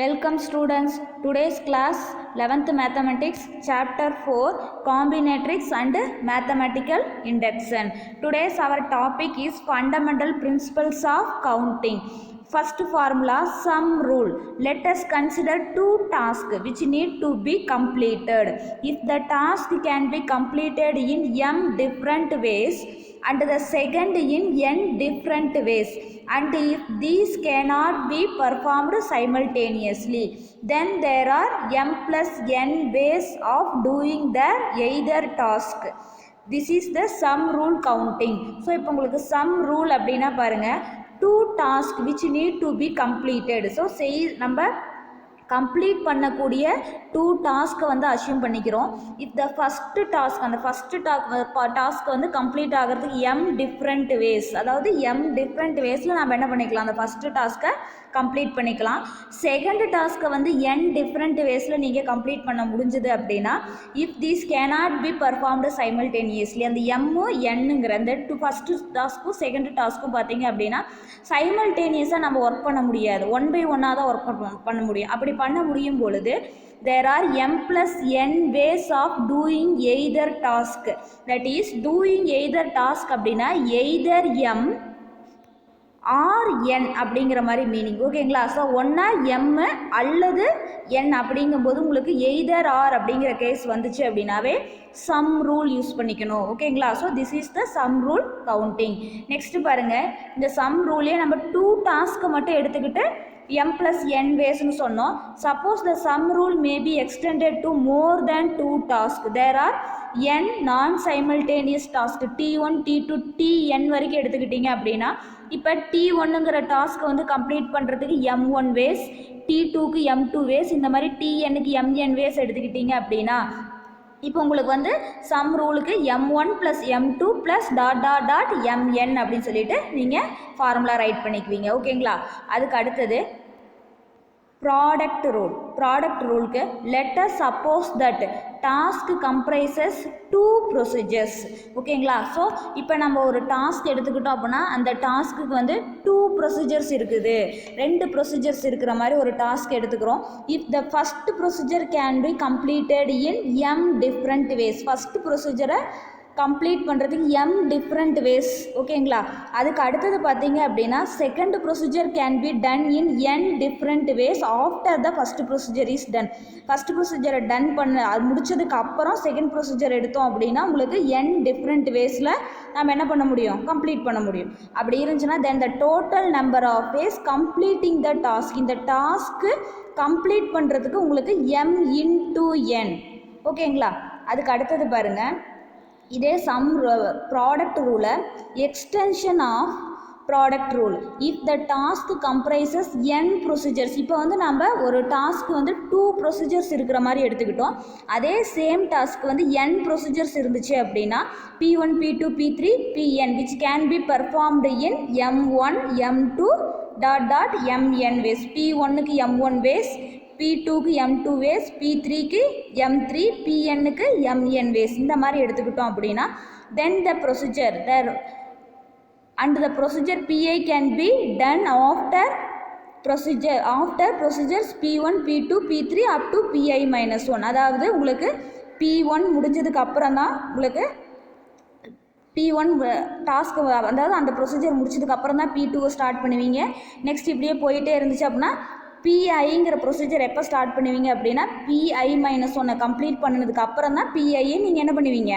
Welcome students. Today's class 11th Mathematics Chapter 4 Combinatorics and Mathematical Induction. Today's our topic is Fundamental Principles of Counting. First formula, sum rule. Let us consider two tasks which need to be completed. If the task can be completed in m different ways and the second in n different ways, and if these cannot be performed simultaneously, then there are m plus n ways of doing the either task. This is the sum rule counting. So இப்போ உங்களுக்கு sum rule அப்படின்னா பாருங்க, two tasks which need to be completed. So நம்ம complete பண்ணக்கூடிய two டாஸ்க்கை வந்து assume பண்ணிக்கிறோம். If the first task, அந்த ஃபஸ்ட்டு டாஸ்க் வந்து கம்ப்ளீட் ஆகிறதுக்கு எம் டிஃப்ரெண்ட் வேஸ், அதாவது எம் டிஃப்ரெண்ட் வேஸில் நம்ம என்ன பண்ணிக்கலாம், அந்த ஃபஸ்ட்டு டாஸ்க்கை கம்ப்ளீட் பண்ணிக்கலாம். செகண்ட் டாஸ்க்கை வந்து என் டிஃப்ரெண்ட் வேஸில் நீங்கள் கம்ப்ளீட் பண்ண முடிஞ்சுது அப்படின்னா, if these cannot be performed simultaneously, அந்த எம்மும் என்னுங்கிற அந்த ஃபஸ்ட்டு டாஸ்க்கும் செகண்ட் டாஸ்க்கும் பார்த்தீங்க அப்படின்னா சைமல்டேனியஸாக நம்ம ஒர்க் பண்ண முடியாது, ஒன் பை ஒன்னாக தான் ஒர்க் பண்ண முடியும். அப்படி பண்ண முடியும் பொழுது there are m plus n ways of doing either task. That is, doing either task அப்படின்னா either m ஆர் என் அப்படிங்கிற மாதிரி மீனிங். ஓகேங்களா? ஸோ ஒன்றா எம் அல்லது என் அப்படிங்கும்போது உங்களுக்கு எய்தர் ஆர் அப்படிங்கிற கேஸ் வந்துச்சு அப்படின்னாவே சம் ரூல் யூஸ் பண்ணிக்கணும். ஓகேங்களா? So this is the some rule counting. Next பாருங்கள், இந்த சம் ரூலே நம்ம டூ டாஸ்க்கை மட்டும் எடுத்துக்கிட்டு m plus n ways-னு சொன்னோம். Suppose the sum rule may be extended to more than two tasks. There are n non-simultaneous task, t1, t2, tn வரைக்கும் எடுத்துக்கிட்டீங்க அப்படின்னா, இப்போ t1ங்கிற டாஸ்க்கை வந்து கம்ப்ளீட் பண்ணுறதுக்கு m1 ways, t2க்கு m2 ways, இந்த மாதிரி tnக்கு mn ways எடுத்துக்கிட்டீங்க அப்படின்னா, இப்போ உங்களுக்கு வந்து சம் ரூலுக்கு m1 + m2 + dot dot dot mn அப்படின்னு சொல்லிட்டு நீங்கள் ஃபார்முலா ரைட் பண்ணிக்குவீங்க. ஓகேங்களா? அதுக்கு அடுத்தது ப்ராடக்ட் ரூல். ப்ராடக்ட் ரூலுக்கு let us suppose that task comprises two procedures. ஓகேங்களா? ஸோ இப்போ நம்ம ஒரு டாஸ்க் எடுத்துக்கிட்டோம் அப்படின்னா அந்த டாஸ்க்கு வந்து டூ ப்ரொசீஜர்ஸ் இருக்குது, ரெண்டு ப்ரொசீஜர்ஸ் இருக்கிற மாதிரி ஒரு டாஸ்க் எடுத்துக்கிறோம். If the first procedure can be completed in M different ways, first ப்ரொசீஜரை கம்ப்ளீட் பண்ணுறதுக்கு எம் டிஃப்ரெண்ட் வேஸ். ஓகேங்களா? அதுக்கு அடுத்தது பார்த்தீங்க அப்படின்னா second procedure can be done in N different ways after the first procedure is done. First ப்ரொசீஜரை done அது முடிச்சதுக்கு அப்புறம் செகண்ட் ப்ரொசீஜர் எடுத்தோம் அப்படின்னா உங்களுக்கு என் டிஃப்ரெண்ட் வேஸில் நம்ம என்ன பண்ண முடியும், கம்ப்ளீட் பண்ண முடியும். அப்படி இருந்துச்சுன்னா then the total number of ways completing the task, இந்த டாஸ்க்கு கம்ப்ளீட் பண்ணுறதுக்கு உங்களுக்கு எம் இன்டூ என். ஓகேங்களா? அதுக்கு அடுத்தது பாருங்கள், இதே சம் ப்ராடக்ட் ரூலை extension of product rule. If the task comprises n procedures, இப்போ வந்து நம்ம ஒரு டாஸ்க் வந்து டூ ப்ரொசீஜர்ஸ் இருக்கிற மாதிரி எடுத்துக்கிட்டோம். அதே சேம் டாஸ்க் வந்து என் ப்ரொசீஜர்ஸ் இருந்துச்சு அப்படின்னா p1, p2, p3, pn which can be performed in m1, m2 dot dot mn ways. p1க்கு m1 ways, p2க்கு m2 ways, p3க்கு m3, pnக்கு mn ways, இந்த மாதிரி எடுத்துக்கிட்டோம் அப்படின்னா then the procedure there and the procedure pi can be done after procedures p1, p2, p3 up to pi minus 1. அதாவது உங்களுக்கு p1 முடிஞ்சதுக்கு அப்புறம் தான் உங்களுக்கு p1 டாஸ்க், அதாவது அந்த ப்ரொசீஜர் முடிச்சதுக்கு அப்புறம் தான் p2 ஸ்டார்ட் பண்ணுவீங்க. நெக்ஸ்ட் இப்படியே போயிட்டே இருந்துச்சு அப்படின்னா பிஐங்கிற ப்ரொசீஜர் எப்போ ஸ்டார்ட் பண்ணுவீங்க அப்படின்னா pi - 1 கம்ப்ளீட் பண்ணதுக்கு அப்புறம் தான் பிஐயை நீங்கள் என்ன பண்ணுவீங்க,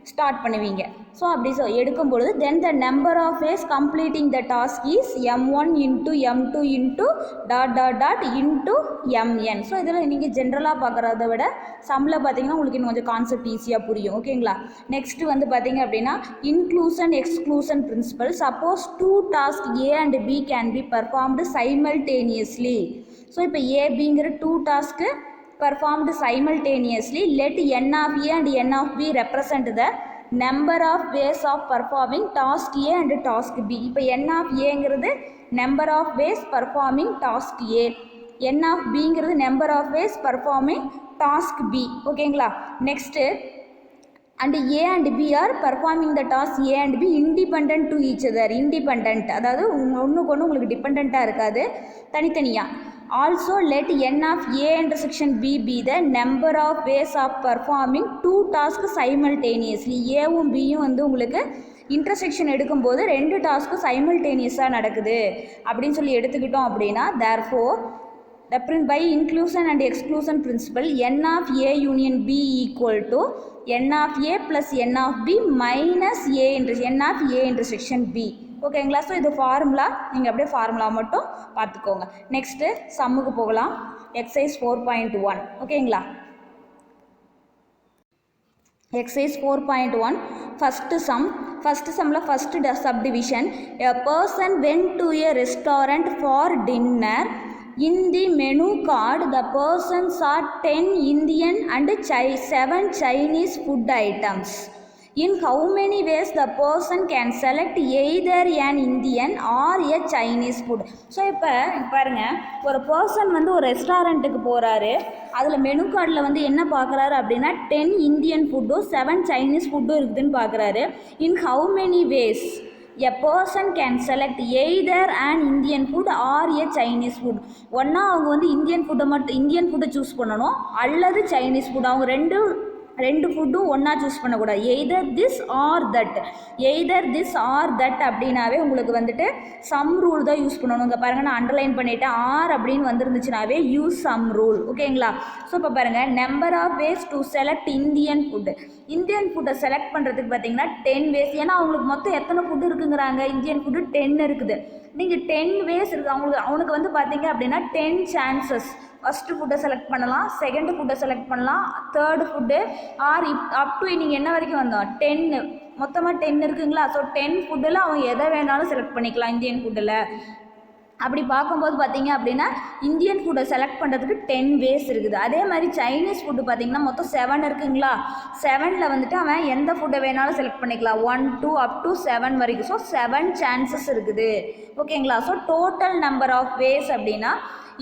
ஸ்டார்ட் பண்ணுவீங்க. ஸோ அப்படி எடுக்கும் பொழுது then the number of ways completing the task is m1 into m2 into dot dot dot into mn. So இதில் நீங்கள் ஜென்ரலாக பார்க்குறத விட சம்மில் பார்த்தீங்கன்னா உங்களுக்கு இன்னும் கொஞ்சம் கான்செப்ட் ஈஸியாக புரியும். ஓகேங்களா? நெக்ஸ்ட் வந்து பார்த்தீங்க அப்படின்னா inclusion exclusion principle. Suppose two task A and B can be performed simultaneously. So இப்போ ஏபிங்கிற டூ டாஸ்க்கு performed simultaneously, let n of a and n of b represent the number of ways of performing task a and task b. இப்போ n of aங்கிறது number of ways performing task a, n of bங்கிறது number of ways performing task b. ஓகேங்களா? Next and A and B are performing the task A and B independent to each other. Independent அதாவது ஒன்றுக்கு ஒன்று உங்களுக்கு டிபெண்ட்டாக இருக்காது, தனித்தனியாக. Also let n of A intersection B be the number of ways of performing two tasks simultaneously. ஏவும் பியும் வந்து உங்களுக்கு இன்டர்செக்ஷன் எடுக்கும்போது ரெண்டு டாஸ்க்கும் சைமல்டேனியஸாக நடக்குது அப்படின்னு சொல்லி எடுத்துக்கிட்டோம் அப்படின்னா therefore by inclusion and exclusion principle n of A union B equal to n of A plus n of B minus n of A intersection B. ஓகேங்களா? ஸோ இது ஃபார்முலா, நீங்கள் அப்படியே ஃபார்முலா மட்டும் பார்த்துக்கோங்க. நெக்ஸ்ட்டு சம்முக்கு போகலாம். எக்ஸசைஸ் 4.1. ஓகேங்களா? Exercise 4.1 first சம்மில் first subdivision. A person went to a restaurant for dinner. In the menu card, the person saw 10 Indian and 7 Chinese food items. In how many ways the person can select either an Indian or a Chinese food? So இப்போ பாருங்கள், ஒரு person வந்து ஒரு ரெஸ்டாரண்ட்டுக்கு போகிறாரு. அதில் menu கார்டில் வந்து என்ன பார்க்குறாரு அப்படின்னா 10 இந்தியன் ஃபுட்டும் 7 சைனீஸ் ஃபுட்டும் இருக்குதுன்னு பார்க்குறாரு. In how many ways a person can select either an Indian food or a Chinese food. ஒன்றா அவங்க வந்து இந்தியன் ஃபுட்டை சூஸ் பண்ணணும், அல்லது சைனீஸ் ஃபுட். அவங்க ரெண்டு ஃபுட்டும் ஒன்றா சூஸ் பண்ணக்கூடாது. எய்தர் திஸ் ஆர் தட் அப்படின்னாவே உங்களுக்கு வந்துட்டு சம் ரூல் தான் யூஸ் பண்ணணும். இங்கே பாருங்கள், நான் அண்டர்லைன் பண்ணிவிட்டேன். ஆர் அப்படின்னு வந்துருந்துச்சுனாவே யூஸ் சம் ரூல். ஓகேங்களா? ஸோ இப்போ பாருங்கள், number of ways to select Indian ஃபுட்டை செலக்ட் பண்ணுறதுக்கு பார்த்தீங்கன்னா 10 வேஸ். ஏன்னா அவங்களுக்கு மொத்தம் எத்தனை ஃபுட்டு இருக்குங்கிறாங்க? இந்தியன் ஃபுட்டு 10 இருக்குது. நீங்கள் 10 வேஸ் இருக்குது. அவனுக்கு வந்து பார்த்தீங்க அப்படின்னா 10 சான்சஸ். ஃபஸ்ட்டு ஃபுட்டை செலக்ட் பண்ணலாம், செகண்டு ஃபுட்டை செலக்ட் பண்ணலாம், third food or up to நீங்கள் என்ன வரைக்கும் வந்தோம் 10, மொத்தமாக 10 இருக்குங்களா? ஸோ 10 ஃபுட்டில் அவன் எதை வேணாலும் செலக்ட் பண்ணிக்கலாம் இந்தியன் ஃபுட்டில். அப்படி பார்க்கும்போது பார்த்தீங்க அப்படின்னா இந்தியன் ஃபுட்டை செலக்ட் பண்ணுறதுக்கு 10 வேஸ் இருக்குது. அதே மாதிரி சைனீஸ் ஃபுட்டு பார்த்தீங்கன்னா மொத்தம் 7 இருக்குங்களா? 7ல் வந்துட்டு அவன் எந்த ஃபுட்டை வேணாலும் செலக்ட் பண்ணிக்கலாம், 1, 2 அப் டு 7 வரைக்கும். ஸோ 7 சான்சஸ் இருக்குது. ஓகேங்களா? So total number of ways அப்படின்னா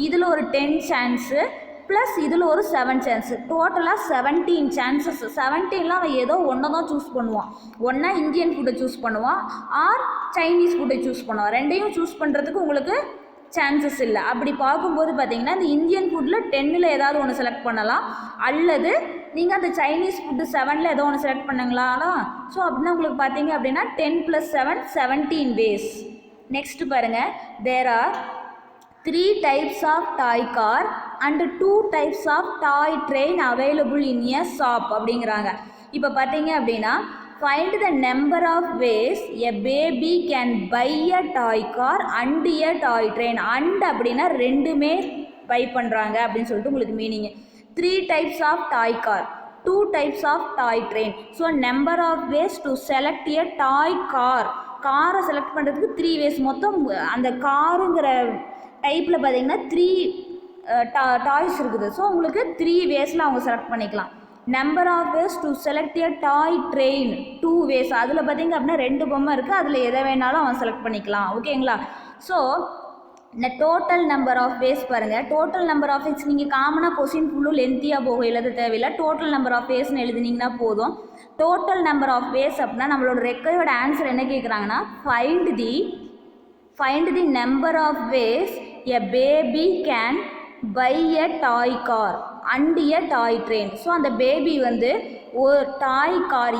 இதில் ஒரு 10 சான்ஸு ப்ளஸ் இதில் ஒரு 7 சான்ஸு, டோட்டலாக 17 சான்சஸ். 17ல் அவன் ஏதோ ஒன்று தான் சூஸ் பண்ணுவான். ஒன்றா இந்தியன் ஃபுட்டை சூஸ் பண்ணுவான், ஆர் சைனீஸ் ஃபுட்டை சூஸ் பண்ணுவான். ரெண்டையும் சூஸ் பண்ணுறதுக்கு உங்களுக்கு சான்சஸ் இல்லை. அப்படி பார்க்கும்போது பார்த்தீங்கன்னா இந்த இந்தியன் ஃபுட்டில் 10ல் ஏதாவது ஒன்று செலக்ட் பண்ணலாம், அல்லது நீங்கள் அந்த சைனீஸ் ஃபுட்டு 7ல் ஏதோ ஒன்று செலக்ட் பண்ணுங்களா? ஸோ அப்படின்னா உங்களுக்கு பார்த்தீங்க அப்படின்னா 10 + 7 17 வேஸ். நெக்ஸ்ட்டு பாருங்கள், there are 3 types of toy car and 2 types of toy train available in a shop அப்படிங்கிறாங்க. இப்போ பார்த்தீங்க அப்படின்னா find the number of ways a baby can buy a toy car and a toy train. and அப்படின்னா ரெண்டுமே by பண்ணுறாங்க அப்படின்னு சொல்லிட்டு உங்களுக்கு meaning. 3 types of toy car, 2 types of toy train. So number of ways to select a toy car. காரை select பண்ணுறதுக்கு 3 ways. மொத்தம் அந்த காருங்கிற டைப்பில் பார்த்தீங்கன்னா 3 டாய்ஸ் இருக்குது. ஸோ உங்களுக்கு 3 வேஸில் அவங்க செலக்ட் பண்ணிக்கலாம். Number of ways to select a toy train 2 ways. அதில் பார்த்தீங்க அப்படின்னா 2 பொம்மை இருக்குது, அதில் எதை வேணாலும் அவன் செலக்ட் பண்ணிக்கலாம். ஓகேங்களா? ஸோ இந்த டோட்டல் நம்பர் ஆஃப் வேஸ் பாருங்கள். டோட்டல் நம்பர் ஆஃப் வேஸ் நீங்கள் காமனாக கொஸ்டின் ஃபுல்லும் லென்த்தியாக போக எழுத தேவையில்லை. டோட்டல் நம்பர் ஆஃப் வேஸ்ன்னு எழுதினீங்கன்னா போதும். டோட்டல் நம்பர் ஆஃப் வேஸ் அப்படின்னா நம்மளோட ரெக்கையோட ஆன்சர் என்ன கேட்குறாங்கன்னா find the number of ways a baby can buy a toy car and a toy train. So அந்த பேபி வந்து ஒரு டாய் கார்,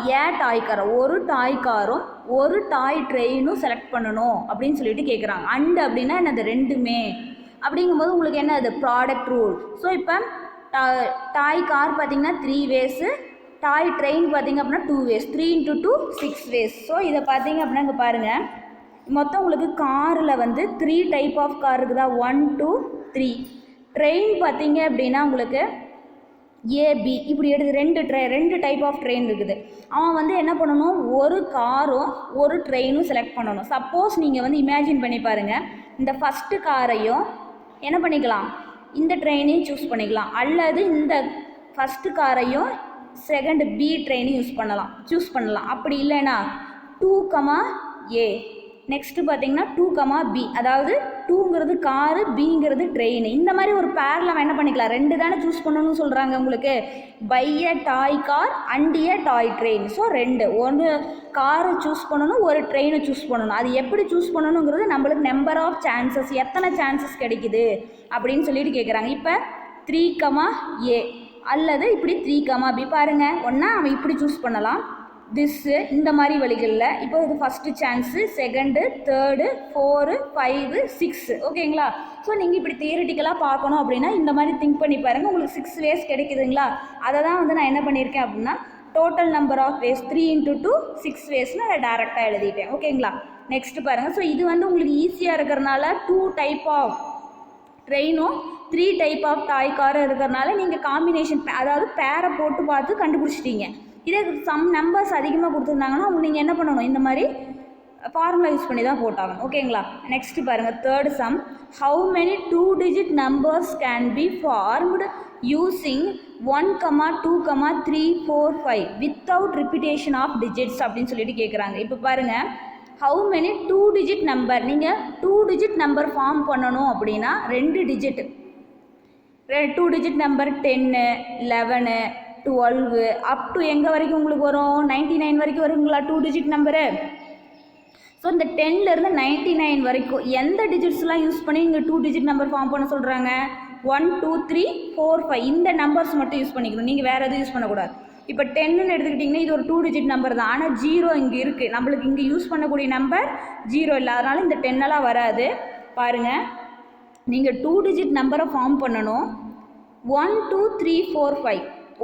ஒரு டாய் காரும் ஒரு டாய் ட்ரெயினும் செலக்ட் பண்ணணும் அப்படின்னு சொல்லிட்டு கேட்குறாங்க. அண்ட் அப்படின்னா என்னது? ரெண்டுமே. அப்படிங்கும்போது உங்களுக்கு என்ன அது? Product rule. ஸோ இப்போ டாய் கார் பார்த்திங்கன்னா 3 வேஸு, டாய் ட்ரெயின் பார்த்திங்க அப்படின்னா 2 வேஸ். 3 × 2 6 வேஸ். ஸோ இதை பார்த்திங்க அப்படின்னா இங்கே பாருங்கள், மொத்தம் உங்களுக்கு காரில் வந்து 3 டைப் ஆஃப் கார் இருக்குதா? 1, 2, 3. ட்ரெயின் பார்த்தீங்க அப்படின்னா உங்களுக்கு ஏபி இப்படி எடுத்து ரெண்டு டைப் ஆஃப் ட்ரெயின் இருக்குது. அவன் வந்து என்ன பண்ணணும்? ஒரு காரும் ஒரு ட்ரெயினும் செலக்ட் பண்ணணும். சப்போஸ் நீங்கள் வந்து இமேஜின் பண்ணி பாருங்கள், இந்த ஃபஸ்ட்டு காரையும் என்ன பண்ணிக்கலாம்? இந்த ட்ரெயினையும் சூஸ் பண்ணிக்கலாம், அல்லது இந்த ஃபஸ்ட்டு காரையும் செகண்ட் பி ட்ரெயினையும் சூஸ் பண்ணலாம். அப்படி இல்லைன்னா 2, A நெக்ஸ்ட்டு பார்த்தீங்கன்னா 2, B, அதாவது 2ங்கிறது காரு, பிங்கிறது ட்ரெயின். இந்த மாதிரி ஒரு பேரில் நம்ம என்ன பண்ணிக்கலாம், 2 தானே சூஸ் பண்ணணும்னு சொல்கிறாங்க உங்களுக்கு. Buy a toy car and a toy train. So 2, ஒன்று காரை சூஸ் பண்ணணும், ஒரு ட்ரெயினை சூஸ் பண்ணணும். அது எப்படி சூஸ் பண்ணணுங்கிறது நம்மளுக்கு நம்பர் ஆஃப் சான்சஸ், எத்தனை சான்சஸ் கிடைக்குது அப்படின்னு சொல்லிட்டு கேட்குறாங்க. இப்போ 3, A அல்லது இப்படி 3, B பாருங்கள். ஒன்றா அவன் இப்படி சூஸ் பண்ணலாம், திஸ்ஸு இந்த மாதிரி வழிகளில். இப்போ இது ஃபஸ்ட்டு சான்ஸு, செகண்டு, தேர்டு, 4, 5, 6. ஓகேங்களா? ஸோ நீங்கள் இப்படி தியரிட்டிக்கலாக பார்க்கணும் அப்படின்னா இந்த மாதிரி திங்க் பண்ணி பாருங்கள், உங்களுக்கு 6 வேஸ் கிடைக்குதுங்களா. அதை தான் வந்து நான் என்ன பண்ணியிருக்கேன் அப்படின்னா டோட்டல் நம்பர் ஆஃப் வேஸ் 3 × 2 6 வேஸ்னு அதை டேரெக்டாக எழுதிட்டேன். ஓகேங்களா? நெக்ஸ்ட்டு பாருங்கள். ஸோ இது வந்து உங்களுக்கு ஈஸியாக இருக்கிறனால 2 டைப் ஆஃப் ட்ரெயினும் 3 டைப் ஆஃப் டாய் காரும் இருக்கிறனால நீங்கள் காம்பினேஷன், அதாவது பேரை போட்டு பார்த்து கண்டுபிடிச்சிட்டீங்க. இதே சம் நம்பர்ஸ் அதிகமாக கொடுத்துருந்தாங்கன்னா நீங்கள் என்ன பண்ணணும், இந்த மாதிரி ஃபார்முலா யூஸ் பண்ணி தான் போட்டாங்க. ஓகேங்களா? நெக்ஸ்ட்டு பாருங்கள், third sum. How many 2-digit numbers can be formed using 1, 2, 3, 4, 5 without repetition of digits அப்படின்னு சொல்லிட்டு கேட்குறாங்க. இப்போ பாருங்கள், ஹவு மெனி 2-digit நம்பர், நீங்கள் 2-digit நம்பர் ஃபார்ம் பண்ணணும் அப்படின்னா 2 digit, 2-digit number 10, 11, 12 up to எங்கே வரைக்கும் உங்களுக்கு வரும், 99 வரைக்கும் வருங்களா 2-digit நம்பரு. ஸோ இந்த 10லேருந்து 99 வரைக்கும் எந்த டிஜிட்ஸ்லாம் யூஸ் பண்ணி இங்கே 2-digit நம்பர் ஃபார்ம் பண்ண சொல்கிறாங்க, 1, 2, 3, 4, 5 இந்த நம்பர்ஸ் மட்டும் யூஸ் பண்ணிக்கணும், நீங்கள் வேறு எதுவும் யூஸ் பண்ணக்கூடாது. இப்போ 10ன்னு எடுத்துக்கிட்டிங்கன்னா இது ஒரு 2-digit நம்பர் தான், ஆனால் 0 இங்கே இருக்குது, நம்மளுக்கு இங்கே யூஸ் பண்ணக்கூடிய நம்பர் 0 இல்லை, அதனால் இந்த 10எல்லாம் வராது. பாருங்கள், நீங்கள் 2-digit நம்பரை ஃபார்ம் பண்ணணும். 1, 2, 3, 4, 5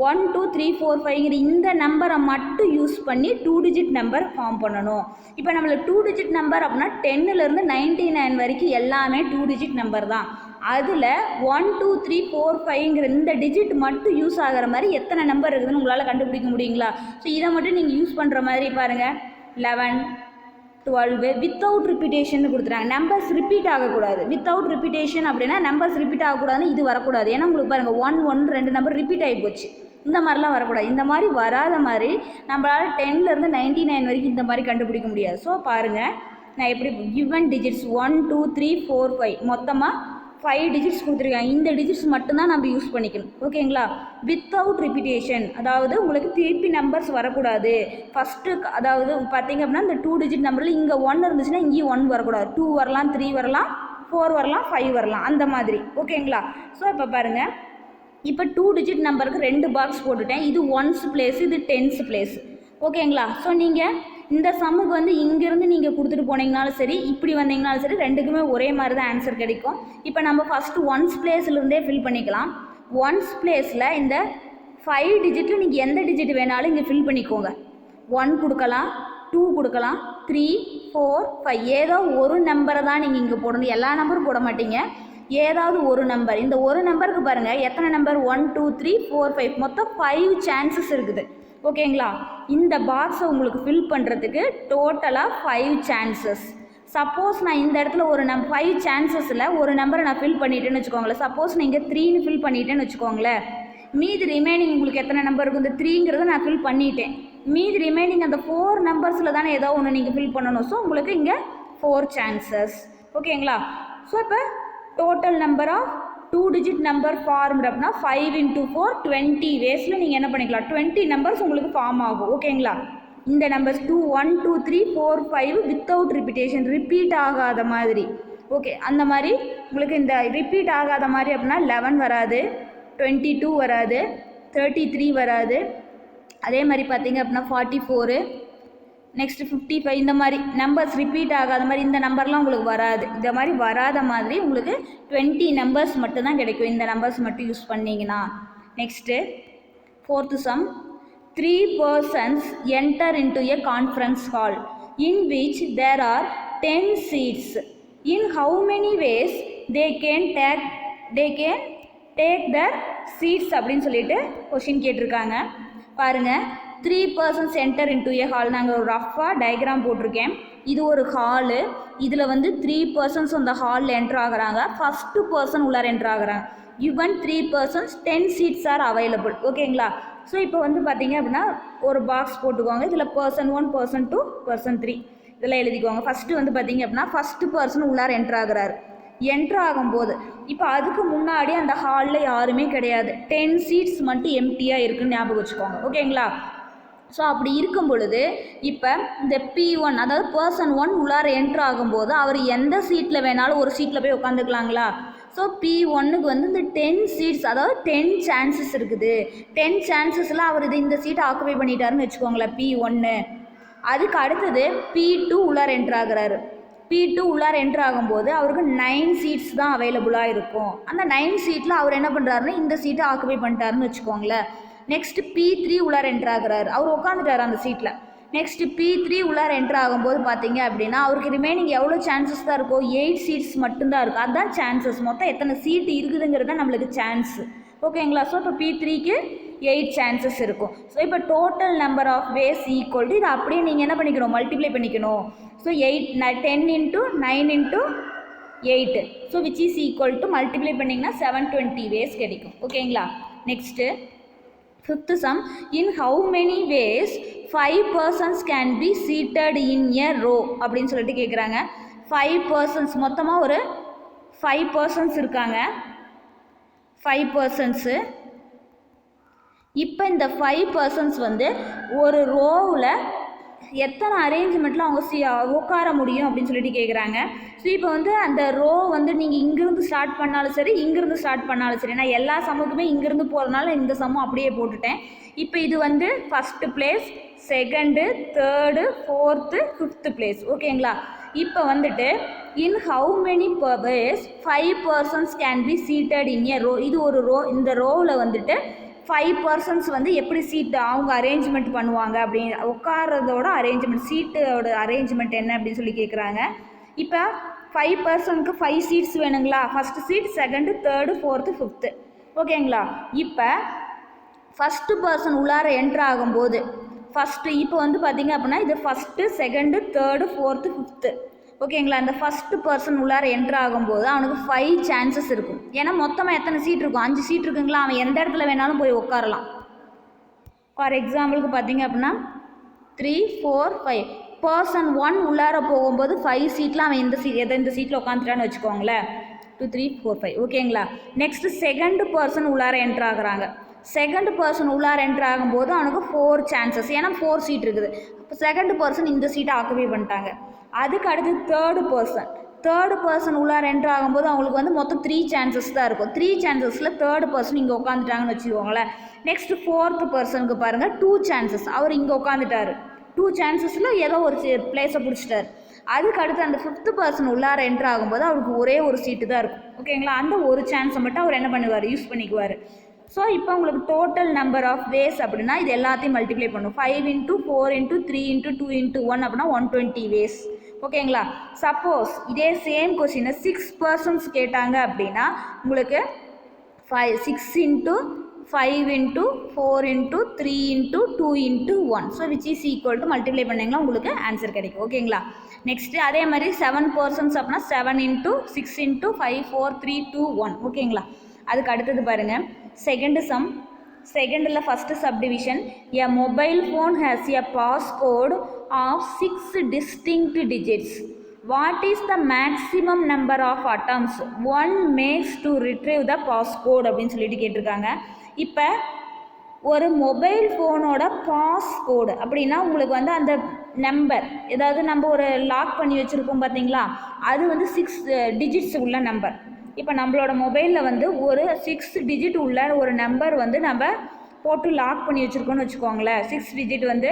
1, 2, 3, 4, 5ங்கிற இந்த நம்பரை மட்டும் யூஸ் பண்ணி 2-digit நம்பர் ஃபார்ம் பண்ணணும். இப்போ நம்மளுக்கு 2-digit நம்பர் அப்படின்னா 10லேருந்து 99 வரைக்கும் எல்லாமே 2-digit நம்பர் தான். அதில் 1, 2, 3, 4, 5ங்கிற இந்த டிஜிட் மட்டும் யூஸ் ஆகிற மாதிரி எத்தனை நம்பர் இருக்குதுன்னு உங்களால் கண்டுபிடிக்க முடியுங்களா? ஸோ இதை மட்டும் நீங்கள் யூஸ் பண்ணுற மாதிரி பாருங்கள், 11, 12 வித்தவுட் ரிப்பீட்டேஷன் கொடுத்துறாங்க. நம்பர்ஸ் ரிப்பீட் ஆகக்கூடாது. வித்தவுட் ரிப்பீட்டேஷன் அப்படின்னா நம்பர்ஸ் ரிப்பீட் ஆகக்கூடாதுன்னு இது வரக்கூடாது. ஏன்னா உங்களுக்கு பாருங்கள் 1, 1, 2 நம்பர் ரிப்பீட் ஆகி போச்சு. இந்த மாதிரிலாம் வரக்கூடாது. இந்த மாதிரி வராத மாதிரி நம்மளால் 10லேருந்து 99 வரைக்கும் இந்த மாதிரி கண்டுபிடிக்க முடியாது. ஸோ பாருங்கள், நான் எப்படி கிவன் டிஜிட்ஸ் 1, 2, 3, 4, 5 மொத்தமாக 5 டிஜிட்ஸ் கொடுத்துருக்காங்க. இந்த டிஜிட்ஸ் மட்டும்தான் நம்ம யூஸ் பண்ணிக்கணும். ஓகேங்களா? வித்தவுட் ரிப்பீட்டேஷன், அதாவது உங்களுக்கு திருப்பி நம்பர்ஸ் வரக்கூடாது. ஃபஸ்ட்டு அதாவது பார்த்தீங்க அப்படின்னா இந்த 2-digit நம்பரில் இங்கே 1 இருந்துச்சுன்னா இங்கேயும் 1 வரக்கூடாது. 2 வரலாம், 3 வரலாம், 4 வரலாம், 5 வரலாம், அந்த மாதிரி. ஓகேங்களா? ஸோ இப்போ பாருங்கள், இப்போ 2-digit நம்பருக்கு 2 பாக்ஸ் போட்டுட்டேன். இது 1s பிளேஸ், இது 10s பிளேஸ். ஓகேங்களா? ஸோ நீங்கள் இந்த சம்முக்கு வந்து இங்கேருந்து நீங்கள் கொடுத்துட்டு போனீங்கனாலும் சரி, இப்படி வந்தீங்கனாலும் சரி, ரெண்டுக்குமே ஒரே மாதிரி தான் ஆன்சர் கிடைக்கும். இப்போ நம்ம ஃபஸ்ட்டு 1s பிளேஸ்லேருந்தே ஃபில் பண்ணிக்கலாம். 1s பிளேஸில் இந்த 5 டிஜிட்டில் நீங்கள் எந்த டிஜிட் வேணாலும் இங்கே ஃபில் பண்ணிக்கோங்க. 1 கொடுக்கலாம், 2 கொடுக்கலாம், 3, 4, 5 ஏதோ ஒரு நம்பரை தான் நீங்கள் இங்கே போடணும். எல்லா நம்பரும் போட மாட்டீங்க, ஏதாவது ஒரு நம்பர். இந்த ஒரு நம்பருக்கு பாருங்கள் எத்தனை நம்பர், 1, 2, 3, 4, 5 மொத்தம் 5 சான்சஸ் இருக்குது. ஓகேங்களா? இந்த பாக்ஸை உங்களுக்கு ஃபில் பண்ணுறதுக்கு டோட்டலாக 5 சான்சஸ். சப்போஸ் நான் இந்த இடத்துல ஒரு 5 சான்சஸில் ஒரு நம்பரை நான் ஃபில் பண்ணிட்டேன்னு வச்சுக்கோங்களேன். சப்போஸ் நீங்கள் 3ன்னு ஃபில் பண்ணிட்டேன்னு வச்சுக்கோங்களேன், மீதி ரிமைனிங் உங்களுக்கு எத்தனை நம்பர் இருக்கும், இந்த 3ங்கிறத நான் ஃபில் பண்ணிட்டேன். மீதி ரிமைனிங் அந்த 4 நம்பர்ஸில் தானே ஏதோ ஒன்று நீங்கள் ஃபில் பண்ணணும். ஸோ உங்களுக்கு இங்கே 4 சான்சஸ். ஓகேங்களா? ஸோ இப்போ total number of 2-digit number form அப்படின்னா 5 × 4 20 வேஸில் நீங்கள் என்ன பண்ணிக்கலாம், 20 நம்பர்ஸ் உங்களுக்கு ஃபார்ம் ஆகும். ஓகேங்களா? இந்த நம்பர்ஸ் 2, 1, 2, 3, 4, 5 வித்தவுட் ரிப்பீட்டேஷன், ரிப்பீட் ஆகாத மாதிரி. ஓகே, அந்த மாதிரி உங்களுக்கு இந்த ரிப்பீட் ஆகாத மாதிரி அப்படின்னா 11 வராது, 22 வராது, 33 வராது, அதே மாதிரி பார்த்தீங்க அப்படின்னா 44, நெக்ஸ்ட்டு 55 இந்த மாதிரி நம்பர்ஸ் ரிப்பீட் ஆகாத மாதிரி இந்த நம்பர்லாம் உங்களுக்கு வராது. இந்த மாதிரி வராத மாதிரி உங்களுக்கு 20 நம்பர்ஸ் மட்டும்தான் கிடைக்கும், இந்த நம்பர்ஸ் மட்டும் யூஸ் பண்ணிங்கன்னா. Next 4th sum. 3 persons enter into a conference hall in which there are 10 seats. In how many ways they can take their seats அப்படின்னு சொல்லிட்டு கொஷின் கேட்டிருக்காங்க. பாருங்கள், 3 persons enter into a hall. நாங்கள் ஒரு ரஃபாக diagram போட்டிருக்கேன். இது ஒரு ஹாலு. இதில் வந்து 3 persons அந்த ஹாலில் என்ட்ரு ஆகுறாங்க. ஃபஸ்ட்டு பர்சன் உள்ளார என்ட்ரு ஆகுறாங்க. Even 3 persons 10 seats are available. ஓகேங்களா? ஸோ இப்போ வந்து பார்த்தீங்க அப்படின்னா ஒரு பாக்ஸ் போட்டுக்கோங்க. இதில் person 1, person 2, person 3. இதெல்லாம் எழுதிக்கோங்க. ஃபஸ்ட்டு வந்து பார்த்தீங்க அப்படின்னா ஃபஸ்ட்டு பர்சன் உள்ளார என்ட்ரு ஆகுறாரு. என்ட்ரு ஆகும்போது இப்போ அதுக்கு முன்னாடி அந்த ஹாலில் யாருமே கிடையாது, 10 சீட்ஸ் மட்டும் எம்டியாக இருக்குன்னு ஞாபகம் வச்சுக்கோங்க. ஓகேங்களா? ஸோ அப்படி இருக்கும் பொழுது இப்போ இந்த P1 அதாவது பர்சன் 1 உள்ளார என்ட்ரு ஆகும்போது அவர் எந்த சீட்டில் வேணாலும் ஒரு சீட்டில் போய் உட்காந்துக்கலாங்களா? ஸோ P1க்கு வந்து இந்த 10 சீட்ஸ் அதாவது 10 சான்சஸ் இருக்குது. 10 சான்சஸில் அவர் இந்த சீட்டை ஆக்குபை பண்ணிட்டாருன்னு வச்சுக்கோங்களேன் P1. அதுக்கு அடுத்தது P2 உள்ளார என்ட்ரு ஆகுறாரு. P2 உள்ளார என்ட்ரு ஆகும்போது அவருக்கு 9 சீட்ஸ் தான் அவைலபிளாக இருக்கும். அந்த 9 சீட்டில் அவர் என்ன பண்ணுறாருன்னு இந்த சீட்டை ஆக்குபை பண்ணிட்டாருன்னு வச்சுக்கோங்களேன். நெக்ஸ்ட் P3 உள்ளார என்ட்ரு ஆகுறாரு. அவர் உட்காந்துட்டார் அந்த சீட்டில். நெக்ஸ்ட் P3 உள்ளார என்ட்ரு ஆகும்போது பார்த்தீங்க அப்படின்னா அவருக்கு ரிமைனிங் எவ்வளோ சான்சஸ் தான் இருக்கும்? 8 சீட்ஸ் மட்டும்தான் இருக்கும். அதுதான் சான்சஸ். மொத்தம் எத்தனை சீட்டு இருக்குதுங்கிறது தான் நம்மளுக்கு சான்ஸ். ஓகேங்களா? ஸோ இப்போ P3க்கு 8 சான்சஸ் இருக்கும். ஸோ இப்போ total number of ways equal to இதை அப்படியே நீங்கள் என்ன பண்ணிக்கணும்? மல்டிப்ளை பண்ணிக்கணும். So 10 into 9 into 8. So which is equal to multiply பண்ணிங்கன்னா 720 வேஸ் கிடைக்கும். ஓகேங்களா? Next fifth sum. In how many ways 5 persons can be seated in a row அப்படின்னு சொல்லிட்டு கேட்குறாங்க. 5 persons மொத்தமாக ஒரு 5 persons இருக்காங்க. 5 persons. இப்போ இந்த 5 persons வந்து ஒரு ரோவில் எத்தனை அரேஞ்ச்மெண்ட்டில் அவங்க உட்கார முடியும் அப்படின்னு சொல்லிட்டு கேட்குறாங்க. ஸோ இப்போ வந்து அந்த ரோ வந்து நீங்கள் இங்கேருந்து ஸ்டார்ட் பண்ணாலும் சரி இங்கேருந்து ஸ்டார்ட் பண்ணாலும் சரி, நான் எல்லா சம்முக்குமே இங்கேருந்து போகிறதுனால இந்த சம்மும் அப்படியே போட்டுட்டேன். இப்போ இது வந்து first place, second, third, fourth, fifth place. ஓகேங்களா? இப்போ வந்துட்டு in how many ways 5 persons can be seated in a row. இது ஒரு ரோ. இந்த ரோவில் வந்துட்டு 5 persons வந்து எப்படி சீட்டு அவங்க அரேஞ்ச்மெண்ட் பண்ணுவாங்க அப்படின்னு உட்காரதோட அரேஞ்ச்மெண்ட், சீட்டோட அரேஞ்ச்மெண்ட் என்ன அப்படின்னு சொல்லி கேட்குறாங்க. இப்போ 5 personsக்கு 5 சீட்ஸ் வேணுங்களா? First seat, second, third, fourth, fifth. ஓகேங்களா? இப்போ ஃபஸ்ட்டு பர்சன் உள்ளார என்ட்ரு ஆகும்போது ஃபஸ்ட்டு இப்போ வந்து பார்த்திங்க அப்படின்னா இது first, second, third, fourth, fifth. ஓகேங்களா? அந்த ஃபஸ்ட்டு பர்சன் உள்ளார என்ட்ரு ஆகும்போது அவனுக்கு 5 சான்சஸ் இருக்கும். ஏன்னா மொத்தமாக எத்தனை சீட் இருக்கும்? 5 சீட் இருக்குங்களா? அவன் எந்த இடத்துல வேணாலும் போய் உட்காரலாம். ஃபார் எக்ஸாம்பிளுக்கு பார்த்தீங்க அப்படின்னா 3, 4, 5 பர்சன் 1 உள்ளார போகும்போது 5 சீட்டில் அவன் இந்த சீட்டில் உட்காந்துட்டான்னு வச்சுக்கோங்களேன். 2, 3, 4, 5. ஓகேங்களா? நெக்ஸ்ட்டு செகண்டு பர்சன் உள்ளார என்ட்ரு ஆகுறாங்க. செகண்ட் பர்சன் உள்ளார என்ட்ரு ஆகும்போது அவனுக்கு 4 சான்சஸ். ஏன்னா 4 சீட் இருக்குது. இப்போ செகண்ட் பர்சன் இந்த சீட்டை ஆக்குபை பண்ணிட்டாங்க. அதுக்கு அடுத்து தேர்டு பர்சன் உள்ளார என்ட்ரு ஆகும்போது அவங்களுக்கு வந்து மொத்தம் 3 சான்சஸ் தான் இருக்கும். 3 சான்சஸில் தேர்டு பர்சன் இங்கே உட்காந்துட்டாங்கன்னு வச்சுக்கோங்களேன். நெக்ஸ்ட் ஃபோர்த்து பர்சனுக்கு பாருங்கள் 2 சான்சஸ். அவர் இங்கே உட்காந்துட்டார். 2 சான்சஸில் ஏதோ ஒரு பிளேஸை பிடிச்சிட்டார். அதுக்கு அடுத்து அந்த ஃபிஃப்த்து பர்சன் உள்ளார என்ட்ரு ஆகும்போது அவருக்கு ஒரே ஒரு சீட்டு தான் இருக்கும். ஓகேங்களா? அந்த ஒரு சான்ஸை மட்டும் அவர் என்ன பண்ணுவார்? யூஸ் பண்ணிக்குவார். ஸோ இப்போ உங்களுக்கு டோட்டல் நம்பர் ஆஃப் வேஸ் அப்படின்னா இது எல்லாத்தையும் மல்டிப்ளை பண்ணும். 5 இன்ட்டு 4 இன்ட்டு 3 இன்ட்டு 2 இன்ட்டு 1 அப்படின்னா 120 வேஸ். ஓகேங்களா? சப்போஸ் இதே சேம் கொஸ்டினை 6 persons கேட்டாங்க அப்படின்னா உங்களுக்கு 6 into 5 into 4 into 3 into 2 into 1. So which is equal to multiply பண்ணிங்கன்னா உங்களுக்கு ஆன்சர் கிடைக்கும். ஓகேங்களா? நெக்ஸ்ட்டு அதே மாதிரி 7 persons அப்படின்னா 7 இன்ட்டு 6 இன்ட்டு 5, 4, 3, 2, 1. ஓகேங்களா? அதுக்கு அடுத்தது பாருங்கள் செகண்டு சம். செகண்டில் first subdivision. A mobile phone has a passcode of 6 distinct digits. What is the maximum number of attempts one makes to retrieve the passcode அப்படின்னு சொல்லிட்டு கேட்டிருக்காங்க. இப்போ ஒரு மொபைல் ஃபோனோட பாஸ்கோடு அப்படின்னா உங்களுக்கு வந்து அந்த நம்பர், ஏதாவது நம்ம ஒரு லாக் பண்ணி வச்சுருக்கோம் பார்த்தீங்களா, அது வந்து 6 digits உள்ள நம்பர். இப்போ நம்மளோட மொபைலில் வந்து ஒரு 6 digit உள்ள ஒரு நம்பர் வந்து நம்ம போட்டு லாக் பண்ணி வச்சுருக்கோன்னு வச்சுக்கோங்களேன். 6 digit வந்து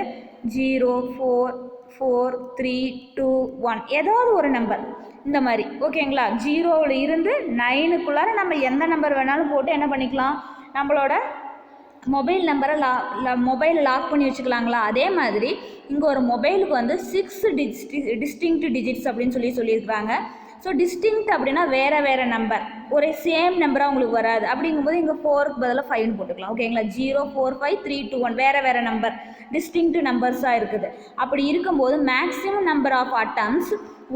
0, 4, 4, 3, 2, 1 ஏதாவது ஒரு நம்பர் இந்த மாதிரி. ஓகேங்களா? 0ல் இருந்து 9க்குள்ளார நம்ம எந்த நம்பர் வேணாலும் போட்டு என்ன பண்ணிக்கலாம், நம்மளோட மொபைல் நம்பரை மொபைலை லாக் பண்ணி வச்சுக்கலாங்களா. அதே மாதிரி இங்கே ஒரு மொபைலுக்கு வந்து 6 distinct digits அப்படின்னு சொல்லியிருக்கிறாங்க. ஸோ டிஸ்டிங்க்ட் அப்படின்னா வேறு வேறு நம்பர், ஒரே சேம் நம்பராக உங்களுக்கு வராது. அப்படிங்கும்போது இங்கே 4க்கு பதிலாக 5 போட்டுக்கலாம். ஓகேங்களா? 0, 4, 5, 3, 2, 1 வேறு வேறு நம்பர், டிஸ்டிங்க்ட் நம்பர்ஸாக இருக்குது. அப்படி இருக்கும்போது maximum number of attempts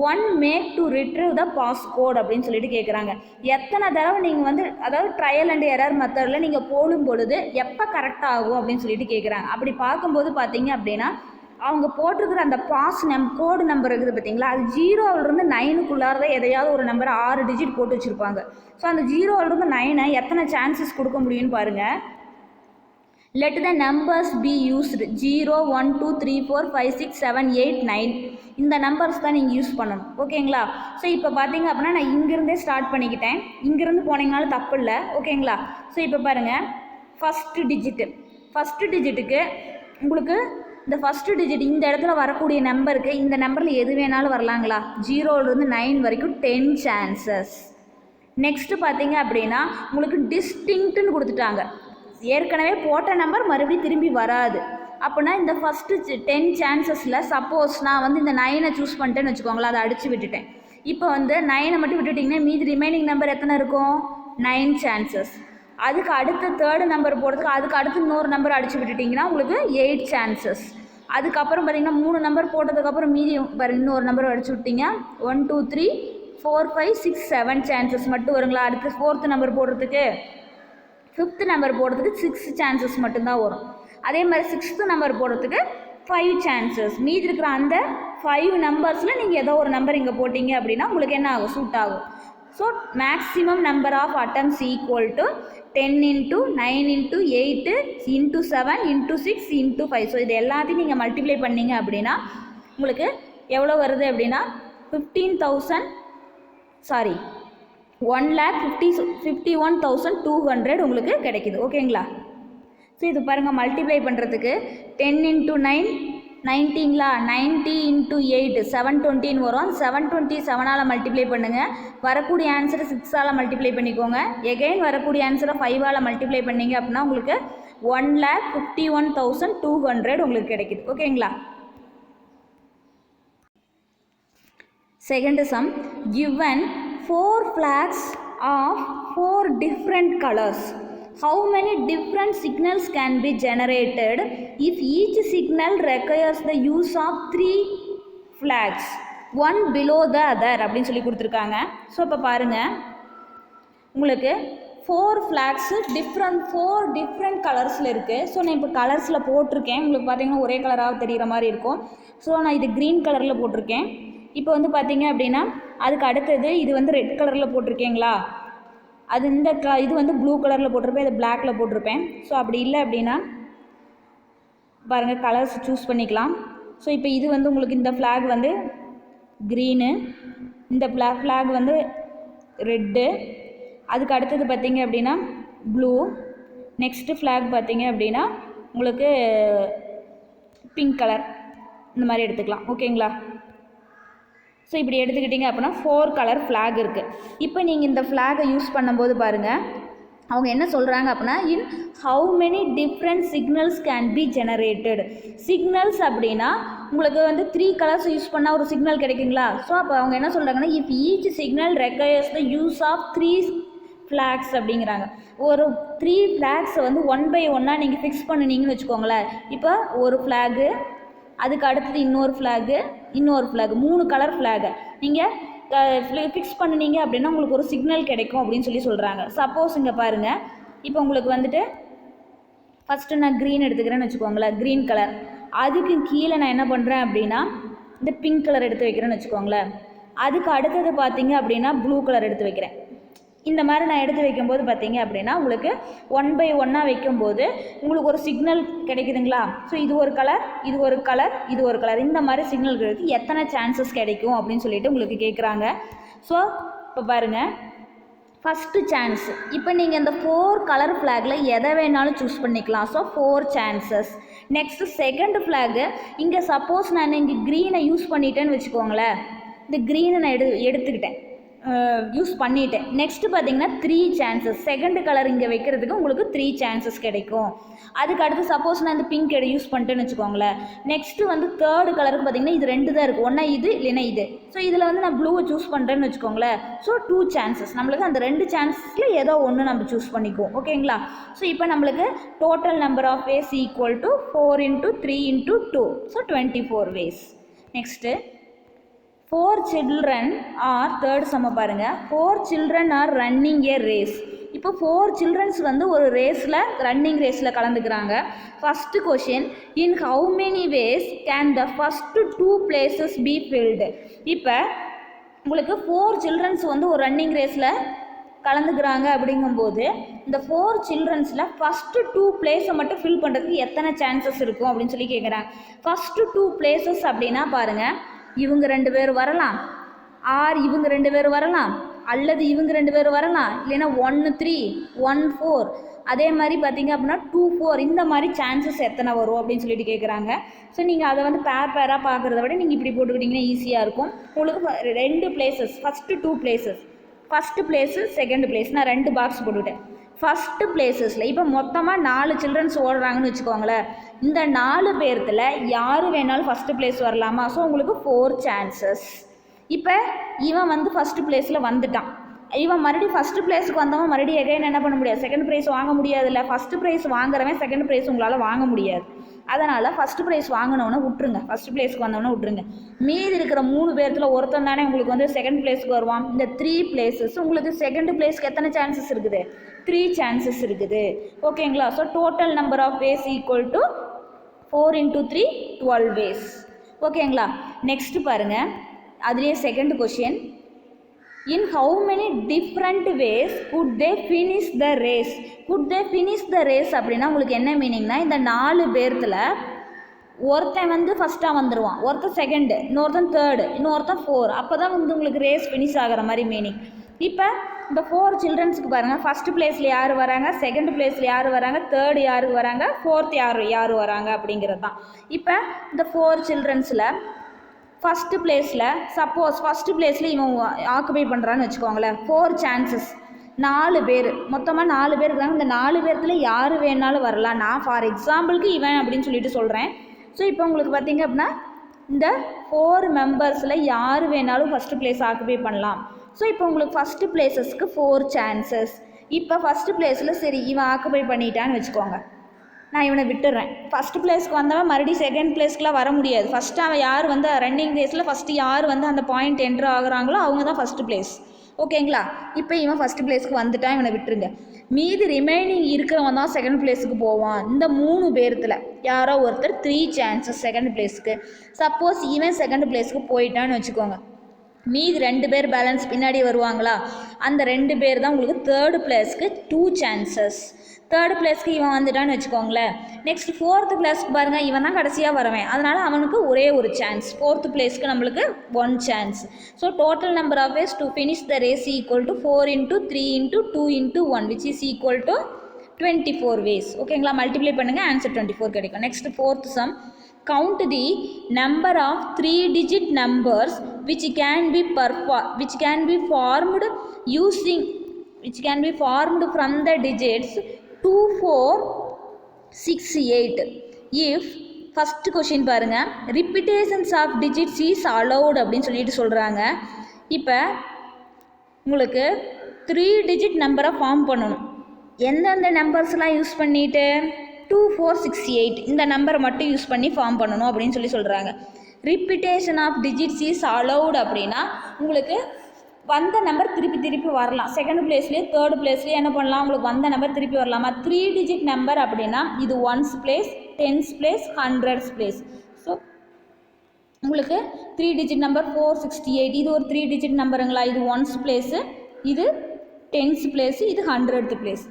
one make to retrieve the passcode அப்படின்னு சொல்லிட்டு கேட்குறாங்க. எத்தனை தடவை நீங்கள் வந்து அதாவது ட்ரையல் அண்ட் எரர் மெத்தடில் நீங்கள் போடும் பொழுது எப்போ கரெக்டாக ஆகும் அப்படின்னு சொல்லிட்டு கேட்குறாங்க. அப்படி பார்க்கும்போது பார்த்தீங்க அப்படின்னா அவங்க போட்டிருக்கிற அந்த கோடு நம்பர் இருக்குது பார்த்தீங்களா, அது 0லேருந்து 9க்குள்ளார எதையாவது ஒரு நம்பர் 6 டிஜிட் போட்டு வச்சுருப்பாங்க. ஸோ அந்த 0லேருந்து 9 எத்தனை சான்சஸ் கொடுக்க முடியும்னு பாருங்கள். Let the numbers be used 0, 1, 2, 3, 4, 5, 6, 7, 8, 9 இந்த நம்பர்ஸ் தான் நீங்கள் யூஸ் பண்ணணும். ஓகேங்களா? ஸோ இப்போ பார்த்தீங்க அப்படின்னா நான் இங்கிருந்தே ஸ்டார்ட் பண்ணிக்கிட்டேன். இங்கிருந்து போனீங்கனாலும் தப்பு இல்லை. ஓகேங்களா? ஸோ இப்போ பாருங்கள், ஃபஸ்ட்டு டிஜிட்டுக்கு உங்களுக்கு இந்த ஃபஸ்ட்டு டிஜிட் இந்த இடத்துல வரக்கூடிய நம்பருக்கு இந்த நம்பரில் எது வேணாலும் வரலாங்களா? 0லேருந்து 9 வரைக்கும் 10 சான்சஸ். நெக்ஸ்ட்டு பார்த்தீங்க அப்படின்னா உங்களுக்கு டிஸ்டிங்க்ட்னு கொடுத்துட்டாங்க. ஏற்கனவே போட்ட நம்பர் மறுபடியும் திரும்பி வராது. அப்படின்னா இந்த ஃபஸ்ட்டு 10 சான்சஸில் சப்போஸ் நான் வந்து இந்த 9 சூஸ் பண்ணிட்டேன்னு வச்சுக்கோங்களேன், அதை அடித்து விட்டுட்டேன். இப்போ வந்து 9 மட்டும் விட்டுட்டிங்கன்னா மீதி ரிமைனிங் நம்பர் எத்தனை இருக்கும்? 9 சான்சஸ். அதுக்கு அடுத்த தேர்டு நம்பர் போடுறதுக்கு அதுக்கு அடுத்து இன்னொரு நம்பர் அடித்து விட்டுட்டிங்கன்னா உங்களுக்கு 8 சான்சஸ். அதுக்கப்புறம் பார்த்திங்கன்னா 3 நம்பர் போட்டதுக்கப்புறம் மீதி இன்னொரு நம்பர் அடிச்சு விட்டிங்க 1, 2, 3, 4, 5, 6, 7 சான்சஸ் மட்டும் வருங்களா? அடுத்து 4th நம்பர் போடுறதுக்கு 5th நம்பர் போடுறதுக்கு 6 சான்சஸ் மட்டும்தான் வரும். அதே மாதிரி 6th நம்பர் போடுறதுக்கு 5 சான்சஸ். மீதி இருக்கிற அந்த 5 நம்பர்ஸில் நீங்கள் ஏதோ ஒரு நம்பர் இங்கே போட்டிங்க அப்படின்னா உங்களுக்கு என்ன ஆகும்? சூட் ஆகும். So maximum number of attempts equal to 10 × 9 × 8 × 7 × 6 × 5. So இது எல்லாத்தையும் நீங்கள் மல்டிப்ளை பண்ணிங்க அப்படின்னா உங்களுக்கு எவ்வளோ வருது அப்படின்னா 1,51,200 உங்களுக்கு கிடைக்குது. ஓகேங்களா? ஸோ இது பாருங்கள், மல்டிப்ளை பண்ணுறதுக்கு 10 × 9 90ங்களா? 90 × 8 720 வரும். 727ஆல் மல்டிப்ளை பண்ணுங்கள். வரக்கூடிய ஆன்சரை 6ஆல் மல்டிப்ளை பண்ணிக்கோங்க. எகைன் வரக்கூடிய ஆன்சரை 5ஆல் மல்டிப்ளை பண்ணிங்க அப்படின்னா உங்களுக்கு 1,51,200 உங்களுக்கு கிடைக்குது. ஓகேங்களா? Second sum, given 4 flags of 4 different colors. How many different signals can be generated if each signal requires the use of 3 flags, one below the other அப்படின்னு சொல்லி கொடுத்துருக்காங்க. ஸோ இப்போ பாருங்கள், உங்களுக்கு 4 ஃப்ளாக்ஸு 4 டிஃப்ரெண்ட் கலர்ஸில் இருக்குது. ஸோ நான் இப்போ கலர்ஸில் போட்டிருக்கேன். உங்களுக்கு பார்த்தீங்கன்னா ஒரே கலராக தெரிகிற மாதிரி இருக்கும். ஸோ நான் இது க்ரீன் கலரில் போட்டிருக்கேன். இப்போ வந்து பார்த்தீங்க அப்படின்னா அதுக்கு அடுத்தது இது வந்து ரெட் கலரில் போட்டிருக்கீங்களா? அது இது வந்து ப்ளூ கலரில் போட்டிருப்பேன், இது பிளாக்கில் போட்டிருப்பேன். ஸோ அப்படி இல்லை அப்படின்னா பாருங்கள், கலர்ஸ் சூஸ் பண்ணிக்கலாம். ஸோ இப்போ இது வந்து உங்களுக்கு இந்த ஃப்ளாக் வந்து க்ரீனு, இந்த ஃப்ளாக் வந்து ரெட்டு, அதுக்கு அடுத்தது பார்த்தீங்க அப்படின்னா ப்ளூ, நெக்ஸ்ட்டு ஃப்ளாக் பார்த்தீங்க அப்படின்னா உங்களுக்கு பிங்க் கலர், இந்த மாதிரி எடுத்துக்கலாம். ஓகேங்களா? ஸோ இப்படி எடுத்துக்கிட்டிங்க அப்படின்னா 4 கலர் ஃப்ளாக் இருக்குது. இப்போ நீங்கள் இந்த ஃப்ளாகை யூஸ் பண்ணும்போது பாருங்கள், அவங்க என்ன சொல்கிறாங்க அப்படின்னா இன் how many different signals can be generated. Signals அப்படின்னா உங்களுக்கு வந்து 3 கலர்ஸ் யூஸ் பண்ணால் ஒரு சிக்னல் கிடைக்குங்களா? ஸோ அப்போ அவங்க என்ன சொல்கிறாங்கன்னா if each signal requires the use of 3 flags அப்படிங்கிறாங்க. ஒரு 3 ஃப்ளாக்ஸை வந்து 1 by 1 நீங்கள் ஃபிக்ஸ் பண்ணினீங்கன்னு வச்சுக்கோங்களேன். இப்போ ஒரு ஃப்ளாகு, அதுக்கு அடுத்தது இன்னொரு ஃப்ளாகு, 3 கலர் ஃப்ளாகை நீங்கள் ஃபிக்ஸ் பண்ணினீங்க அப்படின்னா உங்களுக்கு ஒரு சிக்னல் கிடைக்கும் அப்படின்னு சொல்லி சொல்கிறாங்க. சப்போஸ் இங்கே பாருங்கள், இப்போ உங்களுக்கு வந்துட்டு ஃபஸ்ட்டு நான் க்ரீன் எடுத்துக்கிறேன்னு வச்சுக்கோங்களேன், க்ரீன் கலர். அதுக்கு கீழே நான் என்ன பண்ணுறேன் அப்படின்னா இந்த பிங்க் கலர் எடுத்து வைக்கிறேன்னு வச்சுக்கோங்களேன். அதுக்கு அடுத்தது பார்த்தீங்க அப்படின்னா ப்ளூ கலர் எடுத்து வைக்கிறேன். இந்த மாதிரி நான் எடுத்து வைக்கும்போது பார்த்தீங்க அப்படின்னா உங்களுக்கு 1 by 1 வைக்கும்போது உங்களுக்கு ஒரு சிக்னல் கிடைக்குதுங்களா? ஸோ இது ஒரு கலர், இது ஒரு கலர், இது ஒரு கலர், இந்த மாதிரி சிக்னல் கிடைக்கும். எத்தனை சான்சஸ் கிடைக்கும் அப்படின்னு சொல்லிட்டு உங்களுக்கு கேட்குறாங்க. ஸோ இப்போ பாருங்கள், ஃபஸ்ட்டு சான்ஸ், இப்போ நீங்கள் இந்த 4 கலர் ஃப்ளாகில் எதை வேணாலும் சூஸ் பண்ணிக்கலாம். So 4 chances. Next second flag, இங்கே சப்போஸ் நான் இங்கே க்ரீனை யூஸ் பண்ணிட்டேன்னு வச்சுக்கோங்களேன். இந்த க்ரீனை நான் எடுத்துக்கிட்டேன், யூஸ் பண்ணிட்டேன். நெக்ஸ்ட்டு பார்த்தீங்கன்னா 3 சான்சஸ். செகண்ட் கலர் இங்கே வைக்கிறதுக்கு உங்களுக்கு 3 சான்சஸ் கிடைக்கும். அதுக்கு அடுத்து சப்போஸ் நான் இந்த பிங்க் யூஸ் பண்ணிட்டேன்னு வச்சுக்கோங்களேன். நெக்ஸ்ட்டு வந்து தேர்டு கலருக்கு பார்த்தீங்கன்னா இது 2 தான் இருக்குது, ஒன்றா இது இல்லைன்னா இது. ஸோ இதில் வந்து நான் ப்ளூவை சூஸ் பண்ணுறேன்னு வச்சுக்கோங்களேன். ஸோ 2 சான்சஸ், நம்மளுக்கு அந்த 2 சான்சஸில் ஏதோ ஒன்று நம்ம சூஸ் பண்ணிக்குவோம். ஓகேங்களா? ஸோ இப்போ நம்மளுக்கு total number of ways equal to 4 × 3 × 2. So 24 ways. Next 4 children are, third sum பாருங்க, 4 children are running a race. இப்போ 4 சில்ட்ரன்ஸ் வந்து ஒரு ரேஸில் ரன்னிங் ரேஸில் கலந்துக்கிறாங்க. First question, in how many ways can the first 2 places be filled? இப்போ உங்களுக்கு 4 children's வந்து ஒரு ரன்னிங் ரேஸில் கலந்துக்கிறாங்க அப்படிங்கும்போது இந்த 4 சில்ட்ரன்ஸில் ஃபஸ்ட்டு 2 பிளேஸை மட்டும் ஃபில் பண்ணுறதுக்கு எத்தனை சான்சஸ் இருக்கும் அப்படின்னு சொல்லி கேட்குறாங்க. ஃபஸ்ட்டு 2 பிளேசஸ் அப்படின்னா பாருங்கள், இவங்க 2 பேர் வரலாம், ஆர் இவங்க 2 பேர் வரலாம், அல்லது இவங்க 2 பேர் வரலாம், இல்லைன்னா 1-3 1-4, அதே மாதிரி பார்த்தீங்க அப்படின்னா 2-4, இந்த மாதிரி சான்சஸ் எத்தனை வரும் அப்படின்னு சொல்லிட்டு கேட்குறாங்க. ஸோ நீங்கள் அதை வந்து பேராக பார்க்குறத விட நீங்கள் இப்படி போட்டுக்கிட்டிங்கன்னா ஈஸியாக இருக்கும். உங்களுக்கு 2 places, first 2 places, first place second place, நான் 2 பாக்ஸ் போட்டுவிட்டேன். ஃபஸ்ட்டு பிளேசஸில் இப்போ மொத்தமாக 4 சில்ட்ரன்ஸ் ஓடுறாங்கன்னு வச்சுக்கோங்களேன். இந்த 4 பேர்த்தில் யார் வேணாலும் ஃபஸ்ட்டு பிளேஸ் வரலாமா? ஸோ உங்களுக்கு 4 சான்சஸ். இப்போ இவன் வந்து ஃபஸ்ட்டு பிளேஸில் வந்துட்டான். இவன் மறுபடியும் ஃபஸ்ட்டு பிளேஸுக்கு வந்தவன் மறுபடியும் எகைன் என்ன பண்ண முடியாது, செகண்ட் ப்ரைஸ் வாங்க முடியாதுல்ல. ஃபஸ்ட்டு ப்ரைஸ் வாங்குறவன் செகண்ட் ப்ரைஸ் உங்களால் வாங்க முடியாது. அதனால் ஃபஸ்ட்டு ப்ரைஸ் வாங்கினவனை விட்டுருங்க, ஃபஸ்ட்டு பிளேஸ்க்கு வந்தவனை விட்டுருங்க. மீதி இருக்கிற 3 பேர்த்தில் ஒருத்தன் தானே உங்களுக்கு வந்து செகண்ட் பிளேஸ்க்கு வருவான். இந்த 3 பிளேசஸ் உங்களுக்கு செகண்ட் பிளேஸ்க்கு எத்தனை சான்சஸ் இருக்குது? 3 சான்சஸ் இருக்குது. ஓகேங்களா? So total number of ways equal to 4 × 3 12 ways. ஓகேங்களா? நெக்ஸ்ட்டு பாருங்கள், அதுலேயே second question, in how many different ways could they finish the race? could they finish the race அப்படின்னா உங்களுக்கு என்ன மீனிங்னா, இந்த 4 பேர்த்தில் ஒருத்தன் வந்து ஃபஸ்ட்டாக வந்துடுவான், ஒருத்தன் செகண்டு, இன்னொருத்தன் தேர்டு, இன்னொருத்தன் 4, அப்போ தான் வந்து உங்களுக்கு ரேஸ் ஃபினிஷ் ஆகிற மாதிரி மீனிங். இப்போ இந்த 4 சில்ட்ரன்ஸுக்கு பாருங்கள், ஃபஸ்ட்டு பிளேஸில் யார் வராங்க, செகண்ட் பிளேஸில் யார் வராங்க, தேர்டு யாருக்கு வராங்க, ஃபோர்த் யார் வராங்க அப்படிங்கிறது தான். இப்போ இந்த 4 சில்ட்ரன்ஸில் ஃபஸ்ட்டு பிளேஸில் சப்போஸ் ஃபஸ்ட்டு பிளேஸில் இவன் ஆக்குபை பண்ணுறான்னு வச்சுக்கோங்களேன். 4 சான்சஸ், 4 பேர், மொத்தமாக 4 பேர் இருக்காங்க. இந்த 4 பேர்த்தில் யார் வேணாலும் வரலாம். நான் ஃபார் எக்ஸாம்பிளுக்கு இவன் அப்படின்னு சொல்லிட்டு சொல்கிறேன். ஸோ இப்போ உங்களுக்கு பார்த்தீங்க அப்படின்னா இந்த 4 மெம்பர்ஸில் யார் வேணாலும் ஃபஸ்ட்டு பிளேஸ் ஆக்குபை பண்ணலாம். ஸோ இப்போ உங்களுக்கு ஃபஸ்ட்டு பிளேஸஸ்க்கு 4 சான்சஸ். இப்போ ஃபஸ்ட்டு பிளேஸில் சரி இவன் ஆக்குபை பண்ணிட்டான்னு வச்சுக்கோங்க, நான் இவனை விட்டுடுறேன். ஃபஸ்ட்டு பிளேஸ்க்கு வந்தவன் மறுபடியும் செகண்ட் பிளேஸ்க்குலாம் வர முடியாது. ஃபஸ்ட்டு அவன் யார் வந்து ரன்னிங் ரேஸில் ஃபஸ்ட்டு யார் வந்து அந்த பாயிண்ட் என்ட்ரு ஆகுறாங்களோ அவங்க தான் ஃபஸ்ட்டு பிளேஸ். ஓகேங்களா? இப்போ இவன் ஃபஸ்ட்டு பிளேஸ்க்கு வந்துட்டான், இவனை விட்டுருங்க. மீதி ரிமைனிங் இருக்கிறவன் தான் செகண்ட் பிளேஸுக்கு போவான். இந்த 3 பேர்த்தில் யாரோ ஒருத்தர் 3 சான்சஸ் செகண்ட் பிளேஸ்க்கு. சப்போஸ் இவன் செகண்ட் பிளேஸ்க்கு போயிட்டான்னு வச்சுக்கோங்க, மீதி 2 பேர் பேலன்ஸ் பின்னாடி வருவாங்களா, அந்த 2 பேர் தான் உங்களுக்கு தேர்டு பிளேஸ்க்கு 2 சான்சஸ். தேர்டு பிளேஸ்க்கு இவன் வந்துட்டான்னு வச்சுக்கோங்களேன். நெக்ஸ்ட் 4th பிளேஸ்க்கு பாருங்கள், இவன் தான் கடைசியாக வருவேன், அதனால் அவனுக்கு ஒரே ஒரு சான்ஸ். 4th பிளேஸ்க்கு நம்மளுக்கு 1 chance. So total number of ways to finish the race equal to 4 × 3 × 2 × 1 which is equal to 24 ways. ஓகேங்களா? மல்டிப்ளை பண்ணுங்கள், ஆன்சர் 24 கிடைக்கும். Next 4th sum, count the number of 3-digit numbers which can be formed from the digits 2, 4, 6, 8 if first question பாருங்கள், repetitions of digits is allowed அப்படின்னு சொல்லிட்டு சொல்கிறாங்க. இப்போ உங்களுக்கு 3 digit நம்பரை ஃபார்ம் பண்ணணும். எந்தெந்த நம்பர்ஸ்லாம் யூஸ் பண்ணிவிட்டு 2, 4, 6, 8 இந்த நம்பரை மட்டும் யூஸ் பண்ணி ஃபார்ம் பண்ணணும் அப்படின்னு சொல்கிறாங்க. Repetition of digits is allowed அப்படின்னா உங்களுக்கு வந்த நம்பர் திருப்பி வரலாம். செகண்ட் பிளேஸ்லேயே தேர்ட் பிளேஸ்லேயே என்ன பண்ணலாம், உங்களுக்கு வந்த நம்பர் திருப்பி வரலாமா? 3 டிஜிட் நம்பர் அப்படின்னா இது 1s place, 10s place, 100s place. So உங்களுக்கு 3 டிஜிட் நம்பர் 468, இது ஒரு 3 டிஜிட் நம்பருங்களா, இது 1s பிளேஸு, இது 10s பிளேஸு, இது 100th place.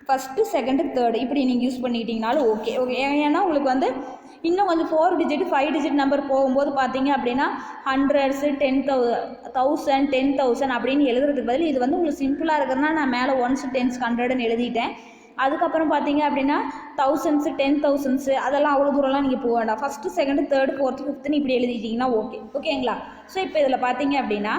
First second third இப்படி நீங்கள் யூஸ் பண்ணிக்கிட்டிங்கனாலும் ஓகே. ஏன்னா உங்களுக்கு வந்து இன்னும் கொஞ்சம் 4 டிஜிட் 5 டிஜிட் நம்பர் போகும்போது பார்த்தீங்க அப்படின்னா 100s 10,000 10,000 அப்படின்னு எழுதுறதுக்கு பதில் இது வந்து உங்களுக்கு சிம்பிளாக இருக்கிறதுனா நான் மேலே 1s 10s 100ன்னு எழுதிட்டேன். அதுக்கப்புறம் பார்த்தீங்க அப்படின்னா 1000s 10,000s அதெல்லாம் அவ்வளோ தூரம்லாம் நீங்கள் போக வேண்டாம். First second third 4th 5th இப்படி எழுதிட்டிங்கன்னா ஓகேங்களா? ஸோ இப்போ இதில் பார்த்தீங்க அப்படின்னா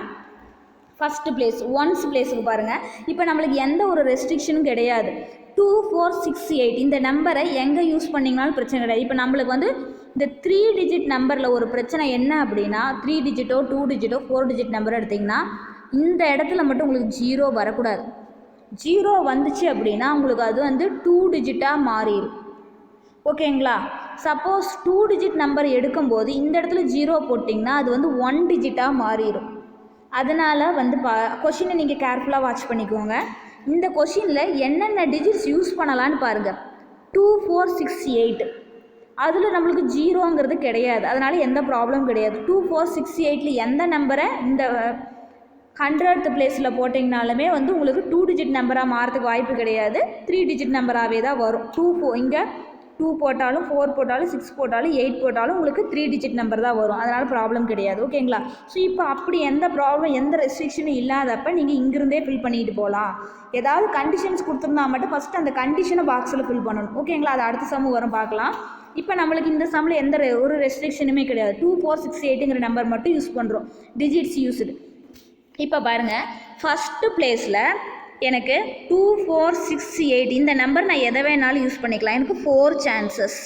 ஃபஸ்ட்டு பிளேஸ் 1s பிளேஸுக்கு பாருங்கள், இப்போ நம்மளுக்கு எந்த ஒரு ரெஸ்ட்ரிக்ஷனும் கிடையாது. 2, 4, 6, 8 இந்த நம்பரை எங்கே யூஸ் பண்ணிங்கனாலும் பிரச்சனை கிடையாது. இப்போ நம்மளுக்கு வந்து இந்த 3 டிஜிட் நம்பரில் ஒரு பிரச்சனை என்ன அப்படின்னா 3 டிஜிட்டோ 2 டிஜிட்டோ 4 டிஜிட் நம்பர் எடுத்திங்கன்னா இந்த இடத்துல மட்டும் உங்களுக்கு 0 வரக்கூடாது. 0 வந்துச்சு அப்படின்னா உங்களுக்கு அது வந்து 2 டிஜிட்டாக மாறிடும். ஓகேங்களா? சப்போஸ் 2 டிஜிட் நம்பர் எடுக்கும்போது இந்த இடத்துல 0 போட்டிங்கன்னா அது வந்து 1 டிஜிட்டாக மாறிடும். அதனால் வந்து கொஷினை நீங்கள் கேர்ஃபுல்லாக வாட்ச் பண்ணிக்கோங்க. இந்த கொஷினில் என்னென்ன டிஜிட்ஸ் யூஸ் பண்ணலான்னு பாருங்கள். 2, 4, 6, 8 அதில் நம்மளுக்கு ஜீரோங்கிறது கிடையாது, அதனால் எந்த ப்ராப்ளம் கிடையாது. 2, 4, 6, 8 எந்த நம்பரை இந்த 100th பிளேஸில் போட்டிங்கனாலுமே வந்து உங்களுக்கு 2 டிஜிட் நம்பராக மாறதுக்கு வாய்ப்பு கிடையாது, 3 டிஜிட் நம்பராகவே தான் வரும். 2, 4 இங்கே 2 போட்டாலும் 4 போட்டாலும் 6 போட்டாலும் 8 போட்டாலும் உங்களுக்கு 3 டிஜிட் நம்பர் தான் வரும், அதனால் ப்ராப்ளம் கிடையாது. ஓகேங்களா? ஸோ இப்போ அப்படி எந்த ப்ராப்ளம் எந்த ரெஸ்ட்ரிக்ஷனும் இல்லாதப்ப நீங்கள் இங்கிருந்தே ஃபில் பண்ணிட்டு போகலாம். ஏதாவது கண்டிஷன்ஸ் கொடுத்துருந்தா மட்டும் ஃபஸ்ட்டு அந்த கண்டிஷனை பாக்ஸில் ஃபில் பண்ணணும். ஓகேங்களா? அது அடுத்த சம்மு வரும், பார்க்கலாம். இப்போ நம்மளுக்கு இந்த சம்மில் எந்த ஒரு ரெஸ்ட்ரிக்ஷனுமே கிடையாது. 2, 4, 6, 8ங்கிற நம்பர் மட்டும் யூஸ் பண்ணுறோம், டிஜிட்ஸ் யூஸ்டு. இப்போ பாருங்கள், ஃபஸ்ட்டு பிளேஸில் எனக்கு 2, 4, 6, 8 இந்த நம்பர் நான் எதை வேணாலும் யூஸ் பண்ணிக்கலாம். எனக்கு 4 சான்சஸ்.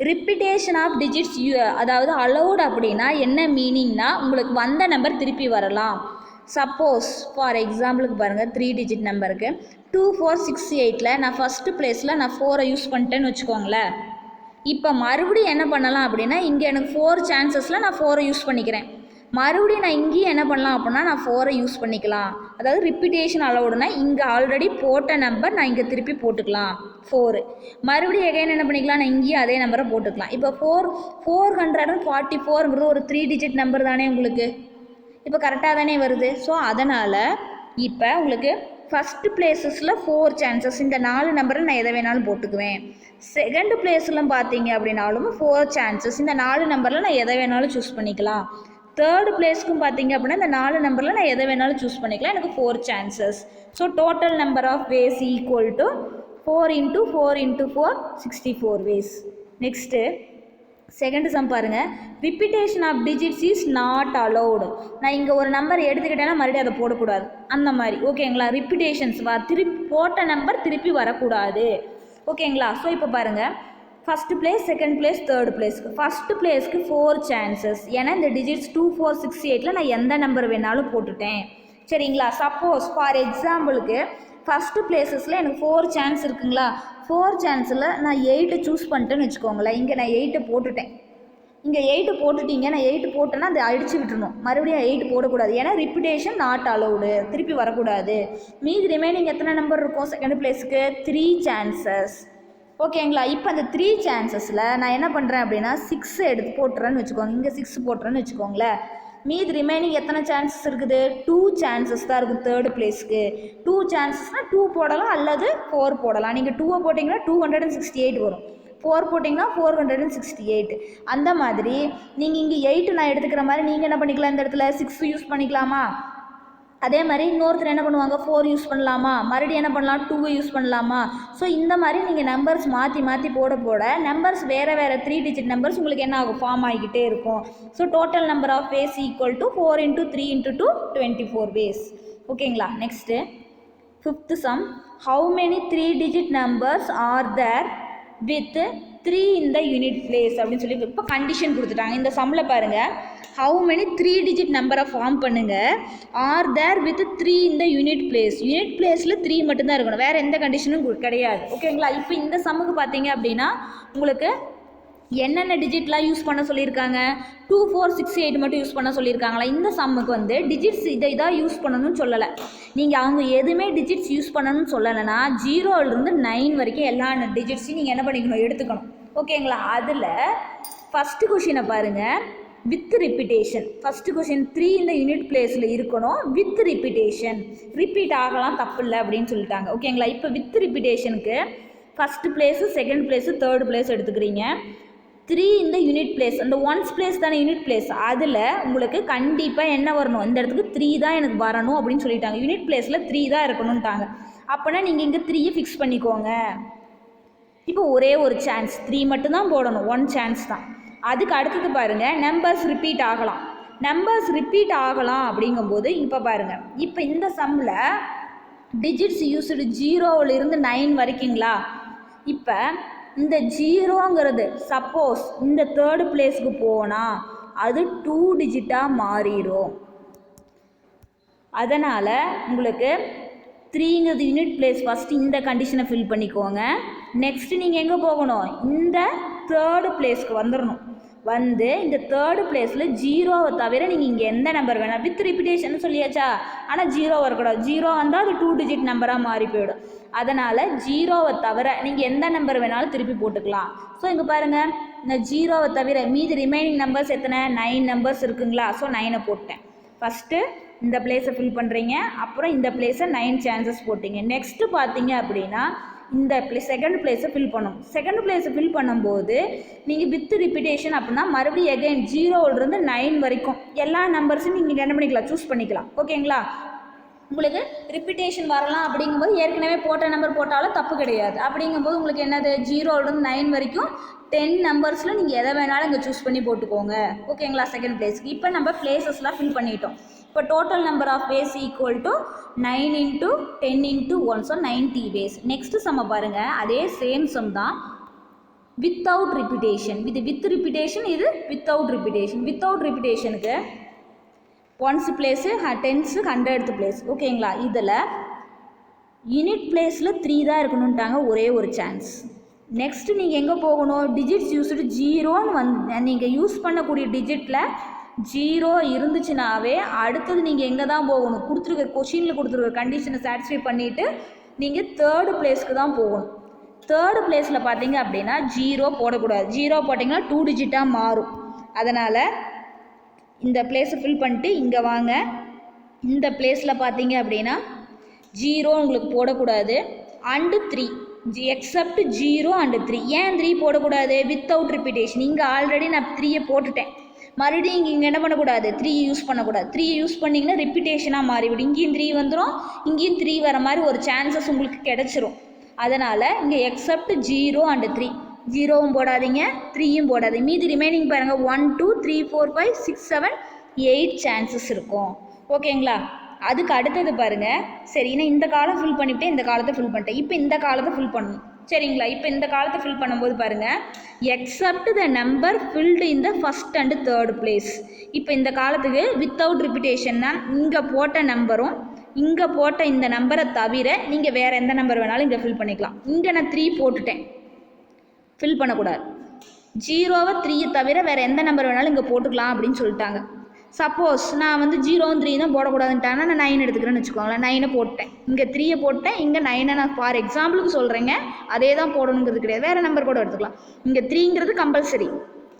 ரிப்பிட்டேஷன் ஆஃப் டிஜிட்ஸ் அதாவது அலௌட் அப்படின்னா என்ன மீனிங்னா உங்களுக்கு வந்த நம்பர் திருப்பி வரலாம். சப்போஸ் ஃபார் எக்ஸாம்பிளுக்கு பாருங்கள், 3 டிஜிட் நம்பருக்கு 2, 4, 6, 8ல் நான் ஃபஸ்ட்டு பிளேஸில் நான் 4 யூஸ் பண்ணிட்டேன்னு வச்சுக்கோங்களேன். இப்போ மறுபடியும் என்ன பண்ணலாம் அப்படின்னா இங்கே எனக்கு 4 சான்சஸில் நான் 4 யூஸ் பண்ணிக்கிறேன். மறுபடியும் நான் இங்கேயும் என்ன பண்ணலாம் அப்படின்னா நான் 4 யூஸ் பண்ணிக்கலாம். அதாவது ரிப்பிட்டேஷன் அலௌடுனா இங்கே ஆல்ரெடி போட்ட நம்பர் நான் இங்கே திருப்பி போட்டுக்கலாம் 4. மறுபடியும் எகைன் என்ன பண்ணிக்கலாம், நான் இங்கேயும் அதே நம்பரை போட்டுக்கலாம். இப்போ 444ங்கிறது ஒரு 3 டிஜிட் நம்பர் தானே உங்களுக்கு, இப்போ கரெக்டாக தானே வருது. ஸோ அதனால் இப்போ உங்களுக்கு ஃபஸ்ட்டு பிளேஸஸில் 4 சான்சஸ், இந்த 4 நம்பரில் நான் எதை வேணாலும் போட்டுக்குவேன். செகண்ட் பிளேஸில் பார்த்தீங்க அப்படின்னாலும் 4 சான்சஸ், இந்த 4 நம்பரில் நான் எதை வேணாலும் சூஸ் பண்ணிக்கலாம். தேர்டு பிளேஸ்க்கும் பார்த்தீங்க அப்படின்னா இந்த 4 நம்பரில் நான் எதை வேணாலும் சூஸ் பண்ணிக்கலாம், எனக்கு 4 chances. So total number of ways equal to 4 × 4 × 4 64 ways. Next second sum பாருங்கள், repetition of digits is not allowed. நான் இங்கே ஒரு நம்பர் எடுத்துக்கிட்டேன்னா மறுபடியும் அதை போடக்கூடாது, அந்த மாதிரி. ஓகேங்களா? ரிப்பிட்டேஷன்ஸ் திருப்பி போட்ட நம்பர் திருப்பி வரக்கூடாது. ஓகேங்களா? ஸோ இப்போ பாருங்கள், first place, second place, third பிளேஸ்க்கு. ஃபஸ்ட்டு பிளேஸ்க்கு 4 சான்சஸ், ஏன்னா இந்த டிஜிட்ஸ் 2, 4, 6, 8ல் நான் எந்த நம்பர் வேணாலும் போட்டுட்டேன். சரிங்களா? சப்போஸ் ஃபார் எக்ஸாம்பிளுக்கு ஃபஸ்ட்டு பிளேஸஸில் எனக்கு 4 சான்ஸ் இருக்குங்களா, 4 சான்ஸில் நான் 8 சூஸ் பண்ணிட்டேன்னு வச்சுக்கோங்களேன். இங்கே நான் 8 போட்டுட்டேன், இங்கே 8 போட்டுட்டீங்க, நான் 8 போட்டேன்னா அதை அடித்து விட்டுணும், மறுபடியும் 8 போடக்கூடாது, ஏன்னா ரிப்பிட்டேஷன் நாட் அலௌடு, திருப்பி வரக்கூடாது. மீதி ரிமைனிங் எத்தனை நம்பர் இருக்கும் செகண்ட் பிளேஸுக்கு? 3 சான்சஸ். ஓகேங்களா? இப்போ அந்த 3 சான்சஸில் நான் என்ன பண்ணுறேன் அப்படின்னா 6 எடுத்து போட்டுறேன்னு வச்சுக்கோங்க, இங்கே 6 போட்டுறேன்னு வச்சுக்கோங்களேன். மீதி ரிமைனிங் எத்தனை சான்சஸ் இருக்குது? 2 சான்சஸ் தான் இருக்கும் தேர்டு பிளேஸ்க்கு. 2 சான்சஸ்னால் 2 போடலாம் அல்லது 4 போடலாம். நீங்கள் 2 போட்டிங்கன்னா 268 வரும், 4 போட்டிங்கன்னா 468. அந்த மாதிரி நீங்கள் இங்கே 8 நான் எடுத்துக்கிற மாதிரி நீங்கள் என்ன பண்ணிக்கலாம், இந்த இடத்துல 6 யூஸ் பண்ணிக்கலாமா? அதே மாதிரி இன்னொருத்தர் என்ன பண்ணுவாங்க, 4 யூஸ் பண்ணலாமா, மறுபடியும் என்ன பண்ணலாம், 2 யூஸ் பண்ணலாமா. ஸோ இந்த மாதிரி நீங்கள் நம்பர்ஸ் மாற்றி மாற்றி போட போட நம்பர்ஸ் வேறு வேறு 3 டிஜிட் நம்பர்ஸ் உங்களுக்கு என்ன ஆகும், ஃபார்ம் ஆகிக்கிட்டே இருக்கும். So total number of ways equal to 4 × 3 × 2 24 ways. ஓகேங்களா? Next fifth sum, how many 3 digit numbers are there with 3 in the unit place அப்படின்னு சொல்லி இப்போ கண்டிஷன் கொடுத்துட்டாங்க. இந்த சம்மில் பாருங்கள், ஹவு மெனி 3 டிஜிட் நம்பரை ஃபார்ம் பண்ணுங்கள், are there with 3 in the unit place. Unit பிளேஸில் 3 மட்டும்தான் இருக்கணும், வேறு எந்த கண்டிஷனும் கிடையாது. ஓகேங்களா? இப்போ இந்த சம்முக்கு பார்த்தீங்க அப்படின்னா உங்களுக்கு என்னென்ன டிஜிட்லாம் யூஸ் பண்ண சொல்லியிருக்காங்க, 2, 4, 6, 8 மட்டும் யூஸ் பண்ண சொல்லியிருக்காங்களா. இந்த சம்முக்கு வந்து டிஜிட்ஸ் இதாக யூஸ் பண்ணணும்னு சொல்லலை. நீங்கள் அவங்க எதுவுமே டிஜிட்ஸ் யூஸ் பண்ணணும்னு சொல்லலைன்னா 0லேருந்து 9 வரைக்கும் எல்லா டிஜிட்ஸையும் நீங்கள் என்ன பண்ணிக்கணும், எடுத்துக்கணும். ஓகேங்களா? அதில் ஃபஸ்ட்டு கொஷினை பாருங்கள், வித் ரிப்பிட்டேஷன். ஃபஸ்ட்டு கொஷின் 3 இந்த யூனிட் பிளேஸில் இருக்கணும், வித் ரிப்பிட்டேஷன். ரிப்பீட் ஆகலாம், தப்பு இல்லை அப்படின்னு சொல்லிட்டாங்க. ஓகேங்களா? இப்போ வித் ரிப்பிட்டேஷனுக்கு first place, second place, third place எடுத்துக்கிறீங்க. 3 இந்த யூனிட் பிளேஸ், அந்த ஒன்ஸ் பிளேஸ் தானே யூனிட் பிளேஸ், அதில் உங்களுக்கு கண்டிப்பாக என்ன வரணும், இந்த இடத்துக்கு 3 தான் எனக்கு வரணும் அப்படின்னு சொல்லிட்டாங்க. யூனிட் பிளேஸில் 3 தான் இருக்கணும்ட்டாங்க. அப்போனா நீங்கள் இங்கே 3 ஃபிக்ஸ் பண்ணிக்கோங்க. இப்போ ஒரே ஒரு சான்ஸ், 3 மட்டும்தான் போடணும், 1 சான்ஸ் தான். அதுக்கு அடுத்தது பாருங்கள், நம்பர்ஸ் ரிப்பீட் ஆகலாம். நம்பர்ஸ் ரிப்பீட் ஆகலாம் அப்படிங்கும்போது இப்போ பாருங்கள், இப்போ இந்த சம்மில் டிஜிட்ஸ் யூஸ்டு 0லேருந்து 9 வரைக்குங்களா. இப்போ இந்த 0ங்கிறது சப்போஸ் இந்த தேர்டு பிளேஸ்க்கு போனால் அது 2 டிஜிட்டாக மாறிடும். அதனால் உங்களுக்கு 3ங்கிறது யூனிட் பிளேஸ், ஃபஸ்ட்டு இந்த கண்டிஷனை ஃபில் பண்ணிக்கோங்க. நெக்ஸ்ட்டு நீங்கள் எங்கே போகணும், இந்த தேர்டு பிளேஸ்க்கு வந்துடணும். வந்து இந்த தேர்டு பிளேஸில் ஜீரோவை தவிர நீங்கள் இங்கே எந்த நம்பர் வேணாம் வித் ரிப்பிட்டேஷன் சொல்லியாச்சா, ஆனால் ஜீரோ வரக்கூடாது. ஜீரோ வந்தால் அது 2 டிஜிட் நம்பராக மாறி போயிடும். அதனால் ஜீரோவை தவிர நீங்கள் எந்த நம்பர் வேணாலும் திருப்பி போட்டுக்கலாம். ஸோ இங்கே பாருங்கள், இந்த ஜீரோவை தவிர மீதி ரிமைனிங் நம்பர்ஸ் எத்தனை 9 நம்பர்ஸ் இருக்குங்களா. ஸோ 9 போட்டேன். ஃபஸ்ட்டு இந்த பிளேஸை ஃபில் பண்ணுறீங்க, அப்புறம் இந்த பிளேஸை 9 சான்சஸ் போட்டிங்க. நெக்ஸ்ட்டு பார்த்தீங்க அப்படின்னா இந்த செகண்ட் பிளேஸை ஃபில் பண்ணணும். செகண்ட் பிளேஸை ஃபில் பண்ணும்போது நீங்கள் வித் ரிப்பிட்டேஷன் அப்படின்னா மறுபடியும் எகைன் 0லேருந்து 9 வரைக்கும் எல்லா நம்பர்ஸும் நீங்கள் என்ன பண்ணிக்கலாம், சூஸ் பண்ணிக்கலாம். ஓகேங்களா. உங்களுக்கு ரிப்பிட்டேஷன் வரலாம் அப்படிங்கும்போது ஏற்கனவே போட்ட நம்பர் போட்டாலும் தப்பு கிடையாது. அப்படிங்கும்போது உங்களுக்கு என்னது 0லேருந்து 9 வரைக்கும் 10 நம்பர்ஸில் நீங்கள் எதை வேணாலும் இங்கே சூஸ் பண்ணி போட்டுக்கோங்க. ஓகேங்களா. செகண்ட் பிளேஸ்க்கு இப்போ நம்ம பிளேசஸ்லாம் ஃபில் பண்ணிட்டோம். இப்போ total number of ways equal to 9 × 10 × 1, so 90 ways. Next சம்ம பாருங்கள், அதே சேம் சம் தான் வித்தவுட் ரிப்பிட்டேஷன். இது வித் ரிப்பிட்டேஷன், இது வித்தவுட் ரிப்பிட்டேஷன். வித்தவுட் ரிப்பிட்டேஷனுக்கு 1s place 10s 100th place. ஓகேங்களா. இதில் யூனிட் பிளேஸில் 3 தான் இருக்கணுன்ட்டாங்க, ஒரே ஒரு சான்ஸ். நெக்ஸ்ட்டு நீங்கள் எங்கே போகணும், டிஜிட்ஸ் யூஸ்டு 0ன்னு நீங்கள் யூஸ் பண்ணக்கூடிய டிஜிட்டில் 0 இருந்துச்சுனாவே அடுத்தது நீங்கள் எங்கே தான் போகணும், கொடுத்துருக்க கொஷினில் கொடுத்துருக்க கண்டிஷனை சாட்டிஸ்ஃபை பண்ணிவிட்டு நீங்கள் தேர்டு பிளேஸ்க்கு தான் போகணும். தேர்டு பிளேஸில் பார்த்தீங்க அப்படின்னா 0 போடக்கூடாது. 0 போட்டிங்கன்னா 2 டிஜிட்டாக மாறும். அதனால் இந்த பிளேஸை ஃபில் பண்ணிட்டு இங்கே வாங்க. இந்த பிளேஸில் பார்த்தீங்க அப்படின்னா 0 உங்களுக்கு போடக்கூடாது. And 3 accept 0 and 3. ஏன் 3 போடக்கூடாது, வித்தவுட் ரிப்பிட்டேஷன். இங்கே ஆல்ரெடி நான் 3 போட்டுட்டேன். மறுபடியும் இங்கே என்ன பண்ணக்கூடாது, 3 யூஸ் பண்ணக்கூடாது. 3 யூஸ் பண்ணிங்கன்னா ரிப்பிட்டேஷனாக மாறிவிடும். இங்கேயும் 3 வந்துடும், இங்கேயும் 3 வர மாதிரி ஒரு சான்சஸ் உங்களுக்கு கிடச்சிரும். அதனால் இங்கே எக்ஸப்ட் 0 அண்டு 3, 0வும் போடாதீங்க 3யும் போடாதீங்க. மீதி ரிமைனிங் பாருங்கள் 1 2 3 4 5 6 7 8 சான்சஸ் இருக்கும். ஓகேங்களா. அதுக்கு அடுத்தது பாருங்கள், சரி நான் இந்த காலம் ஃபில் பண்ணிவிட்டேன், இந்த காலத்தை ஃபில் பண்ணிட்டேன். இப்போ இந்த காலத்தை ஃபில் பண்ணணும். சரிங்களா. இப்போ இந்த காலத்தை ஃபில் பண்ணும்போது பாருங்கள், accept the number filled in the first and third place. இப்போ இந்த காலத்துக்கு வித்தவுட் ரிப்பிட்டேஷன்னா இங்கே போட்ட நம்பரும் இங்கே போட்ட இந்த நம்பரை தவிர நீங்கள் வேறு எந்த நம்பர் வேணாலும் இங்கே ஃபில் பண்ணிக்கலாம். இங்கே நான் 3 போட்டுட்டேன், ஃபில் பண்ணக்கூடாது. 0வை 3 தவிர வேறு எந்த நம்பர் வேணாலும் இங்கே போட்டுக்கலாம் அப்படின்னு சொல்லிட்டாங்க. சப்போஸ் நான் வந்து 0 3 தான் போடக்கூடாதுன்ட்டாங்கன்னா நான் 9 எடுத்துக்கிறேன்னு வச்சுக்கோங்களேன். 9 போட்டேன், இங்கே 3 போட்டேன், இங்கே 9 நான் ஃபார் எக்ஸாம்பிளுக்கு சொல்கிறேங்க, அதே தான் போடணுங்கிறது கிடையாது, வேறு நம்பர் கூட எடுத்துக்கலாம். இங்கே 3ங்கிறது கம்பல்சரி,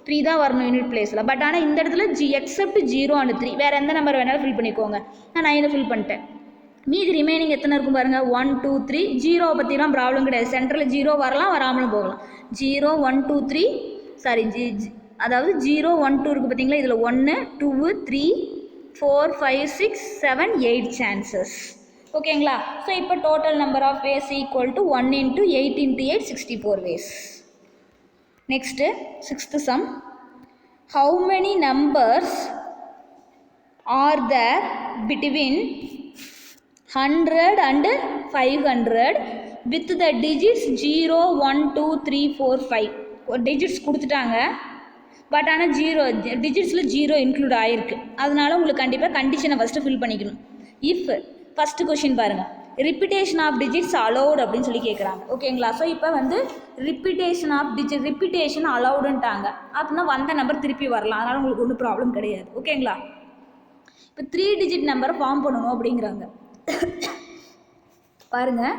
3 தான் வரணும் யூனிட் பிளேஸில். பட் ஆனால் இந்த இடத்துல எக்ஸப்ட் 0 அண்ட் 3 வேறு எந்த நம்பர் வேணாலும் ஃபில் பண்ணிக்கோங்க. நான் 9 ஃபில் பண்ணிட்டேன். மீதி ரிமைனிங் எத்தனை இருக்கும் பாருங்கள், 1 2 3. 0வை பற்றிலாம் ப்ராப்ளம் கிடையாது, சென்டரில் 0 வரலாம் வராமலும் போகலாம். 0 1 2 3 சாரி அதாவது 0 1 2 இருக்குது பார்த்தீங்களா, இதில் 1 2 3 4 5 6 7 8 சான்சஸ். ஓகேங்களா. ஸோ இப்போ total number of ways equal to 1 × 8 × 8 64 ways. Next 6th sum. How many numbers are there between 100 and 500 with the digits 0 1 2 3 4 5. ஒரு டிஜிட்ஸ் கொடுத்துட்டாங்க, பட் ஆனால் 0 டிஜிட்ஸில் 0 இன்க்ளூட் ஆகிருக்கு. அதனால உங்களுக்கு கண்டிப்பாக கண்டிஷனை ஃபஸ்ட்டு ஃபில் பண்ணிக்கணும். இஃப் ஃபஸ்ட்டு கொஷின் பாருங்கள், ரிப்பிட்டேஷன் ஆஃப் டிஜிட்ஸ் அலௌட் அப்படின்னு சொல்லி கேட்குறாங்க. ஓகேங்களா. ஸோ இப்போ வந்து ரிப்பிட்டேஷன் ஆஃப் ரிப்பிட்டேஷன் அலௌடுன்ட்டாங்க அப்படின்னா வந்த நம்பர் திருப்பி வரலாம், அதனால் உங்களுக்கு ஒன்றும் ப்ராப்ளம் கிடையாது. ஓகேங்களா. இப்போ 3 டிஜிட் நம்பரை ஃபார்ம் பண்ணணும் அப்படிங்கிறாங்க. பாருங்கள்,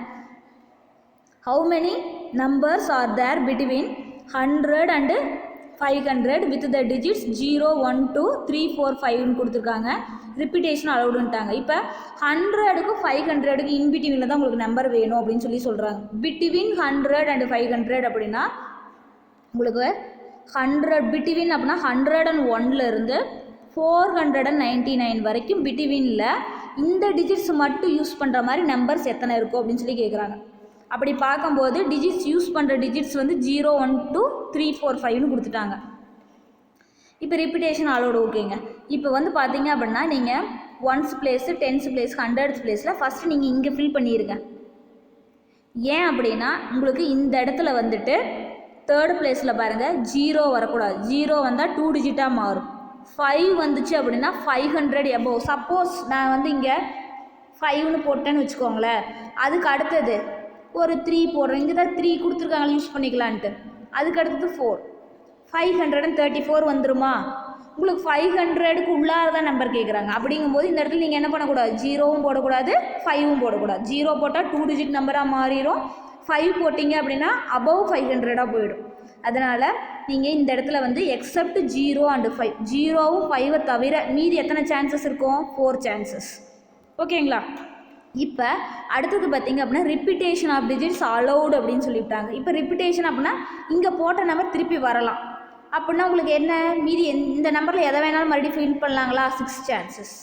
how many numbers are there between 100 and 500 with the digits 0 1 2 3 4 5ன்னு கொடுத்துருக்காங்க. ரிப்பிட்டேஷன் அலௌடுன்ட்டாங்க. இப்போ 100க்கும் 500க்கு இன்பிட்வீனில் தான் உங்களுக்கு நம்பர் வேணும் அப்படின்னு சொல்லி சொல்கிறாங்க. பிட்வீன் 100 and 500 அப்படின்னா உங்களுக்கு 100 பிட்வீன் அப்படின்னா 101லேருந்து 499 வரைக்கும் பிட்வீனில் இந்த டிஜிட்ஸ் மட்டும் யூஸ் பண்ணுற மாதிரி நம்பர்ஸ் எத்தனை இருக்கும் அப்படின்னு சொல்லி கேட்குறாங்க. அப்படி பார்க்கும்போது டிஜிட்ஸ் யூஸ் பண்ணுற டிஜிட்ஸ் வந்து 0 1 2 3 4 5ன்னு கொடுத்துட்டாங்க. இப்போ ரிப்பிட்டேஷன் அலோடு. ஓகேங்க. இப்போ வந்து பார்த்தீங்க அப்படின்னா நீங்கள் 1s place 10s place 100th பிளேஸில் ஃபஸ்ட்டு நீங்கள் இங்கே ஃபில் பண்ணிடுங்க. ஏன் அப்படின்னா உங்களுக்கு இந்த இடத்துல வந்துட்டு தேர்டு பிளேஸில் பாருங்கள் 0 வரக்கூடாது. 0 வந்தால் 2 டிஜிட்டாக மாறும். 5 வந்துச்சு அப்படின்னா 500 எபோவ். சப்போஸ் நான் வந்து இங்கே 5ன்னு போட்டேன்னு வச்சுக்கோங்களேன், அதுக்கு அடுத்தது ஒரு 3 போடுறேன். இங்கே தான் 3 கொடுத்துருக்காங்க, யூஸ் பண்ணிக்கலான்ட்டு. அதுக்கு அடுத்தது 4 534 வந்துருமா? உங்களுக்கு 500க்கு உள்ளார தான் நம்பர் கேட்குறாங்க. அப்படிங்கும்போது இந்த இடத்துல நீங்கள் என்ன பண்ணக்கூடாது, 0வும் போடக்கூடாது 5வும் போடக்கூடாது. 0 போட்டால் 2 டிஜிட் நம்பராக மாறிடும். 5 போட்டிங்க அப்படின்னா அபவ் 500ஆக போயிடும். அதனால் நீங்கள் இந்த இடத்துல வந்து எக்ஸப்ட் 0 அண்ட் 5, 0வும் 5 தவிர மீதி எத்தனை சான்சஸ் இருக்கும்? 4 சான்சஸ். ஓகேங்களா? இப்போ அடுத்தது பார்த்திங்க அப்படின்னா ரிப்பீட்டேஷன் ஆஃப் டிஜிட்ஸ் அலௌடு அப்படின்னு சொல்லிவிட்டாங்க. இப்போ ரிப்பீட்டேஷன் அப்படின்னா இங்கே போட்ட நம்பர் திருப்பி வரலாம் அப்படின்னா உங்களுக்கு என்ன மீதி இந்த நம்பரில் எதை வேணாலும் மறுபடியும் ஃபில் பண்ணலாங்களா? 6 சான்சஸ்.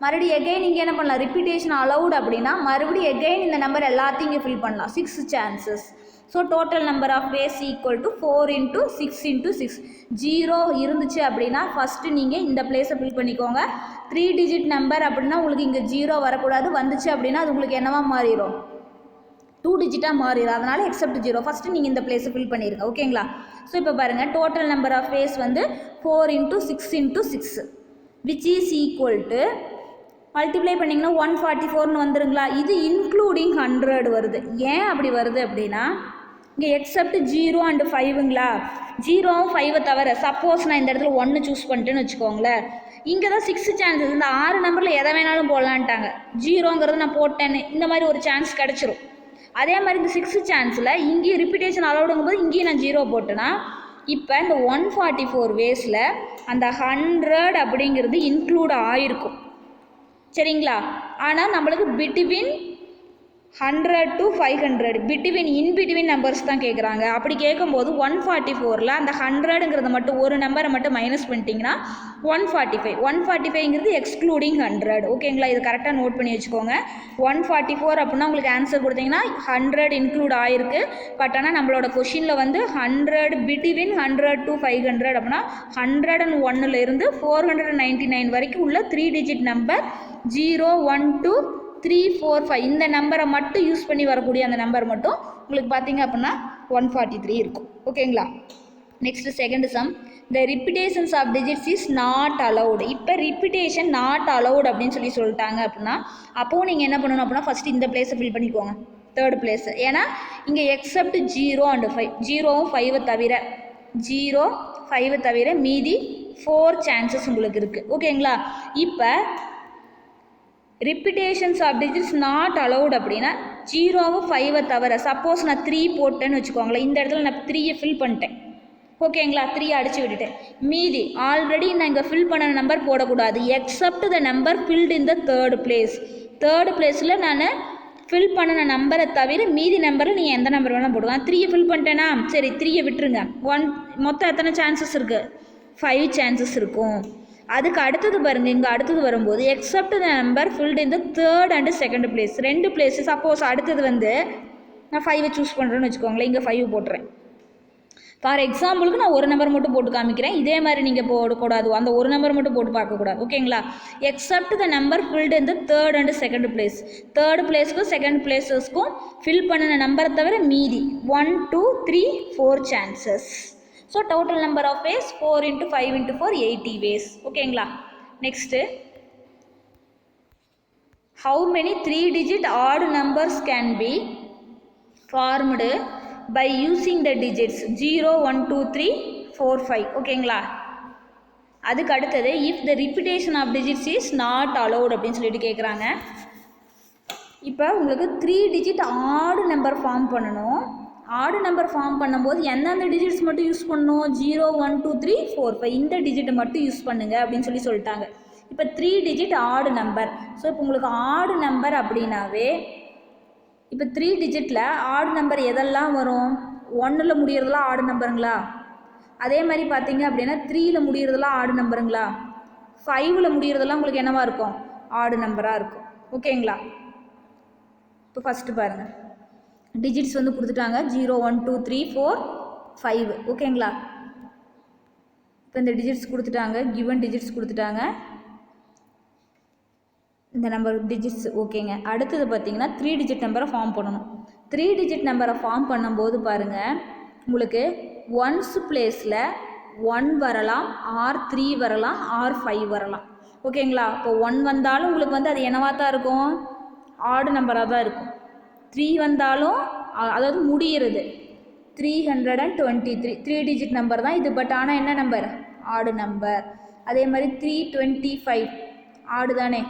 மறுபடியும் எகைன் நீங்கள் என்ன பண்ணலாம், ரிப்பீட்டேஷன் அலௌடு அப்படின்னா மறுபடியும் எகைன் இந்த நம்பர் எல்லாத்தையும் இங்கே ஃபில் பண்ணலாம், 6 chances. So total number of ways equal to 4 × 6 × 6. 0 இருந்துச்சு அப்படின்னா ஃபஸ்ட்டு நீங்கள் இந்த பிளேஸை ஃபில் பண்ணிக்கோங்க. 3 டிஜிட் நம்பர் அப்படின்னா உங்களுக்கு இங்கே 0 வரக்கூடாது, வந்துச்சு அப்படின்னா அது உங்களுக்கு என்னவா மாறிடும்? 2 டிஜிட்டாக மாறிடும். அதனால் எக்ஸப்ட் 0 ஃபஸ்ட்டு நீங்கள் இந்த பிளேஸை ஃபில் பண்ணிடுங்க. ஓகேங்களா? ஸோ இப்போ பாருங்கள், டோட்டல் நம்பர் ஆஃப் வேஸ் வந்து 4 × 6 × 6 which is equal to multiply பண்ணிங்கன்னா 144ன்னு வந்துருங்களா? இது இன்க்ளூடிங் 100 வருது. ஏன் அப்படி வருது அப்படின்னா இங்கே எக்ஸப்ட் 0 அண்ட் 5ங்களா? 0வும் 5 தவிர சப்போஸ் நான் இந்த இடத்துல 1 சூஸ் பண்ணிட்டேன்னு வச்சுக்கோங்களேன், இங்கே தான் 6 சான்சஸ். இந்த 6 நம்பரில் எதை வேணாலும் போடலான்ட்டாங்க. 0ங்கிறது நான் போட்டேன்னு இந்த மாதிரி ஒரு சான்ஸ் கிடச்சிரும். அதே மாதிரி இந்த 6 சான்ஸில் இங்கேயும் ரிப்பீட்டேஷன் அலௌடுங்கும் போது இங்கேயும் நான் 0 போட்டேன்னா இப்போ இந்த 144 வேஸில் அந்த 100 அப்படிங்கிறது இன்க்ளூட் ஆகிருக்கும். சரிங்களா? ஆனால் நம்மளுக்கு பிட்வீன் 100 to 500 பிட்வீன் நம்பர்ஸ் தான் கேட்குறாங்க. அப்படி கேட்கும்போது 144ல் அந்த 100ங்கிறத மட்டும் ஒரு நம்பரை மட்டும் மைனஸ் பண்ணிட்டீங்கன்னா 145ங்கிறது எக்ஸ்க்ளூடிங் 100. ஓகேங்களா? இது கரெக்டாக நோட் பண்ணி வச்சுக்கோங்க. 144 அப்படின்னா உங்களுக்கு ஆன்சர் கொடுத்தீங்கன்னா 100 இன்க்ளூட் ஆகிருக்கு. பட் ஆனால் நம்மளோட கொஷினில் வந்து 100 பிட்வீன் 100 to 500 அப்படின்னா 101லேருந்து 499 வரைக்கும் உள்ள 3 டிஜிட் நம்பர் 0, 1, 2, 3, 4, 5 இந்த நம்பரை மட்டும் யூஸ் பண்ணி வரக்கூடிய அந்த நம்பர் மட்டும் உங்களுக்கு பார்த்தீங்க அப்படின்னா 143 இருக்கும். ஓகேங்களா? Next second sum, the repetitions of digits is not allowed. இப்போ ரிப்பீட்டேஷன் நாட் அலௌடு அப்படின்னு சொல்லிட்டாங்க அப்படின்னா அப்போவும் நீங்கள் என்ன பண்ணணும் அப்படின்னா ஃபஸ்ட்டு இந்த பிளேஸை ஃபில் பண்ணிக்கோங்க, தேர்ட் பிளேஸ். ஏன்னா இங்கே எக்ஸப்ட் 0 அண்ட் 5, 0வும் 5 தவிர 0, 5 தவிர மீதி 4 சான்சஸ் உங்களுக்கு இருக்குது. ஓகேங்களா? இப்போ repetitions of digits not allowed அப்படின்னா 0வும் 5 தவிர சப்போஸ் நான் 3 போட்டேன்னு வச்சுக்கோங்களேன், இந்த இடத்துல நான் 3 ஃபில் பண்ணிட்டேன். ஓகேங்களா? 3 அடிச்சு விட்டுட்டேன். மீதி ஆல்ரெடி நான் இங்கே ஃபில் பண்ண நம்பர் போடக்கூடாது. Accept the number filled in the third place. Third பிளேஸில் நான் ஃபில் பண்ணின நம்பரை தவிர மீதி நம்பரில் நீங்கள் எந்த நம்பர் வேணால் போடுவேன். 3 ஃபில் பண்ணிட்டேன்னா சரி 3 விட்டுருங்க. மொத்தம் எத்தனை சான்சஸ் இருக்குது? 5 சான்சஸ் இருக்கும். அதுக்கு அடுத்தது பாருங்க, இங்கே அடுத்தது வரும்போது accept the number filled in the third and second place. 2 place suppose அடுத்தது வந்து நான் 5 சூஸ் பண்ணுறேன்னு வச்சுக்கோங்களேன், இங்கே 5 போட்டுறேன். ஃபார் எக்ஸாம்பிளுக்கு நான் ஒரு நம்பர் மட்டும் போட்டு காமிக்கிறேன். இதே மாதிரி நீங்கள் போடக்கூடாது, அந்த ஒரு நம்பர் மட்டும் போட்டு பார்க்கக்கூடாது. ஓகேங்களா? Except the number filled in the third and second place. Third பிளேஸ்க்கும் செகண்ட் பிளேஸஸ்க்கும் ஃபில் பண்ணின நம்பரை தவிர மீதி 1, 2, 3, 4 chances. So total number of ways 4 × 5 × 4 80 ways. ஓகேங்களா? Next, how many 3 digit odd numbers can be formed by using the digits 0, 1, 2, 3, 4, 5. ஓகேங்களா? அதுக்கு அடுத்தது if the repetition of digits is not allowed அப்படின்னு சொல்லிட்டு கேட்குறாங்க. இப்போ உங்களுக்கு 3 டிஜிட் ஆட் நம்பர் ஃபார்ம் பண்ணணும். ஆடு நம்பர் ஃபார்ம் பண்ணும்போது எந்தெந்த டிஜிட்ஸ் மட்டும் யூஸ் பண்ணணும்? 0, 1, 2, 3, 4, 5 இந்த டிஜிட்டை மட்டும் யூஸ் பண்ணுங்க அப்படின்னு சொல்லிட்டாங்க. இப்போ 3 டிஜிட் ஆடு நம்பர். ஸோ இப்போ உங்களுக்கு ஆடு நம்பர் அப்படின்னாவே இப்போ 3 டிஜிட்டில் ஆடு நம்பர் எதெல்லாம் வரும்? 1ல் முடியறதெல்லாம் ஆடு நம்பருங்களா? அதே மாதிரி பார்த்தீங்க அப்படின்னா 3ல் முடியறதெல்லாம் ஆடு நம்பருங்களா? 5ல் முடியறதெல்லாம் உங்களுக்கு என்னவா இருக்கும்? ஆடு நம்பராக இருக்கும். ஓகேங்களா? இப்போ ஃபஸ்ட்டு பாருங்கள், டிஜிட்ஸ் வந்து கொடுத்துட்டாங்க 0, 1, 2, 3, 4, 5. ஓகேங்களா? இப்போ இந்த டிஜிட்ஸ் கொடுத்துட்டாங்க, கிவன் டிஜிட்ஸ் கொடுத்துட்டாங்க, இந்த நம்பர் டிஜிட்ஸ். ஓகேங்க. அடுத்தது பார்த்தீங்கன்னா 3 டிஜிட் நம்பரை ஃபார்ம் பண்ணணும். 3 டிஜிட் நம்பரை ஃபார்ம் பண்ணும்போது பாருங்கள், உங்களுக்கு ஒன்ஸ் பிளேஸில் 1 வரலாம், ஆர் 3 வரலாம், ஆர் 5 வரலாம். ஓகேங்களா? இப்போ 1 வந்தாலும் உங்களுக்கு வந்து அது என்னவாக தான் இருக்கும்? ஆடு நம்பராக தான் இருக்கும். 3 வந்தாலும் அதாவது முடிகிறது 323 3 டிஜிட் நம்பர் தான் இது. பட் ஆனால் என்ன நம்பர்? ஆடு நம்பர். அதே மாதிரி 325 ஆடு தானே.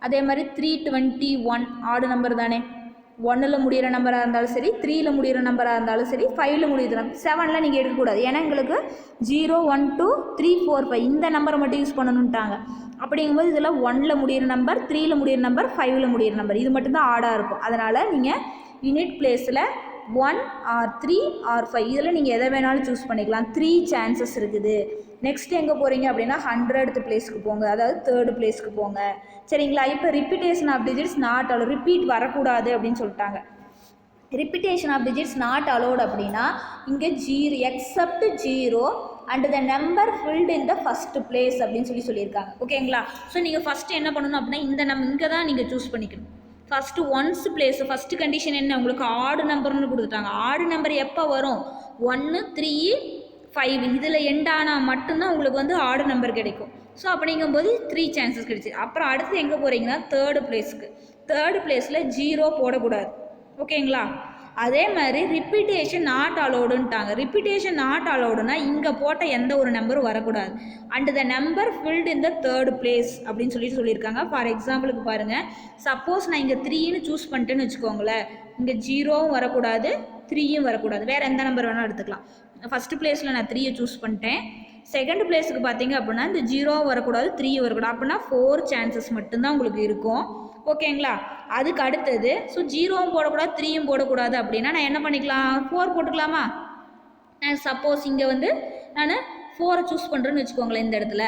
அதே மாதிரி 321 ஆடு நம்பர் தானே. 1ல் முடிகிற நம்பராக இருந்தாலும் சரி, 3ல் முடிகிற நம்பராக இருந்தாலும் சரி, 5ல் முடிகிற நம்பர். 7ல் நீங்கள் எடுக்கக்கூடாது. ஏன்னா எங்களுக்கு 0 1 2 3 4 5 இந்த நம்பரை மட்டும் யூஸ் பண்ணணுன்ட்டாங்க. அப்படிங்கும்போது இதில் 1ல் முடிகிற நம்பர், 3ல் முடிகிற நம்பர், 5ல் முடிகிற நம்பர் இது மட்டும்தான் ஆடாக இருக்கும். அதனால் நீங்கள் யூனிட் பிளேஸில் 1 or 3 or 5 இதில் நீங்கள் எதை வேணாலும் சூஸ் பண்ணிக்கலாம். 3 சான்சஸ் இருக்குது. நெக்ஸ்ட் எங்கே போகிறீங்க அப்படின்னா 100th பிளேஸ்க்கு போங்க, அதாவது 3rd பிளேஸ்க்கு போங்க. சரிங்களா? இப்போ repetition of digits not allowed, repeat வரக்கூடாது அப்படின்னு சொல்லிட்டாங்க. Repetition of digits not allowed அப்படின்னா இங்கே 0 except 0 and the number filled in the first place அப்படின்னு சொல்லியிருக்காங்க. ஓகேங்களா? ஸோ நீங்கள் ஃபஸ்ட்டு என்ன பண்ணணும் அப்படின்னா இந்த இங்கே தான் நீங்கள் சூஸ் பண்ணிக்கணும். First once place first condition என்ன? உங்களுக்கு ஆடு நம்பர்னு கொடுத்துட்டாங்க. ஆடு நம்பர் எப்போ வரும்? 1 3 5 இதில் எண்டானால் மட்டும்தான் உங்களுக்கு வந்து ஆடு நம்பர் கிடைக்கும். ஸோ அப்படிங்கும்போது 3 சான்சஸ் கிடைச்சி. அப்புறம் அடுத்து எங்கே போகிறீங்கன்னா 3rd பிளேஸ்க்கு. 3rd பிளேஸில் 0 போடக்கூடாது. ஓகேங்களா? அதே மாதிரி ரிப்பீட்டேஷன் நாட் அலோடுன்ட்டாங்க. ரிப்பீட்டேஷன் நாட் அலோடுனா இங்கே போட்ட எந்த ஒரு நம்பரும் வரக்கூடாது. And the number filled in the 3rd place அப்படின்னு சொல்லியிருக்காங்க. ஃபார் எக்ஸாம்பிளுக்கு பாருங்கள், சப்போஸ் நான் இங்கே 3ன்னு சூஸ் பண்ணிட்டேன்னு வச்சுக்கோங்களேன். இங்கே 0வும் வரக்கூடாது, 3யும் வரக்கூடாது. வேறு எந்த நம்பர் வேணாலும் எடுத்துக்கலாம். ஃபஸ்ட்டு பிளேஸில் நான் 3யை சூஸ் பண்ணிட்டேன். செகண்ட் பிளேஸுக்கு பார்த்தீங்க அப்படின்னா இந்த 0வும் வரக்கூடாது, 3யும் வரக்கூடாது. அப்படின்னா 4 சான்சஸ் மட்டும்தான் உங்களுக்கு இருக்கும். ஓகேங்களா? அதுக்கு அடுத்தது ஸோ 0வும் போடக்கூடாது, 3யும் போடக்கூடாது அப்படின்னா நான் என்ன பண்ணிக்கலாம்? 4 போட்டுக்கலாமா? நான் சப்போஸ் இங்கே வந்து நான் 4 சூஸ் பண்ணுறேன்னு வச்சுக்கோங்களேன். இந்த இடத்துல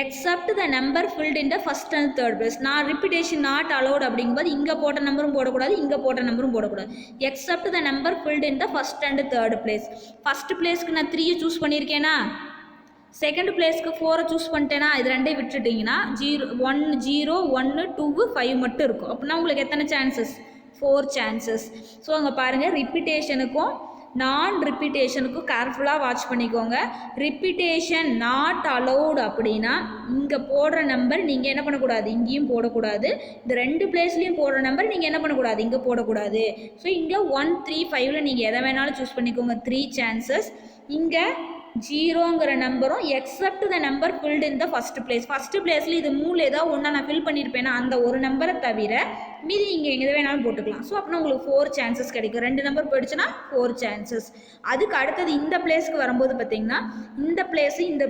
accept the number filled in the first and 3rd place. நான் ரிப்பீட்டேஷன் நாட் அலோட் அப்படிங்கும்போது இங்கே போட்ட நம்பரும் போடக்கூடாது, இங்கே போட்ட நம்பரும் போடக்கூடாது. Accept the number filled in the first and 3rd place. First பிளேஸ்க்கு நான் 3யை சூஸ் பண்ணியிருக்கேனா, செகண்ட் பிளேஸ்க்கு 4 சூஸ் பண்ணிட்டேன்னா இது ரெண்டையும் விட்டுட்டிங்கன்னா 0 1 2 5 மட்டும் இருக்கும். அப்படின்னா உங்களுக்கு எத்தனை சான்சஸ்? 4 சான்சஸ். ஸோ அங்கே பாருங்கள், ரிப்பீட்டேஷனுக்கும் நான் ரிப்பீட்டேஷனுக்கும் கேர்ஃபுல்லாக வாட்ச் பண்ணிக்கோங்க. ரிப்பீட்டேஷன் நாட் அலோடு அப்படின்னா இங்கே போடுற நம்பர் நீங்கள் என்ன பண்ணக்கூடாது? இங்கேயும் போடக்கூடாது. இந்த 2 பிளேஸ்லேயும் போடுற நம்பர் நீங்கள் என்ன பண்ணக்கூடாது? இங்கே போடக்கூடாது. ஸோ இங்கே 1 3 5ல் நீங்கள் எதை வேணாலும் சூஸ் பண்ணிக்கோங்க. 3 சான்சஸ். இங்கே 0ங்கிற நம்பரும் accept the number filled in the first place. First பிளேஸில் இது 3ல் ஏதாவது ஒன்றா நான் ஃபில் பண்ணியிருப்பேன்னா அந்த ஒரு நம்பரை தவிர மீதி இங்கே எங்கே வேணாலும் போட்டுக்கலாம். ஸோ அப்படின்னா உங்களுக்கு 4 சான்சஸ் கிடைக்கும். 2 நம்பர் போயிடுச்சுன்னா 4 சான்சஸ். அதுக்கு அடுத்தது இந்த பிளேஸ்க்கு வரும்போது பார்த்தீங்கன்னா இந்த பிளேஸு இந்த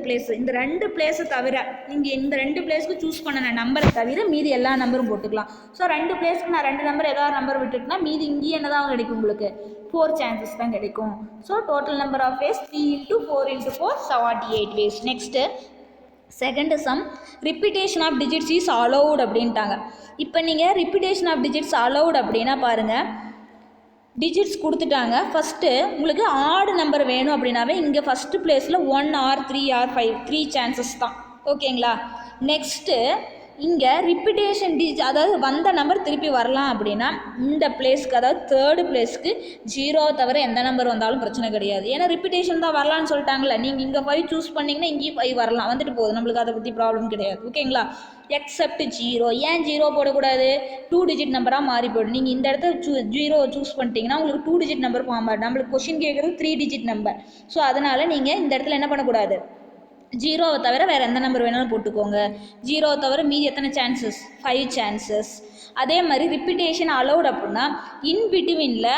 2 பிளேஸை தவிர இங்கே இந்த 2 பிளேஸ்க்கு சூஸ் பண்ண நம்பரை தவிர மீதி எல்லா நம்பரும் போட்டுக்கலாம். ஸோ 2 பிளேஸ்க்கு நான் 2 நம்பர் ஏதாவது நம்பர் விட்டுட்டுனா மீதி இங்கேயே என்ன தான் கிடைக்கும்? உங்களுக்கு 4 சான்சஸ் தான் கிடைக்கும். So total number of ways 3 × 4 × 4 78 ways. Next second sum, repetition of digits is allowed அப்படின்ட்டாங்க. இப்போ நீங்கள் ரிப்பீட்டேஷன் ஆஃப் டிஜிட்ஸ் அலோவுட் அப்படின்னா பாருங்கள், டிஜிட்ஸ் கொடுத்துட்டாங்க. ஃபஸ்ட்டு உங்களுக்கு ஆடு நம்பர் வேணும் அப்படின்னாவே இங்கே ஃபஸ்ட்டு பிளேஸில் 1 or 3 or 5 3 சான்சஸ் தான். ஓகேங்களா? நெக்ஸ்ட்டு இங்கே ரிப்பீட்டேஷன் அதாவது வந்த நம்பர் திருப்பி வரலாம் அப்படின்னா இந்த பிளேஸ்க்கு, அதாவது 3rd பிளேஸ்க்கு 0 தவிர எந்த நம்பர் வந்தாலும் பிரச்சனை கிடையாது. ஏன்னா ரிப்பீட்டேஷன் தான் வரலான்னு சொல்லிட்டாங்களே. நீங்கள் இங்கே 5 சூஸ் பண்ணிங்கன்னா இங்கேயும் 5 வரலாம், வந்துட்டு போகுது. நம்மளுக்கு அதை பற்றி ப்ராப்ளம் கிடையாது. ஓகேங்களா? எக்ஸப்ட் 0. ஏன் 0 போடக்கூடாது? 2 டிஜிட் நம்பராக மாறி போய்டும். நீங்கள் இந்த இடத்துல 0 சூஸ் பண்ணிட்டீங்கன்னா உங்களுக்கு 2 டிஜிட் நம்பர் போக மாட்டேன். நம்மளுக்கு கொஷின் கேட்குறது 3 டிஜிட் நம்பர். ஸோ அதனால் நீங்கள் இந்த இடத்துல என்ன பண்ணக்கூடாது? 0வை தவிர வேறு எந்த நம்பர் வேணாலும் போட்டுக்கோங்க. 0வை தவிர மீதி எத்தனை சான்சஸ்? 5 சான்சஸ். அதே மாதிரி ரிப்பீட்டேஷன் அலோட் அப்படின்னா இன் பிட்வீனில்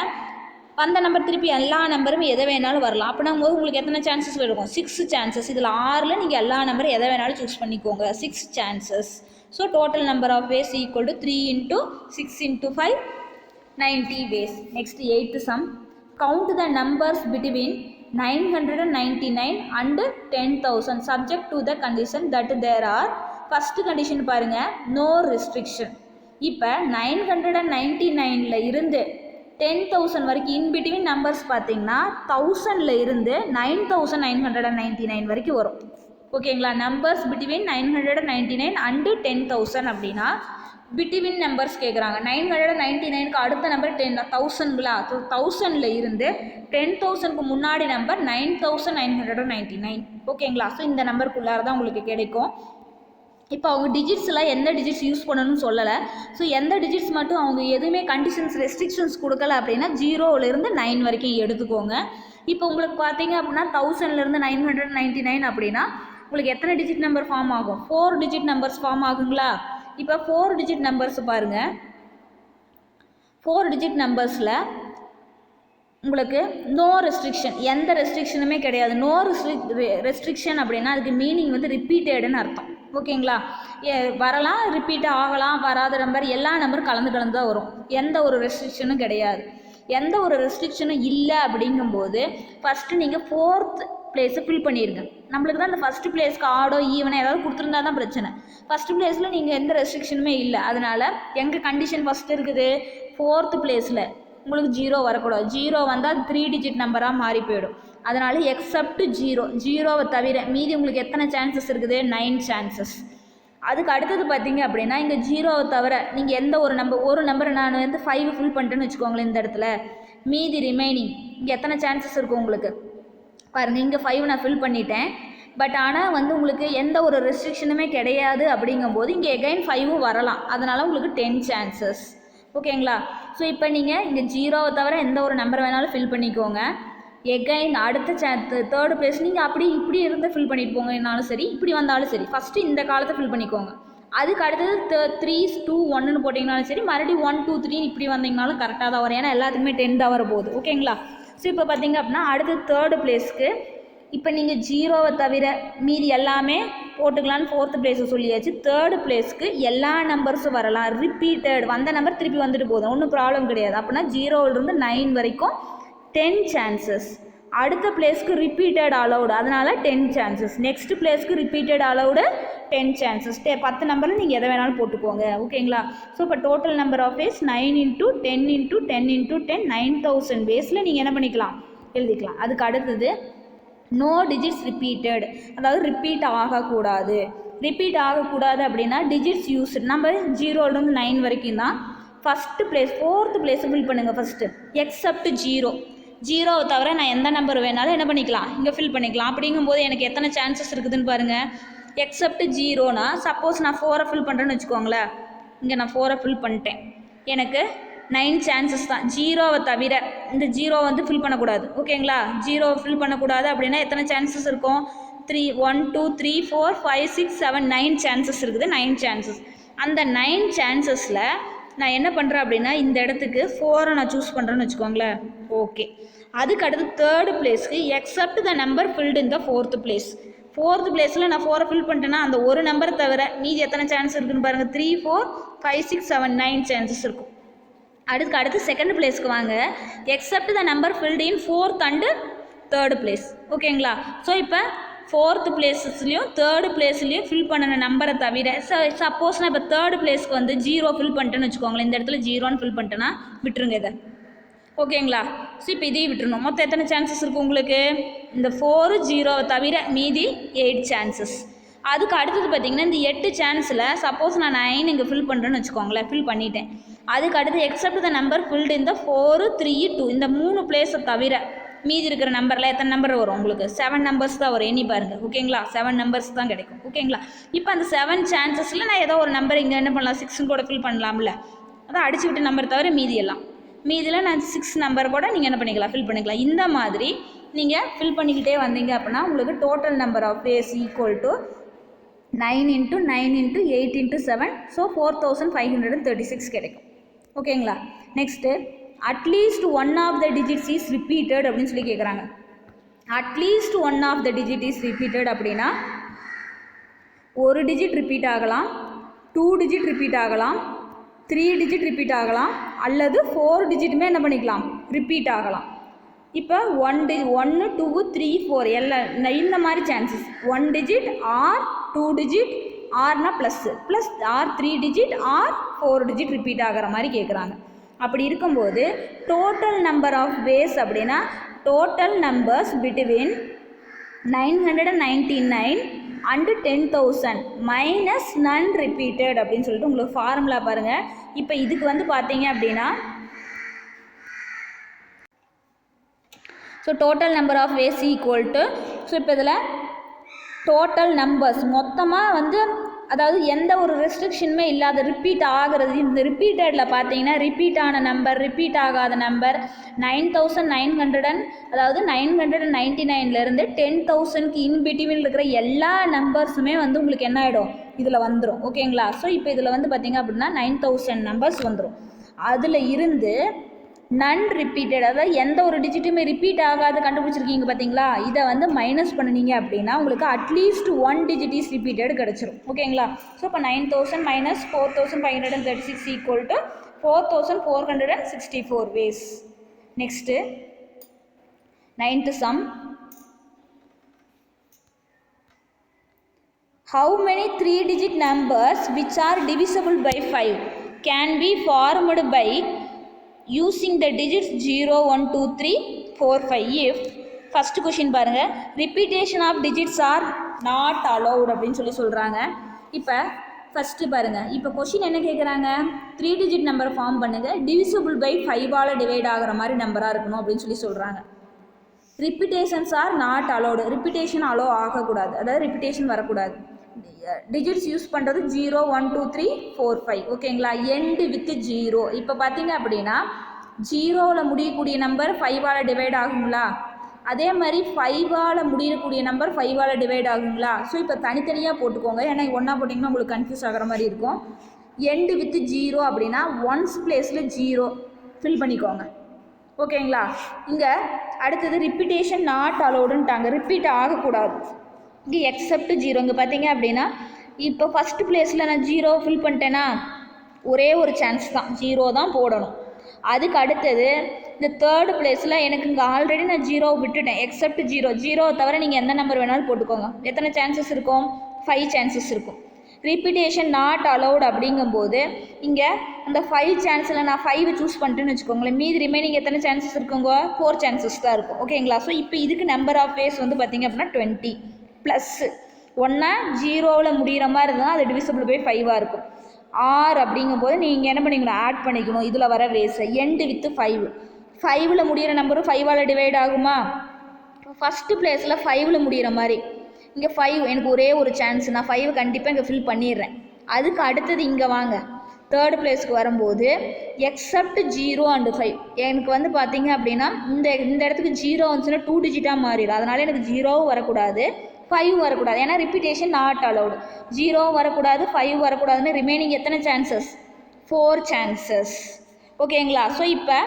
வந்த நம்பர் திருப்பி எல்லா நம்பரும் எதை வேணாலும் வரலாம். அப்படின்னா போது உங்களுக்கு எத்தனை சான்சஸ் இருக்கும்? 6 சான்சஸ். இதில் 6ல் நீங்கள் எல்லா நம்பரும் எதை வேணாலும் சூஸ் பண்ணிக்கோங்க. 6 chances. So total number of ways equal to 3 × 6 × 5 90 ways. Next 8th sum, count the numbers between 999 and 10,000 subject to the condition that there are, first condition பாருங்க, no restriction. இப்போ 999ல் இருந்து 10,000 வரைக்கும் in between numbers பார்த்தீங்கன்னா 1000ல் இருந்து 9,999 வரைக்கும் வரும். ஓகேங்களா? Numbers between 999 and 10,000 அப்படின்னா பிட்வீன் நம்பர்ஸ் கேட்குறாங்க. 999க்கு அடுத்த நம்பர் 10,000ங்களா? 1000ல் இருந்து 10,000க்கு முன்னாடி நம்பர் 9,999. ஓகேங்களா? ஸோ இந்த நம்பருக்குள்ளார தான் உங்களுக்கு கிடைக்கும். இப்போ அவங்க டிஜிட்ஸ்லாம் எந்த டிஜிட்ஸ் யூஸ் பண்ணணும்னு சொல்லலை. ஸோ எந்த டிஜிட்ஸ் மட்டும் அவங்க எதுவுமே கண்டிஷன்ஸ் ரெஸ்ட்ரிக்ஷன்ஸ் கொடுக்கல அப்படின்னா 0லேருந்து 9 வரைக்கும் எடுத்துக்கோங்க. இப்போ உங்களுக்கு பார்த்தீங்க அப்படின்னா 1000லேருந்து 999 அப்படின்னா உங்களுக்கு எத்தனை டிஜிட் நம்பர் ஃபார்ம் ஆகும்? 4 டிஜிட் நம்பர்ஸ் ஃபார்ம் ஆகுங்களா? இப்போ 4 டிஜிட் நம்பர்ஸ் பாருங்கள். 4 டிஜிட் நம்பர்ஸில் உங்களுக்கு நோ ரெஸ்ட்ரிக்ஷன், எந்த ரெஸ்ட்ரிக்ஷனுமே கிடையாது. நோ ரெஸ்ட்ரிக்ஷன் அப்படின்னா அதுக்கு மீனிங் வந்து ரிப்பீட்டடுன்னு அர்த்தம். ஓகேங்களா? வரலாம், ரிப்பீட் ஆகலாம், வராத நம்பர் எல்லா நம்பரும் கலந்து தான் வரும். எந்த ஒரு ரெஸ்ட்ரிக்ஷனும் கிடையாது. எந்த ஒரு ரெஸ்ட்ரிக்ஷனும் இல்லை அப்படிங்கும்போது ஃபஸ்ட்டு நீங்கள் 4th பிளேஸை ஃபில் பண்ணிடுங்க. நம்மளுக்கு தான் அந்த ஃபஸ்ட்டு பிளேஸ்க்கு ஆடோ ஈவனோ ஏதாவது கொடுத்துருந்தா தான் பிரச்சனை. ஃபஸ்ட்டு பிளேஸில் நீங்கள் எந்த ரெஸ்ட்ரிக்ஷனுமே இல்லை. அதனால் எங்கள் கண்டிஷன் ஃபஸ்ட்டு இருக்குது 4th பிளேஸில் உங்களுக்கு 0 வரக்கூடாது. 0 வந்தால் 3 டிஜிட் நம்பராக மாறி போயிடும். அதனால் எக்ஸப்ட் 0வை தவிர மீதி உங்களுக்கு எத்தனை சான்சஸ் இருக்குது? 9 சான்சஸ். அதுக்கு அடுத்தது பார்த்தீங்க அப்படின்னா இங்கே 0வை தவிர நீங்கள் எந்த ஒரு நம்பர் நான் வந்து 5 ஃபில் பண்ணிட்டேன்னு வச்சுக்கோங்களேன். இந்த இடத்துல மீதி ரிமைனிங் இங்கே எத்தனை சான்சஸ் இருக்கும் உங்களுக்கு பாருங்கள். இங்கே 5 நான் ஃபில் பண்ணிட்டேன். பட் ஆனால் வந்து உங்களுக்கு எந்த ஒரு ரெஸ்ட்ரிக்ஷனுமே கிடையாது அப்படிங்கும்போது இங்கே எகைன் 5 வரலாம். அதனால் உங்களுக்கு 10 சான்சஸ். ஓகேங்களா? ஸோ இப்போ நீங்கள் இங்கே 0வை தவிர எந்த ஒரு நம்பர் வேணாலும் ஃபில் பண்ணிக்கோங்க. எகைன் அடுத்த 3rd பிளேஸ் நீங்கள் அப்படி இப்படி இருந்து ஃபில் பண்ணிட்டு போங்கனாலும் சரி, இப்படி வந்தாலும் சரி, ஃபஸ்ட்டு இந்த காலத்தை ஃபில் பண்ணிக்கோங்க. அதுக்கு அடுத்தது 3, 2, 1ன்னு போட்டிங்கனாலும் சரி, மறுபடியும் 1, 2, 3 இப்படி வந்தீங்கனாலும் கரெக்டாக தான் வரும். ஏன்னா எல்லாத்துக்குமே 10 தான் வர போகுது. ஓகேங்களா? ஸோ இப்போ பார்த்தீங்க அப்படின்னா அடுத்து 3rd பிளேஸ்க்கு இப்போ நீங்கள் 0வை தவிர மீதி எல்லாமே போட்டுக்கலான்னு 4th பிளேஸை சொல்லியாச்சு. 3rd பிளேஸ்க்கு எல்லா நம்பர்ஸும் வரலாம். ரிப்பீட்டட் வந்த நம்பர் திருப்பி வந்துட்டு போதும், ஒன்றும் ப்ராப்ளம் கிடையாது. அப்படின்னா 0லேருந்து 9 வரைக்கும் 10 சான்சஸ். அடுத்த பிளேஸ்க்கு ரிப்பீட்டட் அலவுடு, அதனால் 10 சான்சஸ். நெக்ஸ்ட் பிளேஸ்க்கு ரிப்பீட்டட் அலவுடு 10 சான்சஸ். 10 நம்பரில் நீங்கள் எதை வேணாலும் போட்டுக்கோங்க. ஓகேங்களா? ஸோ இப்போ டோட்டல் நம்பர் ஆஃப் வேஸ் 9 × 10 × 10 × 10 9000 வேஸில் நீங்கள் என்ன பண்ணிக்கலாம்? எழுதிக்கலாம். அதுக்கு அடுத்தது நோ டிஜிட்ஸ் ரிப்பீட்டட், அதாவது ரிப்பீட் ஆகக்கூடாது. ரிப்பீட் ஆகக்கூடாது அப்படின்னா டிஜிட்ஸ் யூஸ் நம்ம 0லேருந்து 9 வரைக்கும் தான். ஃபஸ்ட்டு பிளேஸ் 4th பிளேஸை ஃபில் பண்ணுங்கள் ஃபஸ்ட்டு. எக்ஸப்ட் 0வை தவிர நான் எந்த நம்பர் வேணாலும் என்ன பண்ணிக்கலாம்? இங்கே ஃபில் பண்ணிக்கலாம். அப்படிங்கும்போது எனக்கு எத்தனை சான்சஸ் இருக்குதுன்னு பாருங்கள். எக்ஸப்ட் 0னா சப்போஸ் நான் 4ரை ஃபில் பண்ணுறேன்னு வச்சுக்கோங்களேன். இங்கே நான் 4ரை ஃபில் பண்ணிட்டேன். எனக்கு 9 சான்சஸ் தான். 0வை தவிர இந்த 0 வந்து ஃபில் பண்ணக்கூடாது. ஓகேங்களா? 0வை ஃபில் பண்ணக்கூடாது அப்படின்னா எத்தனை சான்சஸ் இருக்கும்? 1, 2, 3, 4, 5, 6, 7, 9 சான்சஸ் இருக்குது. 9 சான்சஸ். அந்த 9 சான்சஸில் நான் என்ன பண்ணுறேன் அப்படின்னா இந்த இடத்துக்கு 4ரை நான் சூஸ் பண்ணுறேன்னு வச்சுக்கோங்களேன். ஓகே. அதுக்கு அடுத்து 3rd பிளேஸ்க்கு accept the number filled in the 4th place. 4th பிளேஸில் நான் 4ரை ஃபில் பண்ணிட்டேன்னா அந்த ஒரு நம்பரை தவிர மீதி எத்தனை சான்ஸ் இருக்குதுன்னு பாருங்கள். 3, 4, 5, 6, 7, 9 சான்சஸ் இருக்கும். அதுக்கு அடுத்து 2nd பிளேஸ்க்கு வாங்க. Accept the number filled in 4th and 3rd place. ஓகேங்களா? ஸோ இப்போ 4th பிளேஸஸ்லையும் 3rd பிளேஸ்லையும் ஃபில் பண்ணின நம்பரை தவிர சப்போஸ் நான் இப்போ 3rd பிளேஸ்க்கு வந்து 0 ஃபில் பண்ணிட்டேன்னு வச்சுக்கோங்களேன். இந்த இடத்துல 0ன்னு ஃபில் பண்ணிட்டேன்னா விட்டுருங்க இதை. ஓகேங்களா? ஸோ இப்போ இதையும் விட்டுருணும். மொத்தம் எத்தனை சான்சஸ் இருக்குது உங்களுக்கு? இந்த 4, 0வை தவிர மீதி 8 சான்சஸ். அதுக்கு அடுத்தது பார்த்திங்கன்னா இந்த 8 சான்ஸில் சப்போஸ் நான் 9 இங்கே ஃபில் பண்ணுறேன்னு வச்சுக்கோங்களேன். ஃபில் பண்ணிட்டேன். அதுக்கு அடுத்து எக்ஸப்ட் த நம்பர் ஃபில்டு இந்த 4, 3, 2 இந்த 3 பிளேஸை தவிர மீதி இருக்கிற நம்பரில் எத்தனை நம்பர் வரும் உங்களுக்கு? 7 நம்பர்ஸ் தான் வரும். எண்ணி பாருங்கள். ஓகேங்களா? 7 நம்பர்ஸ் தான் கிடைக்கும். ஓகேங்களா? இப்போ அந்த 7 சான்சஸில் நான் ஏதோ ஒரு நம்பர் இங்கே என்ன பண்ணலாம்? 6 கூட ஃபில் பண்ணலாம்ல. அதான் அடிச்சு விட்டு நம்பர் தவிர மீதியில் நான் 6 நம்பர் கூட நீங்கள் என்ன பண்ணிக்கலாம்? ஃபில் பண்ணிக்கலாம். இந்த மாதிரி நீங்கள் ஃபில் பண்ணிக்கிட்டே வந்தீங்க அப்படின்னா உங்களுக்கு total number of ways equal to 9 × 9 × 8 × 7 so 4536 கிடைக்கும். ஓகேங்களா? நெக்ஸ்ட்டு அட்லீஸ்ட் 1 of the digits is repeated அப்படின்னு சொல்லி கேட்குறாங்க. அட்லீஸ்ட் 1 of the digit is repeated அப்படின்னா ஒரு டிஜிட் ரிப்பீட் ஆகலாம், 2 டிஜிட் ரிப்பீட் ஆகலாம், 3 டிஜிட் ரிப்பீட் ஆகலாம், அல்லது 4 டிஜிட்டுமே என்ன பண்ணிக்கலாம்? ரிப்பீட் ஆகலாம். இப்போ 1, 2, 3, 4 எல்லாம் இந்த மாதிரி சான்சஸ் 1 டிஜிட் ஆர் 2 டிஜிட் ஆர்னா plus or 3 digit or 4 digit repeat ஆகிற மாதிரி கேட்குறாங்க. அப்படி இருக்கும்போது டோட்டல் நம்பர் ஆஃப் வேஸ் அப்படின்னா total numbers between 999 and 10,000 minus none repeated அப்படின்னு சொல்லிட்டு உங்களுக்கு ஃபார்முலா பாருங்கள். இப்போ இதுக்கு வந்து பார்த்தீங்க அப்படின்னா so total number of ways equal to so இப்போ இதில் டோட்டல் நம்பர்ஸ் மொத்தமாக வந்து அதாவது எந்த ஒரு ரெஸ்ட்ரிக்ஷனுமே இல்லாத ரிப்பீட் ஆகிறது. இந்த ரிப்பீட்டடில் பார்த்தீங்கன்னா ரிப்பீட் ஆன நம்பர், ரிப்பீட் ஆகாத நம்பர் 9900 அதாவது 999லேருந்து 10,000க்கு இன்பிட்வீன் இருக்கிற எல்லா நம்பர்ஸுமே வந்து உங்களுக்கு என்ன ஆகிடும், இதில் வந்துடும். ஓகேங்களா? ஸோ இப்போ இதில் வந்து பார்த்திங்க அப்படின்னா 9000 நம்பர்ஸ் வந்துடும். அதில் இருந்து நன் ரிப்பீட்டட், அதாவது எந்த ஒரு டிஜிட்டுமே ரிப்பீட் ஆகாது கண்டுபிடிச்சிருக்கீங்க பார்த்தீங்களா, இதை வந்து மைனஸ் பண்ணினீங்க அப்படின்னா உங்களுக்கு அட்லீஸ்ட் 1 டிஜிட் இஸ் ரிப்பீட்டட் கிடச்சிரும். ஓகேங்களா? ஸோ இப்போ 9000 minus 4536 equal to 4464 ways. Next 9th sum. How many 3-digit numbers which are divisible by 5 can be formed by using the digits 0, 1, 2, 3, 4, 5 if first question பாருங்க, repetition of digits are not allowed அப்படின்னு சொல்கிறாங்க. இப்போ first பாருங்கள், இப்போ question என்ன கேட்குறாங்க, 3 digit number form பண்ணுங்கள், divisible by 5ஆல் டிவைட் ஆகிற மாதிரி நம்பராக இருக்கணும் அப்படின்னு சொல்கிறாங்க. Repetitions are not allowed, repetition allow ஆகக்கூடாது, அதாவது ரிப்பிட்டேஷன் வரக்கூடாது. டிஜிட்ஸ் யூஸ் பண்ணுறது 0, 1, 2, 3, 4, 5. ஓகேங்களா? End with 0. இப்போ பார்த்தீங்க அப்படின்னா 0ல் முடியக்கூடிய நம்பர் 5ஆல் டிவைட் ஆகுங்களா, அதே மாதிரி 5ஆல் முடியக்கூடிய நம்பர் 5ஆல் டிவைட் ஆகுங்களா. ஸோ இப்போ தனித்தனியாக போட்டுக்கோங்க, ஏன்னா ஒன்றா போட்டிங்கன்னா உங்களுக்கு கன்ஃபியூஸ் ஆகிற மாதிரி இருக்கும். எண்டு வித் 0 அப்படின்னா ஒன்ஸ் பிளேஸில் 0 ஃபில் பண்ணிக்கோங்க. ஓகேங்களா? இங்கே அடுத்தது ரிப்பிட்டேஷன் நாட் அலோடுன்ட்டாங்க, ரிப்பீட் ஆகக்கூடாது. இங்கே எக்ஸப்ட் 0. இங்கே பார்த்தீங்க அப்படின்னா இப்போ ஃபஸ்ட்டு பிளேஸில் நான் 0 ஃபில் பண்ணிட்டேன்னா ஒரே ஒரு சான்ஸ் தான், 0 தான் போடணும். அதுக்கு அடுத்தது இந்த தேர்டு பிளேஸில் எனக்கு இங்கே ஆல்ரெடி நான் 0 விட்டுட்டேன், எக்ஸப்ட் 0 தவிர நீங்கள் எந்த நம்பர் வேணாலும் போட்டுக்கோங்க. எத்தனை சான்சஸ் இருக்கும், 5 சான்சஸ் இருக்கும். ரிப்பிட்டேஷன் நாட் அலவுட் அப்படிங்கும்போது இங்கே அந்த 5 சான்ஸில் நான் 5 சூஸ் பண்ணிட்டேன்னு வச்சுக்கோங்களேன், மீதி ரிமைனிங் எத்தனை சான்சஸ் இருக்குங்க, 4 சான்சஸ் தான் இருக்கும். ஓகேங்களா? ஸோ இப்போ இதுக்கு நம்பர் ஆஃப் வேஸ் வந்து பார்த்திங்க அப்படின்னா 20 ப்ளஸ் 1 0ல் முடிகிற மாதிரி இருந்தால் அது டிவிசிபிள் பை 5ஆக இருக்கும். 6 அப்படிங்கும்போது நீங்கள் என்ன பண்ணிக்கணும், ஆட் பண்ணிக்கணும் இதில் வர வேஸை. எண்டு வித்து 5, 5ல் முடிகிற நம்பரும் 5ஆல் டிவைட் ஆகுமா. ஃபஸ்ட்டு பிளேஸில் 5ல் முடிகிற மாதிரி இங்கே 5 எனக்கு ஒரே ஒரு சான்ஸ், நான் 5 கண்டிப்பாக இங்கே ஃபில் பண்ணிடுறேன். அதுக்கு அடுத்தது இங்கே வாங்க, தேர்டு பிளேஸ்க்கு வரும்போது எக்ஸப்ட் 0 and 5 எனக்கு வந்து பார்த்திங்க அப்படின்னா இந்த இடத்துக்கு 0 வந்துச்சுன்னா 2 டிஜிட்டாக மாறிடும். அதனால் எனக்கு 0 வரக்கூடாது, 5 வரக்கூடாது, ஏன்னா ரிப்பிட்டேஷன் நாட் அலவுடு. 0 வரக்கூடாது, 5 வரக்கூடாதுன்னு ரிமைனிங் எத்தனை சான்சஸ், 4 சான்சஸ். ஓகேங்களா? ஸோ இப்போ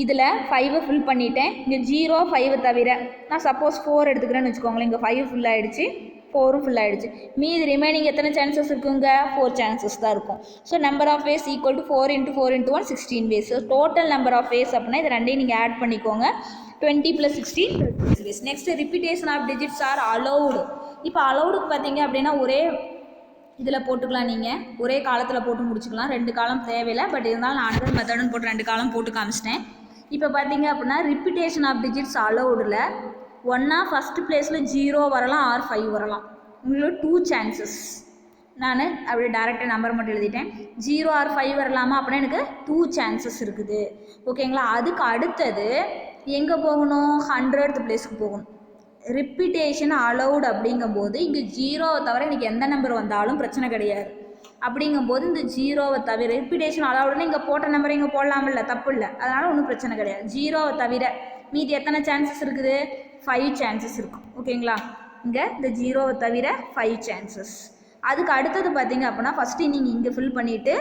இதில் 5 ஃபில் பண்ணிட்டேன். இங்கே 0, 5 தவிர நான் சப்போஸ் 4 எடுத்துக்கிறேன்னு வச்சுக்கோங்களேன், இங்கே 5 ஃபில் ஆகிடுச்சு, 4 ஃபில் ஆகிடுச்சு. மீதி ரிமைனிங் எத்தனை சான்சஸ் இருக்குங்க, 4 சான்சஸ் தான் இருக்கும். So number of ways equal to 4 × 4 × 1 16 ways. Total number of ways அப்படின்னா இது ரெண்டையும் நீங்கள் ஆட் பண்ணிக்கோங்க, 20 + 16 36 ways. Next repetition of digits are allowed. இப்போ அலௌடுக்கு பார்த்தீங்க அப்படின்னா ஒரே இதில் போட்டுக்கலாம், நீங்கள் ஒரே காலத்தில் போட்டு முடிச்சுக்கலாம், 2 காலம் தேவையில்லை. பட் இருந்தாலும் நான் அண்டர் மெத்தடுன்னு போட்டு 2 காலம் போட்டு காமிச்சிட்டேன். இப்போ பார்த்தீங்க அப்படின்னா ரிப்பிட்டேஷன் ஆஃப் டிஜிட்ஸ் அலௌடில் ஒன்றா ஃபஸ்ட்டு பிளேஸில் 0 வரலாம் ஆர் 5 வரலாம். உங்களுக்கு 2 சான்சஸ். நான் அப்படி டேரெக்டாக நம்பர் மட்டும் எழுதிட்டேன். 0 ஆர் 5 வரலாமா அப்படின்னா எனக்கு 2 சான்சஸ் இருக்குது. ஓகேங்களா? அதுக்கு அடுத்தது எங்கே போகணும், 100th பிளேஸ்க்கு போகணும். ரிப்பிட்டேஷன் அலௌட் அப்படிங்கும்போது இங்கே 0வை தவிர எனக்கு எந்த நம்பர் வந்தாலும் பிரச்சனை கிடையாது. அப்படிங்கும்போது இந்த 0வை தவிர ரிப்பிட்டேஷன் அலௌடுன்னு இங்கே போட்ட நம்பரை இங்கே போடலாமில்ல, தப்பு இல்லை, அதனால் ஒன்றும் பிரச்சனை கிடையாது. 0வை தவிர மீதி எத்தனை சான்சஸ் இருக்குது, 5 சான்சஸ் இருக்கும். ஓகேங்களா? இங்கே இந்த 0வை தவிர 5 சான்சஸ். அதுக்கு அடுத்தது பார்த்தீங்க அப்படின்னா ஃபஸ்ட்டு நீங்கள் இங்கே ஃபில் பண்ணிவிட்டு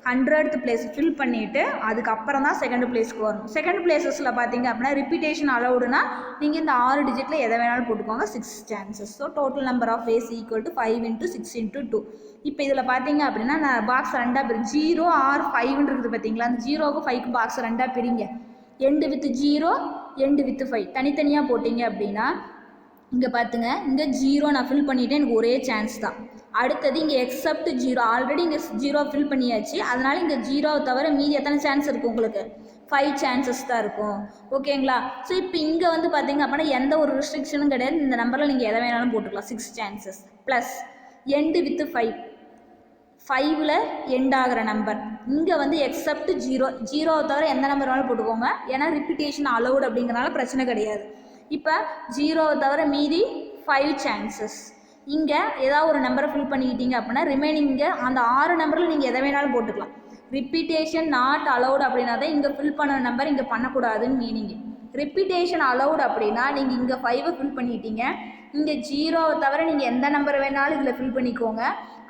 100th பிளேஸ் ஃபில் பண்ணிவிட்டு அதுக்கப்புறம் தான் செகண்ட் பிளேஸ்க்கு வரணும். செகண்ட் பிளேஸஸில் பார்த்தீங்க அப்படின்னா ரிப்பிட்டேஷன் அலௌடுனா நீங்கள் இந்த 6 டிஜிட்டில் எதை வேணாலும் போட்டுக்கோங்க, 6 chances. So total number of ways equal to 5 × 6 × 2. இப்போ இதில் பார்த்தீங்க அப்படின்னா நான் பாக்ஸ் 2ஆக பிரிங்க, 0 ஆர் 5 இருக்குது பார்த்தீங்களா, அந்த 0க்கும் 5க்கும் பாக்ஸ் 2ஆக பிரிங்க. எண்டு வித் 0, எண்டு வித் 5 தனித்தனியாக போட்டிங்க அப்படின்னா இங்கே பார்த்துங்க, இங்கே 0 நான் ஃபில் பண்ணிவிட்டேன், எனக்கு ஒரே சான்ஸ் தான். அடுத்தது இங்கே எக்ஸப்ட் 0 ஆல்ரெடி இங்கே 0 ஃபில் பண்ணியாச்சு, அதனால் இங்கே 0வை தவிர மீதி எத்தனை சான்ஸ் இருக்குது உங்களுக்கு, 5 சான்சஸ் தான் இருக்கும். ஓகேங்களா? ஸோ இப்போ இங்கே வந்து பார்த்தீங்க அப்படின்னா எந்த ஒரு ரெஸ்ட்ரிக்ஷனும் கிடையாது, இந்த நம்பரில் நீங்கள் எதை வேணாலும் போட்டுக்கலாம், 6 சான்சஸ் ப்ளஸ் எண்டு வித் 5, 5ல் எண்ட் ஆகிற நம்பர். இங்கே வந்து எக்ஸப்ட் 0வை தவிர எந்த நம்பர் வேணாலும் போட்டுக்கோங்க, ஏன்னா ரிப்பிட்டேஷன் அலௌட் அப்படிங்கிறனால பிரச்சனை கிடையாது. இப்போ 0வை தவிர மீதி 5 சான்சஸ். இங்கே ஏதாவது ஒரு நம்பரை ஃபில் பண்ணிக்கிட்டீங்க அப்படின்னா ரிமைனிங் இங்கே அந்த 6 நம்பரில் நீங்கள் எதை வேணாலும் போட்டுக்கலாம். ரிப்பீட்டேஷன் நாட் அலௌட் அப்படின்னா தான் இங்கே ஃபில் பண்ண நம்பர் இங்கே பண்ணக்கூடாதுன்னு மீனிங். ரிப்பீட்டேஷன் அலௌட் அப்படின்னா நீங்கள் இங்கே 5 ஃபில் பண்ணிட்டீங்க, இங்கே 0 தவிர நீங்கள் எந்த நம்பர் வேணாலும் இதில் ஃபில் பண்ணிக்கோங்க.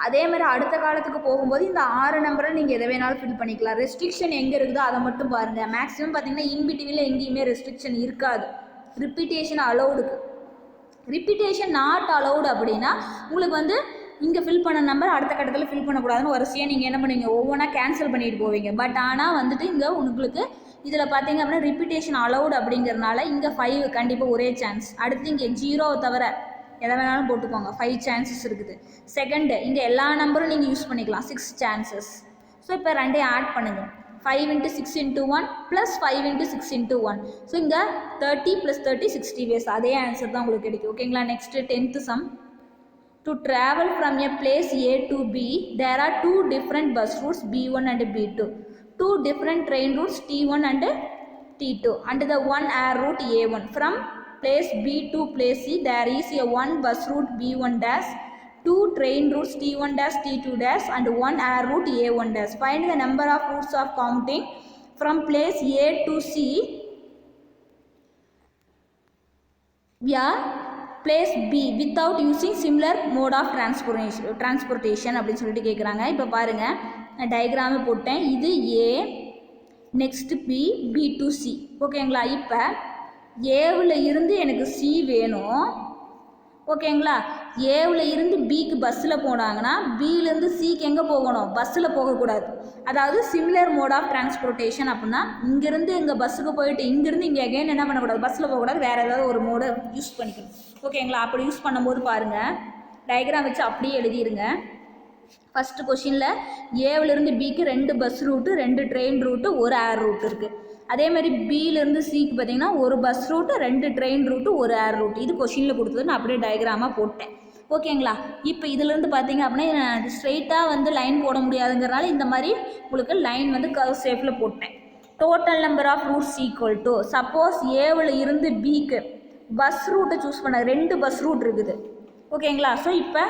அதே மாதிரி அடுத்த காலத்துக்கு போகும்போது இந்த 6 நம்பரை நீங்கள் எதை வேணாலும் ஃபில் பண்ணிக்கலாம். ரெஸ்ட்ரிக்ஷன் எங்கே இருக்குதோ அதை மட்டும் பாருங்கள். மேக்ஸிமம் பார்த்தீங்கன்னா இன்பிட்வீனில் எங்கேயுமே ரெஸ்ட்ரிக்ஷன் இருக்காது ரிப்பீட்டேஷன் அலௌடுக்கு. ரிப்பீட்டேஷன் நாட் அலௌடு அப்படின்னா உங்களுக்கு வந்து இங்கே ஃபில் பண்ண நம்பர் அடுத்த கட்டத்தில் ஃபில் பண்ணக்கூடாதுன்னு வரிசையாக நீங்கள் என்ன பண்ணுவீங்க, ஒவ்வொன்றா கேன்சல் பண்ணிட்டு போவீங்க. பட் ஆனால் வந்துட்டு இங்கே உங்களுக்கு இதில் பார்த்தீங்க அப்படின்னா ரிப்பீட்டேஷன் அலௌடு அப்படிங்கிறனால இங்கே 5 கண்டிப்பாக ஒரே சான்ஸ். அடுத்து இங்கே 0 தவிர எதை வேணாலும் போட்டுக்கோங்க, 5 சான்சஸ் இருக்குது. செகண்டு இங்கே எல்லா நம்பரும் நீங்கள் யூஸ் பண்ணிக்கலாம், 6 சான்சஸ். ஸோ இப்போ ரெண்டையும் ஆட் பண்ணுங்கள். 5 × 6 × 1 + 5 × 6 × 1. ஸோ இங்கே 30 + 30 60 ways. அதே ஆன்சர் தான் உங்களுக்கு கிடைக்கும். ஓகேங்களா. Next 10th sum. To travel from a place A to B, there are 2 different bus routes B1 and B2. 2 different train routes T1 and T2 and the one air route A1. From place B to place C, there is a 1 bus route B1 dash, 2 train routes T1 dash, T2 dash and 1 air route A1 dash. Find the number of routes of counting from place A to C via place B without using similar mode of transportation அப்படின்னு சொல்லிட்டு கேட்குறாங்க. இப்போ பாருங்கள், நான் டயக்ராமே போட்டேன். இது A, next B, B to C. ஓகேங்களா. இப்போ ஏவில் இருந்து எனக்கு C வேணும். ஓகேங்களா. ஏவில் இருந்து பிக்கு பஸ்ஸில் போனாங்கன்னா பியிலேருந்து சிக்கு எங்கே போகணும், பஸ்ஸில் போகக்கூடாது. அதாவது சிமிலர் மோட் ஆஃப் டிரான்ஸ்போர்ட்டேஷன் அப்படின்னா இங்கேருந்து இங்கே பஸ்ஸுக்கு போயிட்டு இங்கேருந்து இங்கே எகைன் என்ன பண்ணக்கூடாது, பஸ்ஸில் போகக்கூடாது, வேறு ஏதாவது ஒரு மோடை யூஸ் பண்ணிக்கணும். ஓகேங்களா. அப்படி யூஸ் பண்ணும்போது பாருங்கள், டயக்ராம் வச்சு அப்படியே எழுதிடுங்க. ஃபஸ்ட்டு கொஷினில் ஏவிலேருந்து பிக்கு 2 பஸ் ரூட்டு, 2 ட்ரெயின் ரூட்டு, 1 ஏர் ரூட் இருக்குது. அதே மாதிரி பியிலேருந்து சிக்கு பார்த்தீங்கன்னா 1 பஸ் ரூட்டு, 2 ட்ரெயின் ரூட்டு, 1 ஏர் ரூட். இது கொஷினில் கொடுத்தது, நான் அப்படியே டயக்ராமாக போட்டேன். ஓகேங்களா. இப்போ இதிலேருந்து பார்த்தீங்க அப்படின்னா ஸ்ட்ரெயிட்டாக வந்து லைன் போட முடியாதுங்கிறனால இந்த மாதிரி உங்களுக்கு லைன் வந்து கர்வ் ஷேப்பில் போட்டேன். Total number of roots equal to, suppose ஏவில் இருந்து பிக்கு பஸ் ரூட்டை சூஸ் பண்ண 2 பஸ் ரூட் இருக்குது. ஓகேங்களா. ஸோ இப்போ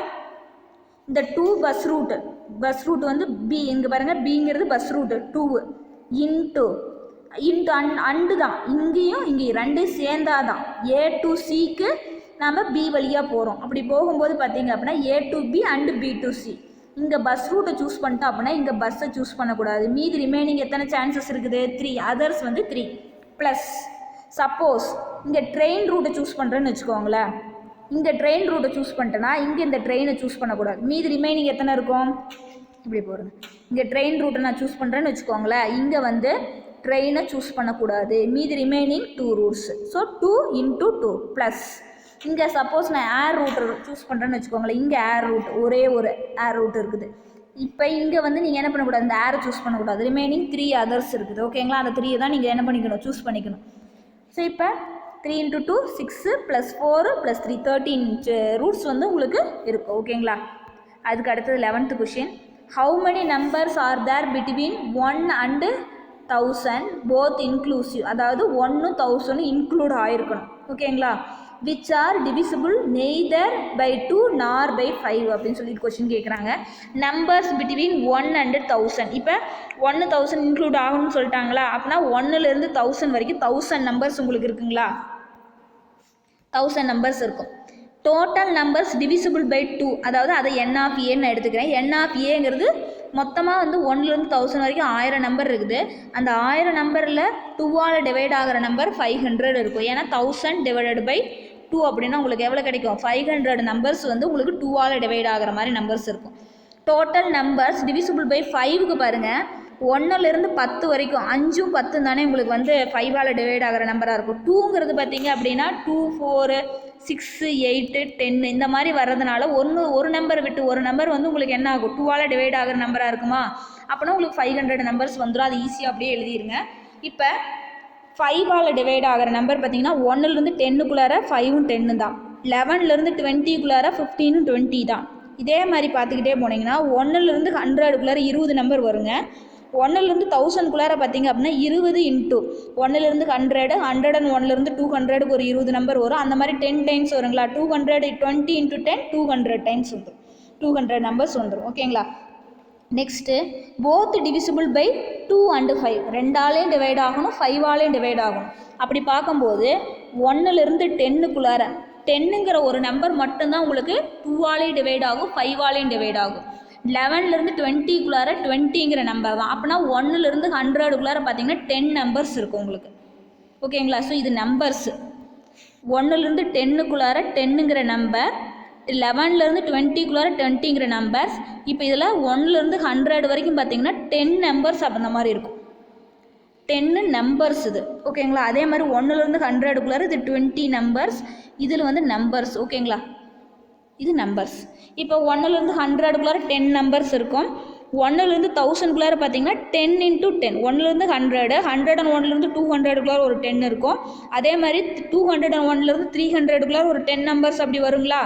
இந்த 2 பஸ் ரூட் வந்து பி, இங்கே பாருங்கள் பிங்கிறது பஸ் ரூட்டு 2 இன்ட்டு அண்டு தான், இங்கேயும் இங்கேயும் 2 சேர்ந்தாதான் ஏ டு சிக்கு நம்ம பி வழியாக போகிறோம். அப்படி போகும்போது பார்த்தீங்க அப்படின்னா A to B and B to C. இங்கே பஸ் ரூட்டை சூஸ் பண்ணிட்டோம் அப்படின்னா இங்கே பஸ்ஸை சூஸ் பண்ணக்கூடாது. மீதி ரிமைனிங் எத்தனை சான்சஸ் இருக்குது, 3. அதர்ஸ் வந்து 3 ப்ளஸ் சப்போஸ் இங்கே ட்ரெயின் ரூட்டை சூஸ் பண்ணுறேன்னு வச்சுக்கோங்களேன். இங்கே ட்ரெயின் ரூட்டை சூஸ் பண்ணிட்டேன்னா இங்கே இந்த ட்ரெயினை சூஸ் பண்ணக்கூடாது. மீதி ரிமைனிங் எத்தனை இருக்கும், இப்படி போடுங்க. இங்கே ட்ரெயின் ரூட்டை நான் சூஸ் பண்ணுறேன்னு வச்சுக்கோங்களேன், இங்கே வந்து ட்ரெயினை சூஸ் பண்ணக்கூடாது. மீதி ரிமைனிங் 2 ரூட்ஸ். ஸோ 2 × 2 ப்ளஸ் இங்கே சப்போஸ் நான் ஏர் ரூட் சூஸ் பண்ணுறேன்னு வச்சுக்கோங்களேன், இங்கே ஏர் ரூட் ஒரே ஒரு ஏர் ரூட் இருக்குது. இப்போ இங்கே வந்து நீங்கள் என்ன பண்ணக்கூடாது, இந்த ஏரை சூஸ் பண்ணக்கூடாது. ரிமைனிங் 3 அதர்ஸ் இருக்குது. ஓகேங்களா. அந்த 3 தான் நீங்கள் என்ன பண்ணிக்கணும், சூஸ் பண்ணிக்கணும். ஸோ இப்போ 3 × 2 6 + 4 + 3 13 ரூட்ஸ் வந்து உங்களுக்கு இருக்கும். ஓகேங்களா. அதுக்கு அடுத்தது 11th question. How many numbers are there between 1 and 1000 both inclusive, அதாவது 1 1000 இன்க்ளூட் ஆகிருக்கணும். ஓகேங்களா. Which are divisible neither by 2 nor by 5 அப்படின்னு சொல்லிட்டு கொஸ்டின் கேட்குறாங்க. Numbers between 1 and 1000. இப்போ 1 1000 இன்க்ளூட் ஆகணும்னு சொல்லிட்டாங்களா, அப்படின்னா 1லேருந்து 1000 வரைக்கும் 1000 நம்பர்ஸ் உங்களுக்கு இருக்குங்களா, 1000 நம்பர்ஸ் இருக்கும். டோட்டல் நம்பர்ஸ் டிவிசிபிள் பை 2, அதாவது அதை n ஆஃப் ஏன்னு எடுத்துக்கிறேன். n ஆஃப் ஏங்கிறது மொத்தமாக வந்து 1லேருந்து 1000 வரைக்கும் 1000 நம்பர் இருக்குது. அந்த 1000 நம்பரில் 2ஆல் டிவைட் ஆகிற நம்பர் 500 இருக்கும். ஏன்னா 1000 டிவைடட் பை 2 அப்படின்னா உங்களுக்கு எவ்வளோ கிடைக்கும், 500 நம்பர்ஸ் வந்து உங்களுக்கு 2ஆல் டிவைட் ஆகிற மாதிரி நம்பர்ஸ் இருக்கும். டோட்டல் நம்பர்ஸ் டிவிசிபிள் பை 5க்கு பாருங்கள், 1லேருந்து 10 வரைக்கும் 5ம் 10 தானே உங்களுக்கு வந்து 5ஆல் டிவைட் ஆகிற நம்பராக இருக்கும். 2ங்கிறது பார்த்தீங்க அப்படின்னா 2 4 6 8 10 இந்த மாதிரி வர்றதுனால ஒரு நம்பர் விட்டு ஒரு நம்பர் வந்து உங்களுக்கு என்ன ஆகும், 2ஆல் டிவைட் ஆகிற நம்பராக இருக்குமா, அப்படின்னா உங்களுக்கு 500 நம்பர்ஸ் வந்துடும். அது ஈஸியாக அப்படியே எழுதிடுங்க. இப்போ 5ஆல் டிவைட் ஆகிற நம்பர் பார்த்தீங்கன்னா 1லேருந்து 10க்குள்ளார 5ம் 10 தான், 11லேருந்து 20க்குள்ளார 15ம் 20 தான். இதே மாதிரி பார்த்துக்கிட்டே போனீங்கன்னா 1லேருந்து 100க்குள்ளார 20 நம்பர் வருங்க, 1லேருந்து 1000குள்ளார பார்த்தீங்க அப்படின்னா 20 இன்ட்டு 1லேருந்து 100, 101லேருந்து 200க்கு ஒரு 20 நம்பர் வரும். அந்த மாதிரி 10 டைம்ஸ் வருங்களா. 200 20 இன்ட்டு 10 200 டைம்ஸ் வந்துடும், 200 நம்பர்ஸ் வந்துடும். ஓகேங்களா. Next both divisible by 2 and 5, 2ஆலையும் டிவைட் ஆகணும் 5ஆலையும் டிவைட் ஆகணும். அப்படி பார்க்கும்போது 1லேருந்து 10க்குள்ளார 10ங்கிற ஒரு நம்பர் மட்டும்தான் உங்களுக்கு 2ஆலையும் டிவைட் ஆகும் 5ஆலையும் டிவைட் ஆகும். 11லேருந்து 20க்குள்ளார 20ங்கிற நம்பர் தான். அப்படின்னா 1லேருந்து 100க்குள்ளார பார்த்தீங்கன்னா 10 நம்பர்ஸ் இருக்கும் உங்களுக்கு. ஓகேங்களா. ஸோ இது நம்பர்ஸ் 1லேருந்து 10க்குள்ளார 10ங்கிற நம்பர், 11லேருந்து 20க்குள்ளார 20ங்கிற நம்பர்ஸ். இப்போ இதில் 1லேருந்து 100 வரைக்கும் பார்த்தீங்கன்னா 10 நம்பர்ஸ் அந்த மாதிரி இருக்கும், 10 நம்பர்ஸ் இது. ஓகேங்களா. அதே மாதிரி 1லேருந்து 100க்குள்ளார இது 20 நம்பர்ஸ், இதில் வந்து நம்பர்ஸ். ஓகேங்களா. இது நம்பர்ஸ். இப்போ 1லேருந்து 100க்குள்ளார 10 நம்பர்ஸ் இருக்கும். 1லேருந்து 1000க்குள்ளார பார்த்தீங்கன்னா 10 இன்ட்டு 10, 1லேருந்து 100, 101லேருந்து 200க்குள்ளார ஒரு 10 இருக்கும். அதே மாதிரி 201லேருந்து 300க்குள்ளார ஒரு 10 நம்பர்ஸ் அப்படி வருங்களா.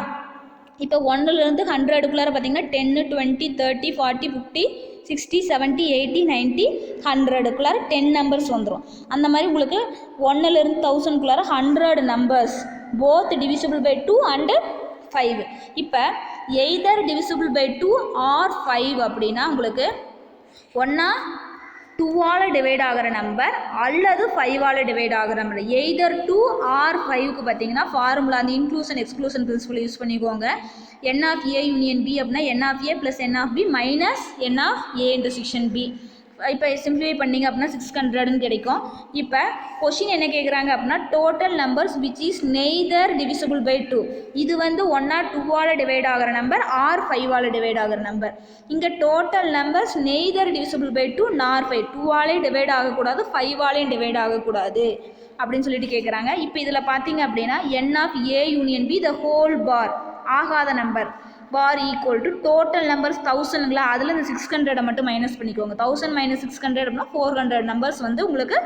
இப்போ 1லேருந்து 100க்குள்ளார பார்த்தீங்கன்னா 10, 20, 30, 40, 50, 60, 70, 80, 90, 100க்குள்ளார 10 நம்பர்ஸ் வந்துடும். அந்த மாதிரி உங்களுக்கு 1லேருந்து 1000க்குள்ளார 100 numbers both divisible by 2 and 5. இப்போ எய்தர் டிவிசிபிள் பை 2 or 5 அப்படின்னா உங்களுக்கு ஒன்றா 2ஆல் டிவைட் ஆகிற நம்பர் அல்லது 5ஆல் டிவைட் ஆகிற நம்பர். எய்தர் 2 or 5க்கு பார்த்தீங்கன்னா ஃபார்முலா அந்த இன்க்ளூஷன் எக்ஸ்க்ளூஷன் பிரின்சிபல் யூஸ் பண்ணிக்கோங்க. n of a union b அப்படின்னா n of a plus n of b minus n of a into section b. இப்போ சிம்பிளிஃபை பண்ணிங்க அப்படின்னா 600ன்னு கிடைக்கும். இப்போ கொஷின் என்ன கேட்குறாங்க அப்படின்னா total numbers which is neither divisible by 2. இது வந்து 1 or 2ஆல் டிவைட் ஆகிற நம்பர் ஆர் 5ஆல் டிவைட் ஆகிற நம்பர். இங்கே total numbers neither divisible by 2 nor 5, 2ஆலையும் டிவைட் ஆகக்கூடாது 5ஆலையும் டிவைட் ஆகக்கூடாது அப்படின்னு சொல்லிட்டு கேட்குறாங்க. இப்போ இதில் பார்த்தீங்க அப்படின்னா n of a union b the whole bar ஆகாத number bar equal to total numbers 1000ங்களா. அதில் இந்த 600 மட்டும் மைனஸ் பண்ணிக்கோங்க. 1000 minus 600 அப்படின்னா 400 நம்பர்ஸ் வந்து உங்களுக்கு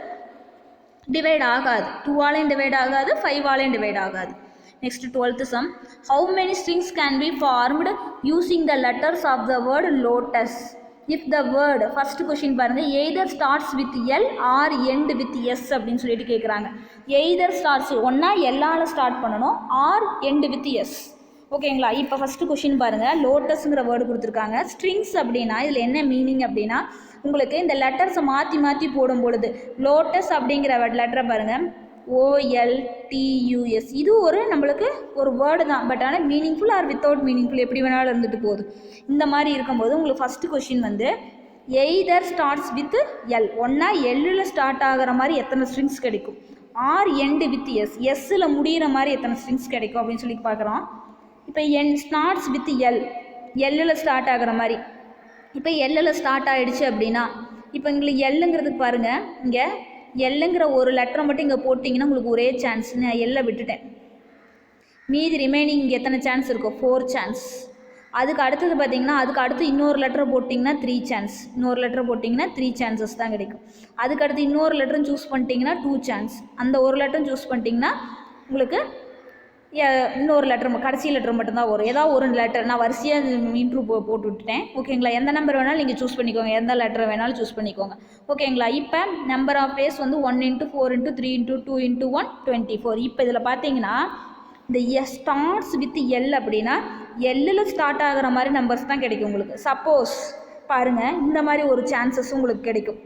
டிவைட் ஆகாது, 2ஆலையும் டிவைட் ஆகாது 5ஆலையும் டிவைட் ஆகாது. Next 12th sum. How many strings can be formed using the letters of the word lotus if the word, first question பாருங்கள், either starts with L or end with S அப்படின்னு சொல்லிட்டு கேட்குறாங்க. Either starts ஒன்றா எல்லால் start பண்ணணும் or end with S. ஓகேங்களா. இப்போ first question பாருங்கள், லோட்டஸ்ங்கிற வேர்டு கொடுத்துருக்காங்க. ஸ்ட்ரிங்ஸ் அப்படின்னா இதில் என்ன மீனிங் அப்படின்னா உங்களுக்கு இந்த லெட்டர்ஸை மாற்றி மாற்றி போடும் பொழுது லோட்டஸ் அப்படிங்கிற லெட்டரை பாருங்கள் OLTUS, இது ஒரு நம்மளுக்கு ஒரு வேர்டு தான், பட் ஆனால் மீனிங்ஃபுல் ஆர் வித்தவுட் மீனிங்ஃபுல் எப்படி வேணாலும் இருந்துட்டு போகுது. இந்த மாதிரி இருக்கும்போது உங்களுக்கு ஃபஸ்ட்டு கொஷின் வந்து எய்தர் ஸ்டார்ட்ஸ் வித் எல், ஒன்றா எல்லில் ஸ்டார்ட் ஆகிற மாதிரி எத்தனை ஸ்ட்ரிங்ஸ் கிடைக்கும், ஆர் எண்டு வித் எஸ், எஸ்ஸில் முடிகிற மாதிரி எத்தனை ஸ்ட்ரிங்ஸ் கிடைக்கும் அப்படின்னு சொல்லி பார்க்குறோம். இப்போ என் ஸ்டார்ட்ஸ் வித் எல், எல்லில் ஸ்டார்ட் ஆகிற மாதிரி. இப்போ எல்லில் ஸ்டார்ட் ஆகிடுச்சு அப்படின்னா இப்போ எங்களுக்கு எல்லுங்கிறதுக்கு பாருங்கள், இங்கே எல்லுங்கிற ஒரு லெட்டரை மட்டும் இங்கே போட்டிங்கன்னா உங்களுக்கு ஒரே சான்ஸ், நான் எல்லை விட்டுட்டேன். மீதி ரிமைனிங் இங்கே எத்தனை சான்ஸ் இருக்கும், 4 சான்ஸ். அதுக்கு அடுத்தது பார்த்திங்கன்னா அதுக்கு அடுத்து இன்னொரு லெட்டரை போட்டிங்கன்னா 3 சான்ஸ், இன்னொரு லெட்டரை போட்டிங்கன்னா 3 சான்சஸ் தான் கிடைக்கும். அதுக்கு அடுத்து இன்னொரு லெட்டரும் சூஸ் பண்ணிட்டீங்கன்னா 2 சான்ஸ், அந்த ஒரு லெட்டரும் சூஸ் பண்ணிட்டீங்கன்னா உங்களுக்கு இன்னொரு லெட்டர் கடைசி லெட்டர் மட்டும்தான் வரும். ஏதாவது ஒரு லெட்டர் நான் வரிசையாக இன்ட்ரூ போட்டு விட்டுட்டேன். ஓகேங்களா. எந்த நம்பர் வேணாலும் நீங்கள் சூஸ் பண்ணிக்கோங்க, எந்த லெட்டர் வேணாலும் சூஸ் பண்ணிக்கோங்க. ஓகேங்களா. இப்போ நம்பர் ஆஃப் வேஸ் வந்து 1 × 4 × 3 × 2 × 1 24. இப்போ இதில் பார்த்தீங்கன்னா இந்த எஸ் ஸ்டார்ட்ஸ் வித் எல் அப்படின்னா எல்லில் ஸ்டார்ட் ஆகிற மாதிரி நம்பர்ஸ் தான் கிடைக்கும் உங்களுக்கு. சப்போஸ் பாருங்கள் இந்த மாதிரி ஒரு சான்சஸ் உங்களுக்கு கிடைக்கும்.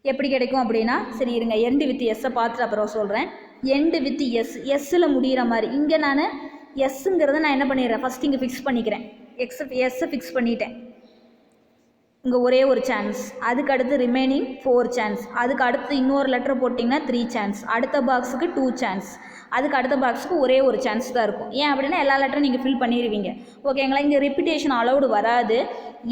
எப்படி கிடைக்கும் அப்படின்னா சரி இருங்க, எண்டு வித் எஸ்ஸை பார்த்துட்டு அப்புறம் சொல்கிறேன். எண்டு வித் எஸ், எஸ்ஸில் முடிகிற மாதிரி. இங்கே நான் எஸ்ஸுங்கிறத நான் என்ன பண்ணிடுறேன், ஃபஸ்ட் இங்கே ஃபிக்ஸ் பண்ணிக்கிறேன், எஸ்ஸை ஃபிக்ஸ் பண்ணிட்டேன். இங்கே ஒரே ஒரு சான்ஸ், அதுக்கு அடுத்து ரிமைனிங் 4 சான்ஸ், அதுக்கு அடுத்து இன்னொரு லெட்டர் போட்டிங்கன்னா 3 சான்ஸ், அடுத்த பாக்ஸுக்கு 2 சான்ஸ், அதுக்கு அடுத்த பாக்ஸுக்கு ஒரே ஒரு சான்ஸ் தான் இருக்கும். ஏன் அப்படின்னா எல்லா லெட்டரும் நீங்கள் ஃபில் பண்ணிடுவீங்க. ஓகேங்களா. இங்கே ரிப்பிட்டேஷன் அலௌடு வராது.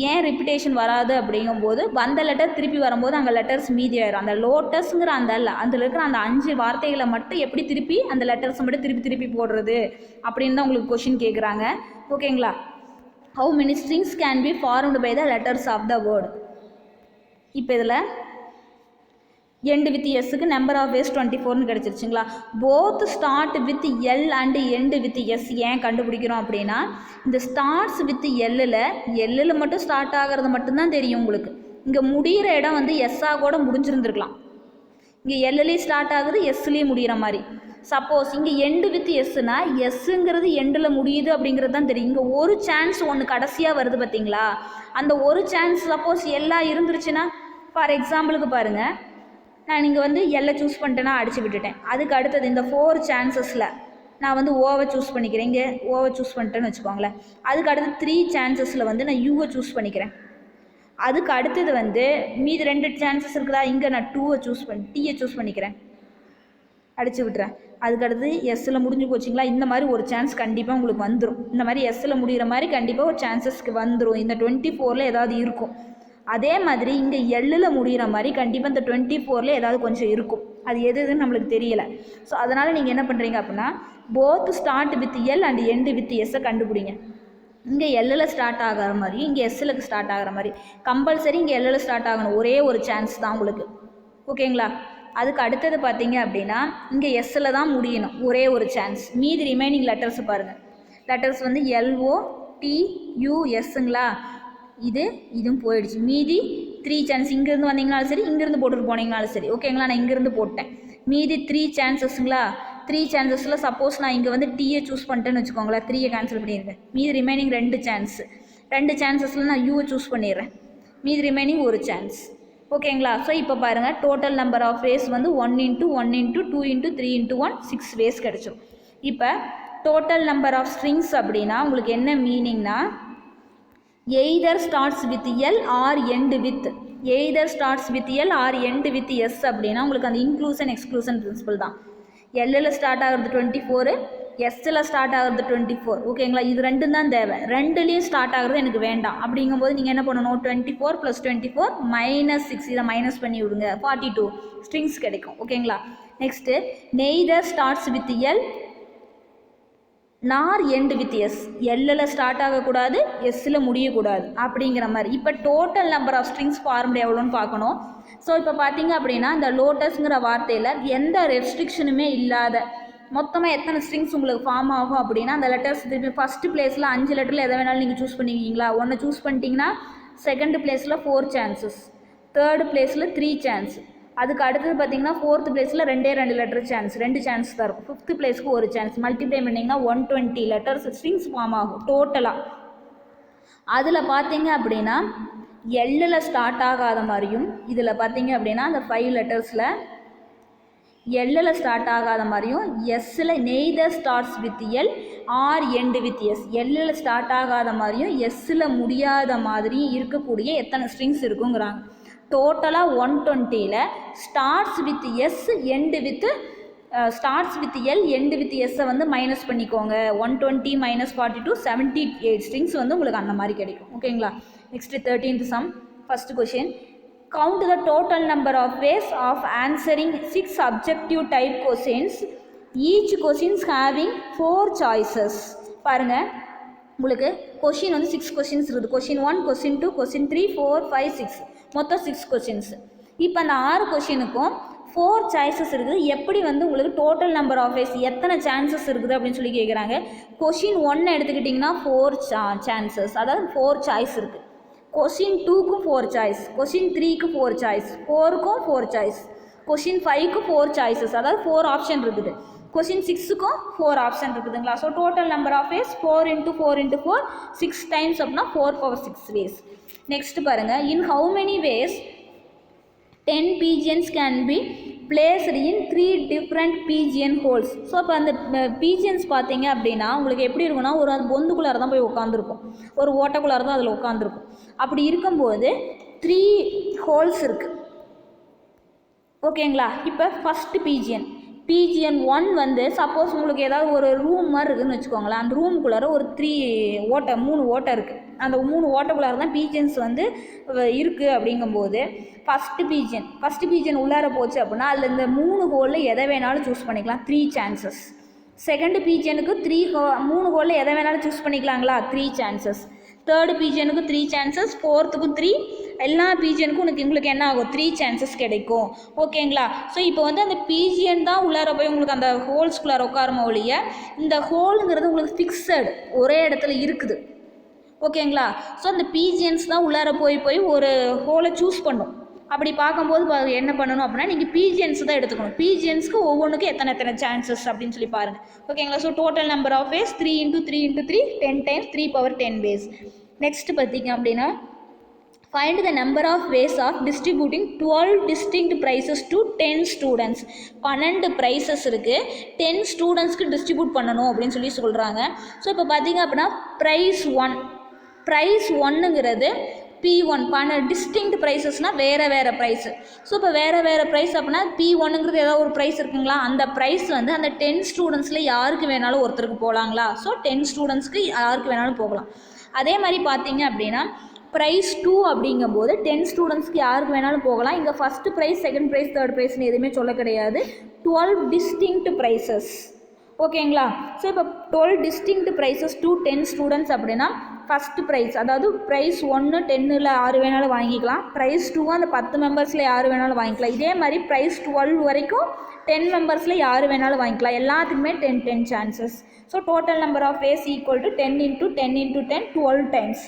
ஏன் ரிப்பிட்டேஷன் வராது அப்படிங்கும்போது வந்த லெட்டர் திருப்பி வரும்போது அங்கே லெட்டர்ஸ் மீதி ஆயிரும். அந்த லோட்டஸ்ங்கிற அதில் இருக்கிற அந்த 5 வார்த்தைகளை மட்டும் எப்படி திருப்பி அந்த லெட்டர்ஸை மட்டும் திருப்பி போடுறது அப்படின்னு தான் உங்களுக்கு கொஷின் கேட்குறாங்க. ஓகேங்களா. How many strings can be formed by the letters of the word? இப்போ இதில் end with sக்கு number of ways 24ன்னு கிடச்சிருச்சுங்களா. both start with L and end with S ஏன் கண்டுபிடிக்கிறோம் அப்படின்னா இந்த starts with Lல் மட்டும் ஸ்டார்ட் ஆகிறது மட்டும்தான் தெரியும் உங்களுக்கு. இங்கே முடிகிற இடம் வந்து எஸ்ஸாக கூட முடிஞ்சிருந்துருக்கலாம். இங்கே எல்லையும் ஸ்டார்ட் ஆகுது, எஸ்லேயும் முடிகிற மாதிரி. சப்போஸ் இங்கே எண்டு வித் எஸ்ஸுனா எஸ்ஸுங்கிறது எண்டில் முடியுது அப்படிங்கிறது தான் தெரியும். இங்கே ஒரு சான்ஸ் ஒன்று கடைசியாக வருது பார்த்தீங்களா, அந்த ஒரு சான்ஸ் சப்போஸ் எல்லாம் இருந்துருச்சுன்னா, ஃபார் எக்ஸாம்பிளுக்கு பாருங்கள், நான் இங்கே வந்து எல்லை சூஸ் பண்ணிட்டேன்னா அடித்து விட்டுட்டேன். அதுக்கு அடுத்தது இந்த 4 சான்சஸில் நான் வந்து ஓவை சூஸ் பண்ணிக்கிறேன். இங்கே ஓவை சூஸ் பண்ணிட்டேன்னு வச்சுக்கோங்களேன். அதுக்கு அடுத்து 3 சான்சஸில் வந்து நான் யூவை சூஸ் பண்ணிக்கிறேன். அதுக்கு அடுத்தது வந்து மீது 2 சான்சஸ் இருக்குதா, இங்கே நான் டீயை சூஸ் பண்ணிக்கிறேன், அடித்து விட்டுறேன். அதுக்கு அடுத்து எஸ்ஸில் முடிஞ்சு போச்சிங்களா. இந்த மாதிரி ஒரு சான்ஸ் கண்டிப்பாக உங்களுக்கு வந்துடும். இந்த மாதிரி எஸ்ஸில் முடிகிற மாதிரி கண்டிப்பாக ஒரு சான்சஸ்க்கு வந்துடும். இந்த 24ல் ஏதாவது இருக்கும். அதே மாதிரி இங்கே எல்லில் முடிகிற மாதிரி கண்டிப்பாக இந்த 24ல் ஏதாவது கொஞ்சம் இருக்கும். அது எதுன்னு நம்மளுக்கு தெரியலை. ஸோ அதனால் நீங்கள் என்ன பண்ணுறீங்க அப்படின்னா, both start with L and end with எஸ்ஸை கண்டுபிடிங்க. இங்கே எல்லில் ஸ்டார்ட் ஆகிற மாதிரி, இங்கே எஸ்ஸில் ஸ்டார்ட் ஆகிற மாதிரி. கம்பல்சரி இங்கே எல்லில் ஸ்டார்ட் ஆகணும். ஒரே ஒரு சான்ஸ் தான் உங்களுக்கு. ஓகேங்களா. அதுக்கு அடுத்தது பார்த்தீங்க அப்படின்னா இங்கே எஸ்ஸில் தான் முடியணும், ஒரே ஒரு சான்ஸ். மீதி ரிமைனிங் லெட்டர்ஸ் பாருங்கள். லெட்டர்ஸ் வந்து எல்ஓ டியூஎஸ்ஸுங்களா, இதுவும் போயிடுச்சு. மீதி 3 சான்ஸ். இங்கேருந்து வந்தீங்கனாலும் சரி, இங்கேருந்து போட்டுட்டு போனீங்கனாலும் சரி. ஓகேங்களா. நான் இங்கேருந்து போட்டேன். மீதி 3 சான்சஸ்ங்களா. 3 சான்சஸில் சப்போஸ் நான் இங்கே வந்து டீயை சூஸ் பண்ணிட்டேன்னு வச்சுக்கோங்களேன், 3யை கேன்சல் பண்ணிடுறேன். மீதி ரிமைனிங் 2 சான்ஸ். 2 சான்சஸில் நான் யூவை சூஸ் பண்ணிடுறேன். மீதி ரிமைனிங் ஒரு சான்ஸ். ஓகேங்களா. ஸோ இப்போ பாருங்கள், டோட்டல் நம்பர் ஆஃப் வேஸ் வந்து 1 × 1 × 2 × 3 × 1 6 வேஸ் கிடச்சிடும். இப்போ டோட்டல் நம்பர் ஆஃப் ஸ்ட்ரிங்ஸ் அப்படின்னா உங்களுக்கு என்ன மீனிங்னா, either starts with L or end with, either starts with L or end with S அப்படின்னா உங்களுக்கு அந்த இன்க்ளூஷன் எக்ஸ்க்ளூஷன் பிரின்சிபல் தான். எல்லில் ஸ்டார்ட் ஆகிறது 24, எஸ்ஸில் ஸ்டார்ட் ஆகிறது 24. ஓகேங்களா. இது 2 தான் தேவை. 2லேயும் ஸ்டார்ட் ஆகிறது எனக்கு வேண்டாம். அப்படிங்கும்போது நீங்கள் என்ன பண்ணணும், 24 + 24 -6, இதை மைனஸ் பண்ணி விடுங்க, 42 ஸ்ட்ரிங்ஸ் கிடைக்கும். ஓகேங்களா. Next neither starts with L nor end with S, எல்லில் ஸ்டார்ட் ஆகக்கூடாது, எஸ்ஸில் முடியக்கூடாது அப்படிங்கிற மாதிரி. இப்போ total number of strings formula எவ்வளோன்னு பார்க்கணும். ஸோ இப்போ பார்த்தீங்க அப்படின்னா இந்த லோட்டஸ்ங்கிற வார்த்தையில் எந்த ரெஸ்ட்ரிக்ஷனுமே இல்லாத மொத்தமாக எத்தனை ஸ்ட்ரிங்ஸ் உங்களுக்கு ஃபார்ம் ஆகும் அப்படின்னா, அந்த லெட்டர்ஸ் திருப்பி ஃபஸ்ட்டு பிளேஸில் 5 லெட்டரில் எதை வேணாலும் நீங்கள் சூஸ் பண்ணிக்கிங்களா. 1 சூஸ் பண்ணிட்டீங்கன்னா செகண்ட் பிளேஸில் 4 சான்சஸ், தேர்டு பிளேஸில் 3 சான்ஸ், அதுக்கு அடுத்தது பார்த்தீங்கன்னா 4th பிளேஸில் 2 லெட்டர் சான்ஸ், 2 சான்ஸ் தான் இருக்கும். 5th பிளேஸ்க்கு ஒரு சான்ஸ். மல்டிப்ளை பண்ணிங்கன்னா 120 லெட்டர்ஸ் ஸ்ட்ரிங்ஸ் ஃபார்ம் ஆகும் டோட்டலாக. அதில் பார்த்தீங்க அப்படின்னா எல்லில் ஸ்டார்ட் ஆகாத மாதிரியும், இதில் பார்த்தீங்க அப்படின்னா அந்த 5 லெட்டர்ஸில் எல்லில் ஸ்டார்ட் ஆகாத மாதிரியும், எஸ்ஸில் neither starts with L or end with S, எல்லில் ஸ்டார்ட் ஆகாத மாதிரியும் எஸ்ஸில் முடியாத மாதிரியும் இருக்கக்கூடிய எத்தனை ஸ்ட்ரிங்ஸ் இருக்குங்கிறாங்க. டோட்டலாக 120ல் starts with S end with starts with L end with எஸ்ஸை வந்து மைனஸ் பண்ணிக்கோங்க. 120 - 42 78 ஸ்ட்ரிங்ஸ் வந்து உங்களுக்கு அந்த மாதிரி கிடைக்கும். ஓகேங்களா. Next 13th sum. First question, count the total number of ways of answering 6 objective type questions, each questions having 4 choices. பாருங்கள், உங்களுக்கு கொஷின் வந்து 6 கொஷின்ஸ் இருக்குது. கொஷின் 1, கொஷின் 2, கொஷின் 3, 4, 5, 6, மொத்தம் 6 கொஷின்ஸ். இப்போ அந்த 6 கொஷினுக்கும் 4 சாய்ஸஸ் இருக்குது. எப்படி வந்து உங்களுக்கு டோட்டல் நம்பர் ஆஃப் வேஸ் எத்தனை சான்சஸ் இருக்குது அப்படின்னு சொல்லி கேட்குறாங்க. கொஷின் 1 எடுத்துக்கிட்டிங்கன்னா 4 சான்சஸ், அதாவது 4 சாய்ஸ் இருக்குது. கொஷின் 2க்கும் 4 சாய்ஸ், கொஷின் 3க்கு 4 சாய்ஸ், 4க்கும் 4 சாய்ஸ், கொஷின் 5க்கு 4 சாய்ஸஸ், அதாவது 4 ஆப்ஷன் இருக்குது. கொஷின் 6க்கும் 4 ஆப்ஷன் இருக்குதுங்களா. So total number of ways 4 × 4 × 4 6 times அப்படின்னா 4⁶ வேஸ். நெக்ஸ்ட் பாருங்கள், in how many ways 10 pigeons can be placed in 3 different pigeon holes. So இப்போ அந்த pigeons பார்த்தீங்க அப்படின்னா உங்களுக்கு எப்படி இருக்குன்னா, ஒரு பொந்துக்குள்ளார தான் போய் உட்காந்துருக்கும், ஒரு ஓட்டக்குள்ளார தான் அதில் உட்காந்துருக்கும். அப்படி இருக்கும்போது 3 ஹோல்ஸ் இருக்குது. ஓகேங்களா. இப்போ ஃபஸ்ட்டு pigeon 1 வந்து சப்போஸ் உங்களுக்கு ஏதாவது ஒரு ரூம் மாதிரி இருக்குதுன்னு வச்சுக்கோங்களேன். அந்த ரூமுக்குள்ளார ஒரு 3 ஓட்டை இருக்குது. அந்த 3 ஓட்டைக்குள்ளார தான் pigeons வந்து இருக்குது. அப்படிங்கும்போது ஃபஸ்ட்டு pigeon உள்ளார போச்சு அப்படின்னா அதில் இந்த 3 ஹோலில் எதை வேணாலும் சூஸ் பண்ணிக்கலாம், 3 சான்சஸ். செகண்ட் pigeonக்கு 3 ஹோலில் எதை வேணாலும் சூஸ் பண்ணிக்கலாங்களா, 3 சான்சஸ். தேர்டு pigeonக்கு 3 சான்சஸ், 4த்துக்கும் 3, எல்லா pigeonக்கும் உங்களுக்கு என்ன ஆகும், 3 சான்சஸ் கிடைக்கும். ஓகேங்களா. ஸோ இப்போ வந்து அந்த pigeon தான் உள்ளார போய் உங்களுக்கு அந்த ஹோல்ஸ்குள்ளார உட்காருமோ ஒழிய, இந்த ஹோலுங்கிறது உங்களுக்கு ஃபிக்ஸடு ஒரே இடத்துல இருக்குது. ஓகேங்களா. ஸோ அந்த பிஜிஎன்ஸ் தான் உள்ளார போய் ஒரு ஹோலை சூஸ் பண்ணும். அப்படி பார்க்கும்போது என்ன பண்ணணும் அப்படின்னா நீங்கள் பிஜிஎன்ஸ் தான் எடுத்துக்கணும். பிஜிஎன்ஸ்க்கு ஒவ்வொன்றுக்கும் எத்தனை சான்சஸ் அப்படின்னு சொல்லி பாருங்கள். ஓகேங்களா. So total number of ways 3 × 3 × 3 10 times 3^10 ways. Next பார்த்திங்க அப்படின்னா find the number of ways of distributing 12 distinct prizes to 10 students. 12 prizes இருக்குது, 10 ஸ்டூடெண்ட்ஸ்க்கு டிஸ்ட்ரிபியூட் பண்ணணும் அப்படின்னு சொல்லி சொல்கிறாங்க. ஸோ இப்போ பார்த்திங்க அப்படின்னா ப்ரைஸ் ஒன்னுங்கிறது P1 டிஸ்டிங்க்ட் ப்ரைஸஸ்னால் வேறு ப்ரைஸு. ஸோ இப்போ வேறு ப்ரைஸ் அப்படின்னா P1ங்கிறது ஏதாவது ஒரு ப்ரைஸ் இருக்குங்களா, அந்த ப்ரைஸ் வந்து அந்த 10 ஸ்டூடெண்ட்ஸில் யாருக்கு வேணாலும் ஒருத்தருக்கு போகலாங்களா. ஸோ 10 ஸ்டூடெண்ட்ஸ்க்கு யாருக்கு வேணாலும் போகலாம். அதே மாதிரி பார்த்தீங்க அப்படின்னா ப்ரைஸ் 2 அப்படிங்கும்போது 10 ஸ்டூடெண்ட்ஸ்க்கு யாருக்கு வேணாலும் போகலாம். இங்கே ஃபஸ்ட்டு ப்ரைஸ், செகண்ட் ப்ரைஸ், தேர்ட் ப்ரைஸ்னு எதுவுமே சொல்ல கிடையாது. 12 டிஸ்டிங்க்ட் ப்ரைஸஸ். ஓகேங்களா. ஸோ இப்போ 12 டிஸ்டிங்க்ட் ப்ரைஸஸ் டு 10 ஸ்டூடெண்ட்ஸ் அப்படின்னா ஃபஸ்ட்டு ப்ரைஸ், அதாவது ப்ரைஸ் 1 10ல் யார் வேணாலும் வாங்கிக்கலாம். ப்ரைஸ் 2 அந்த 10 மெம்பர்ஸில் யார் வேணாலும் வாங்கிக்கலாம். இதே மாதிரி ப்ரைஸ் 12 வரைக்கும் 10 மெம்பர்ஸில் யார் வேணாலும் வாங்கிக்கலாம். எல்லாத்துக்குமே 10 chances. So total number of ways equal to 10 × 10 × 10 12 times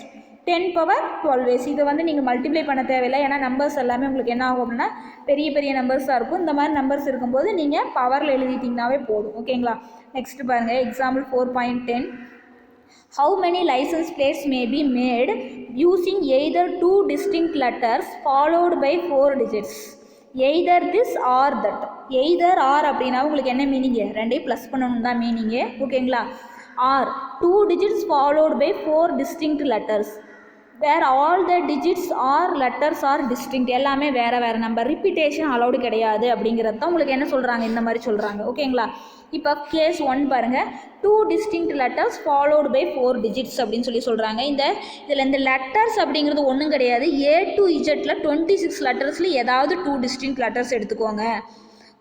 10^12 ways. இதை வந்து நீங்கள் மல்டிப்ளை பண்ண தேவையில்லை, ஏன்னா நம்பர்ஸ் எல்லாமே உங்களுக்கு என்ன ஆகும் அப்படின்னா பெரிய நம்பர்ஸாக இருக்கும். இந்த மாதிரி நம்பர்ஸ் இருக்கும்போது நீங்கள் பவரில் எழுதிட்டிங்கனாவே போதும். ஓகேங்களா. நெக்ஸ்ட் பாருங்கள், example 4.10. How many license plates may be made using either 2 distinct letters followed by 4 digits? Either this or that. Either or அப்படின்னா உங்களுக்கு என்ன மீனிங்கு, ரெண்டையும் ப்ளஸ் பண்ணணும் தான் மீனிங்கு. ஓகேங்களா. or 2 digits followed by 4 distinct letters where all the digits or letters are distinct. எல்லாமே வேறு number, repetition allowed கிடையாது அப்படிங்கிறது தான் உங்களுக்கு என்ன சொல்கிறாங்க, இந்த மாதிரி சொல்கிறாங்க. ஓகேங்களா. இப்போ கேஸ் 1 பாருங்கள், 2 distinct letters followed by 4 digits அப்படின்னு சொல்லி சொல்கிறாங்க. இதில் இந்த லெட்டர்ஸ் அப்படிங்கிறது ஒன்றும் கிடையாது. A to Zல 26 லெட்டர்ஸில் ஏதாவது 2 distinct letters எடுத்துக்கோங்க.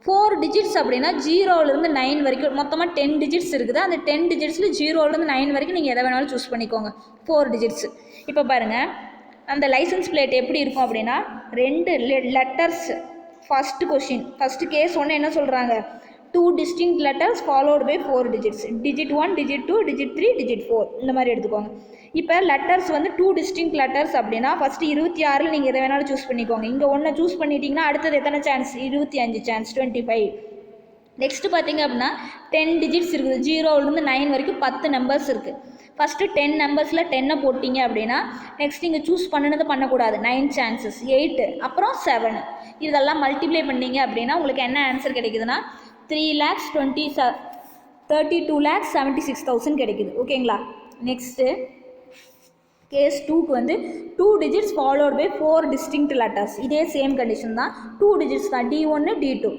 4 digits அப்படின்னா 0லேருந்து 9 வரைக்கும் மொத்தமாக 10 digits இருக்குது. அந்த 10 digitsல 0லேருந்து 9 வரைக்கும் நீங்கள் எதை வேணாலும் சூஸ் பண்ணிக்கோங்க. 4 digits. இப்போ பாருங்கள், அந்த லைசன்ஸ் பிளேட் எப்படி இருக்கும் அப்படின்னா 2 லெட்டர்ஸ். ஃபஸ்ட்டு கேஸ் 1 என்ன சொல்கிறாங்க, 2 distinct letters followed by 4 digits. digit 1, digit 2, digit 3, digit 4 இந்த மாதிரி எடுத்துக்கோங்க. இப்போ லெட்டர்ஸ் வந்து 2 distinct letters அப்படின்னா ஃபஸ்ட்டு 26ல் நீங்கள் எதை வேணாலும் சூஸ் பண்ணிக்கோங்க. இங்கே 1 சூஸ் பண்ணிட்டீங்கன்னா அடுத்தது எத்தனை சான்ஸ், 25 சான்ஸ், 25. நெக்ஸ்ட்டு பார்த்தீங்க அப்படின்னா 10 digits இருக்குது. 0லேருந்து 9 வரைக்கும் 10 நம்பர்ஸ் இருக்குது. ஃபஸ்ட்டு 10 நம்பர்ஸில் 10 போட்டிங்க அப்படின்னா நெக்ஸ்ட் நீங்கள் சூஸ் பண்ணினது பண்ணக்கூடாது. 9 சான்சஸ், 8, அப்புறம் 7. இதெல்லாம் மல்டிப்ளை பண்ணிங்க அப்படின்னா உங்களுக்கு என்ன ஆன்சர் கிடைக்குதுன்னா 3,32,76,000 கிடைக்குது. ஓகேங்களா. நெக்ஸ்ட்டு கேஸ் 2க்கு வந்து 2 digits followed by 4 distinct letters. இதே சேம் கண்டிஷன் தான், 2 digits தான், D1 D2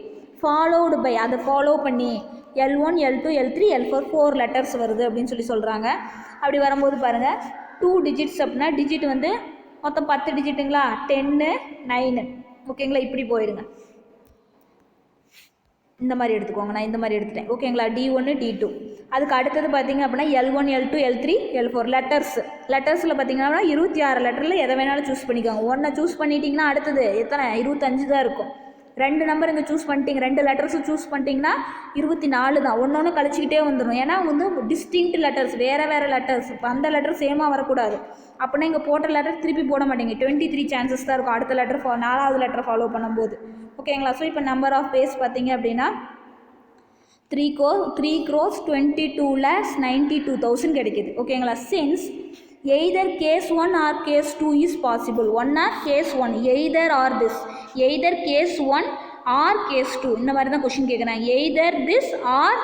followed by, அதை ஃபாலோ பண்ணி L1 L2 L3 L4 4 letters வருது அப்படின்னு சொல்லி சொல்கிறாங்க. அப்படி வரும்போது பாருங்கள், 2 digits அப்படின்னா டிஜிட் வந்து மொத்தம் 10 டிஜிட்டுங்களா, 10 9. ஓகேங்களா. இப்படி போயிடுங்க, இந்த மாதிரி எடுத்துக்கோங்க. நான் இந்த மாதிரி எடுத்துட்டேன். ஓகேங்களா. D1 D2. அதுக்கு அடுத்தது பார்த்தீங்க அப்படின்னா L1 L2 L3 L4 லெட்டர்ஸில் பார்த்தீங்கன்னா 26 லெட்டரில் எதை வேணாலும் சூஸ் பண்ணிக்கோங்க. 1 சூஸ் பண்ணிட்டீங்கன்னா அடுத்தது எத்தனை, 25 தான் இருக்கும். 2 நம்பர் இங்கே சூஸ் பண்ணிட்டீங்க, 2 லெட்டர்ஸும் சூஸ் பண்ணிட்டீங்கன்னா 24 தான். ஒன்று கழிச்சிக்கிட்டே வந்துடும். ஏன்னா வந்து டிஸ்டிங்க்ட் லெட்டர்ஸ், வேறு லெட்டர்ஸ். இப்போ அந்த லெட்டர் சேமாக வரக்கூடாது. அப்படின்னா இங்கே போட்ட லெட்டர் திருப்பி போட மாட்டீங்க. 23 சான்சஸ் தான் இருக்கும் அடுத்த லெட்டர் 4வது லெட்டர் ஃபாலோ பண்ணும்போது. ஓகேங்களா. ஸோ இப்போ நம்பர் ஆஃப் வேஸ் பார்த்தீங்க அப்படின்னா 3,22,92,000 கிடைக்குது. ஓகேங்களா. Since either case 1 or case 2 is possible. 1 or case 1, either or this, either case 1 or case 2 இந்த மாதிரி தான் கொஷின் கேட்குறாங்க. எய்தர் திஸ் ஆர்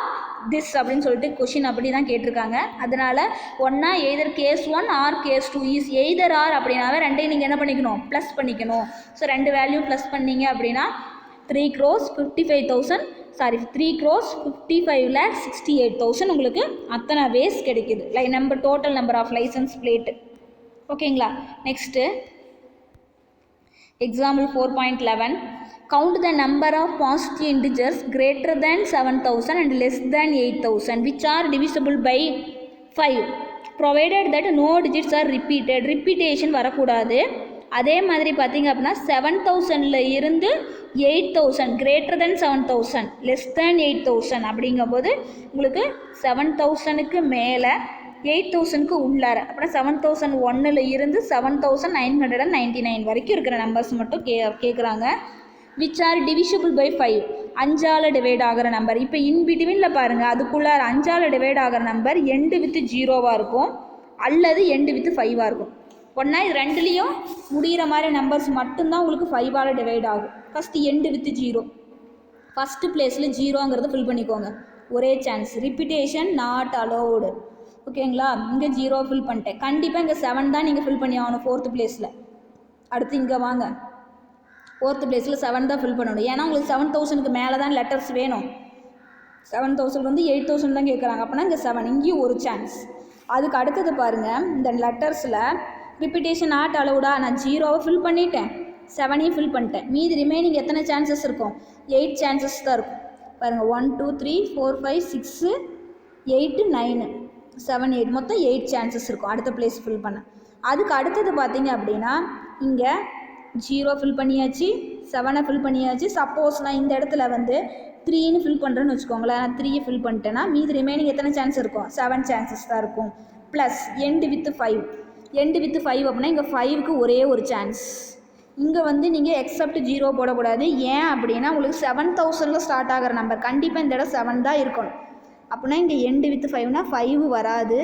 திஸ் அப்படின்னு சொல்லிட்டு கொஷின் அப்படி தான் கேட்டிருக்காங்க. அதனால் ஒன்றா either case 1 or case 2 is either or அப்படின்னாவே ரெண்டையும் நீங்கள் என்ன பண்ணிக்கணும், ப்ளஸ் பண்ணிக்கணும். ஸோ 2 வேல்யூ ப்ளஸ் பண்ணிங்க அப்படின்னா 3,55,68,000 உங்களுக்கு அத்தனை வேஸ் கிடைக்குது. Total number of license plate. ஓகேங்களா. Next example 4.11. Count the number of positive integers greater than 7,000 and less than 8,000 which are divisible by 5 provided that no digits are repeated. Repetition வரக்கூடாது. அதே மாதிரி பார்த்தீங்க அப்படின்னா 7,000ல் இருந்து 8,000, கிரேட்டர் தென் 7,000, லெஸ் தேன் 8,000 அப்படிங்கும்போது உங்களுக்கு 7,000க்கு மேலே 8000க்கு உள்ளார, அப்புறம் 7001 இருந்து 7999 வரைக்கும் இருக்கிற நம்பர்ஸ் மட்டும் கேட்குறாங்க. விச் ஆர் டிவிஷபிள் பை 5, 5ஆல் டிவைட் ஆகிற நம்பர். இப்போ இன்பிட்வீனில் பாருங்கள், அதுக்குள்ளார 5ஆல் டிவைட் ஆகிற நம்பர் எண்டு வித் 0வாக இருக்கும் அல்லது எண்டு வித் 5ஆக இருக்கும். ஒன்றா இது ரெண்டுலேயும் முடிகிற மாதிரி நம்பர்ஸ் மட்டும்தான் உங்களுக்கு 5ஆல் டிவைட் ஆகும். ஃபஸ்ட்டு எண்டு வித் 0, ஃபஸ்ட்டு பிளேஸில் 0ங்கிறத ஃபில் பண்ணிக்கோங்க, ஒரே சான்ஸ். Repetition not allowed. ஓகேங்களா, இங்கே 0 ஃபில் பண்ணிட்டேன். கண்டிப்பாக இங்கே 7 தான் நீங்கள் ஃபில் பண்ணி ஆகணும் 4th பிளேஸில். அடுத்து இங்கே வாங்க, 4th பிளேஸில் 7 தான் ஃபில் பண்ணணும். ஏன்னா உங்களுக்கு 7000க்கு மேலே தான் லெட்டர்ஸ் வேணும். 7000 வந்து 8000 தான் கேட்குறாங்க. அப்படின்னா இங்கே 7, இங்கேயும் ஒரு சான்ஸ். அதுக்கு அடுத்தது பாருங்கள், இந்த லெட்டர்ஸில் ரிப்பீட்டேஷன் நாட் அலோவுடா, நான் 0வை ஃபில் பண்ணிட்டேன், 7ஐயும் ஃபில் பண்ணிட்டேன். மீதி ரிமைனிங் எத்தனை சான்சஸ் இருக்கும்? 8 சான்சஸ் தான் இருக்கும். பாருங்கள், 1 2 3 4 5 6 8 9 7 8, மொத்தம் 8 சான்சஸ் இருக்கும் அடுத்த பிளேஸ் ஃபில் பண்ண. அதுக்கு அடுத்தது பார்த்தீங்க அப்படின்னா இங்கே 0 ஃபில் பண்ணியாச்சு, 7ஐ ஃபில் பண்ணியாச்சு. சப்போஸ் நான் இந்த இடத்துல வந்து 3ன்னு ஃபில் பண்ணுறேன்னு வச்சுக்கோங்களேன், நான் 3 ஃபில் பண்ணிட்டேன்னா மீதி ரிமைனிங் எத்தனை சான்ஸ் இருக்கும்? 7 சான்சஸ் தான் இருக்கும். Plus end with 5, end with 5 அப்படின்னா இங்கே 5க்கு ஒரே ஒரு சான்ஸ். இங்கே வந்து நீங்கள் எக்ஸப்ட் 0 போடக்கூடாது. ஏன் அப்படின்னா உங்களுக்கு 7000ல் ஸ்டார்ட் ஆகிற நம்பர், கண்டிப்பாக இந்த இடம் 7 தான் இருக்கணும். அப்படின்னா இங்கே எண்டு வித் 5னா 5 வராது,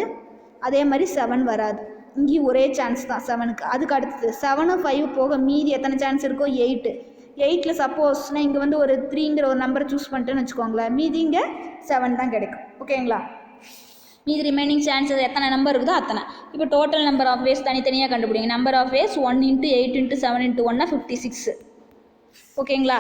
அதே மாதிரி 7 வராது. இங்கேயும் ஒரே சான்ஸ் தான் 7க்கு. அதுக்கு அடுத்தது 7 5 போக மீதி எத்தனை சான்ஸ் இருக்கோ? 8. 8ல் சப்போஸ் நான் இங்கே வந்து ஒரு 3ங்கிற ஒரு நம்பரை சூஸ் பண்ணிட்டேன்னு வச்சுக்கோங்களேன், மீதி இங்கே 7 தான் கிடைக்கும். ஓகேங்களா, மீதி ரிமைனிங் சான்சஸ் எத்தனை நம்பர் இருக்குதோ அத்தனை. இப்போ டோட்டல் நம்பர் ஆஃப் வேஸ் தனித்தனியாக கண்டுபிடிங்க. Number of ways 1 × 8 × 7 × 1 56. ஓகேங்களா,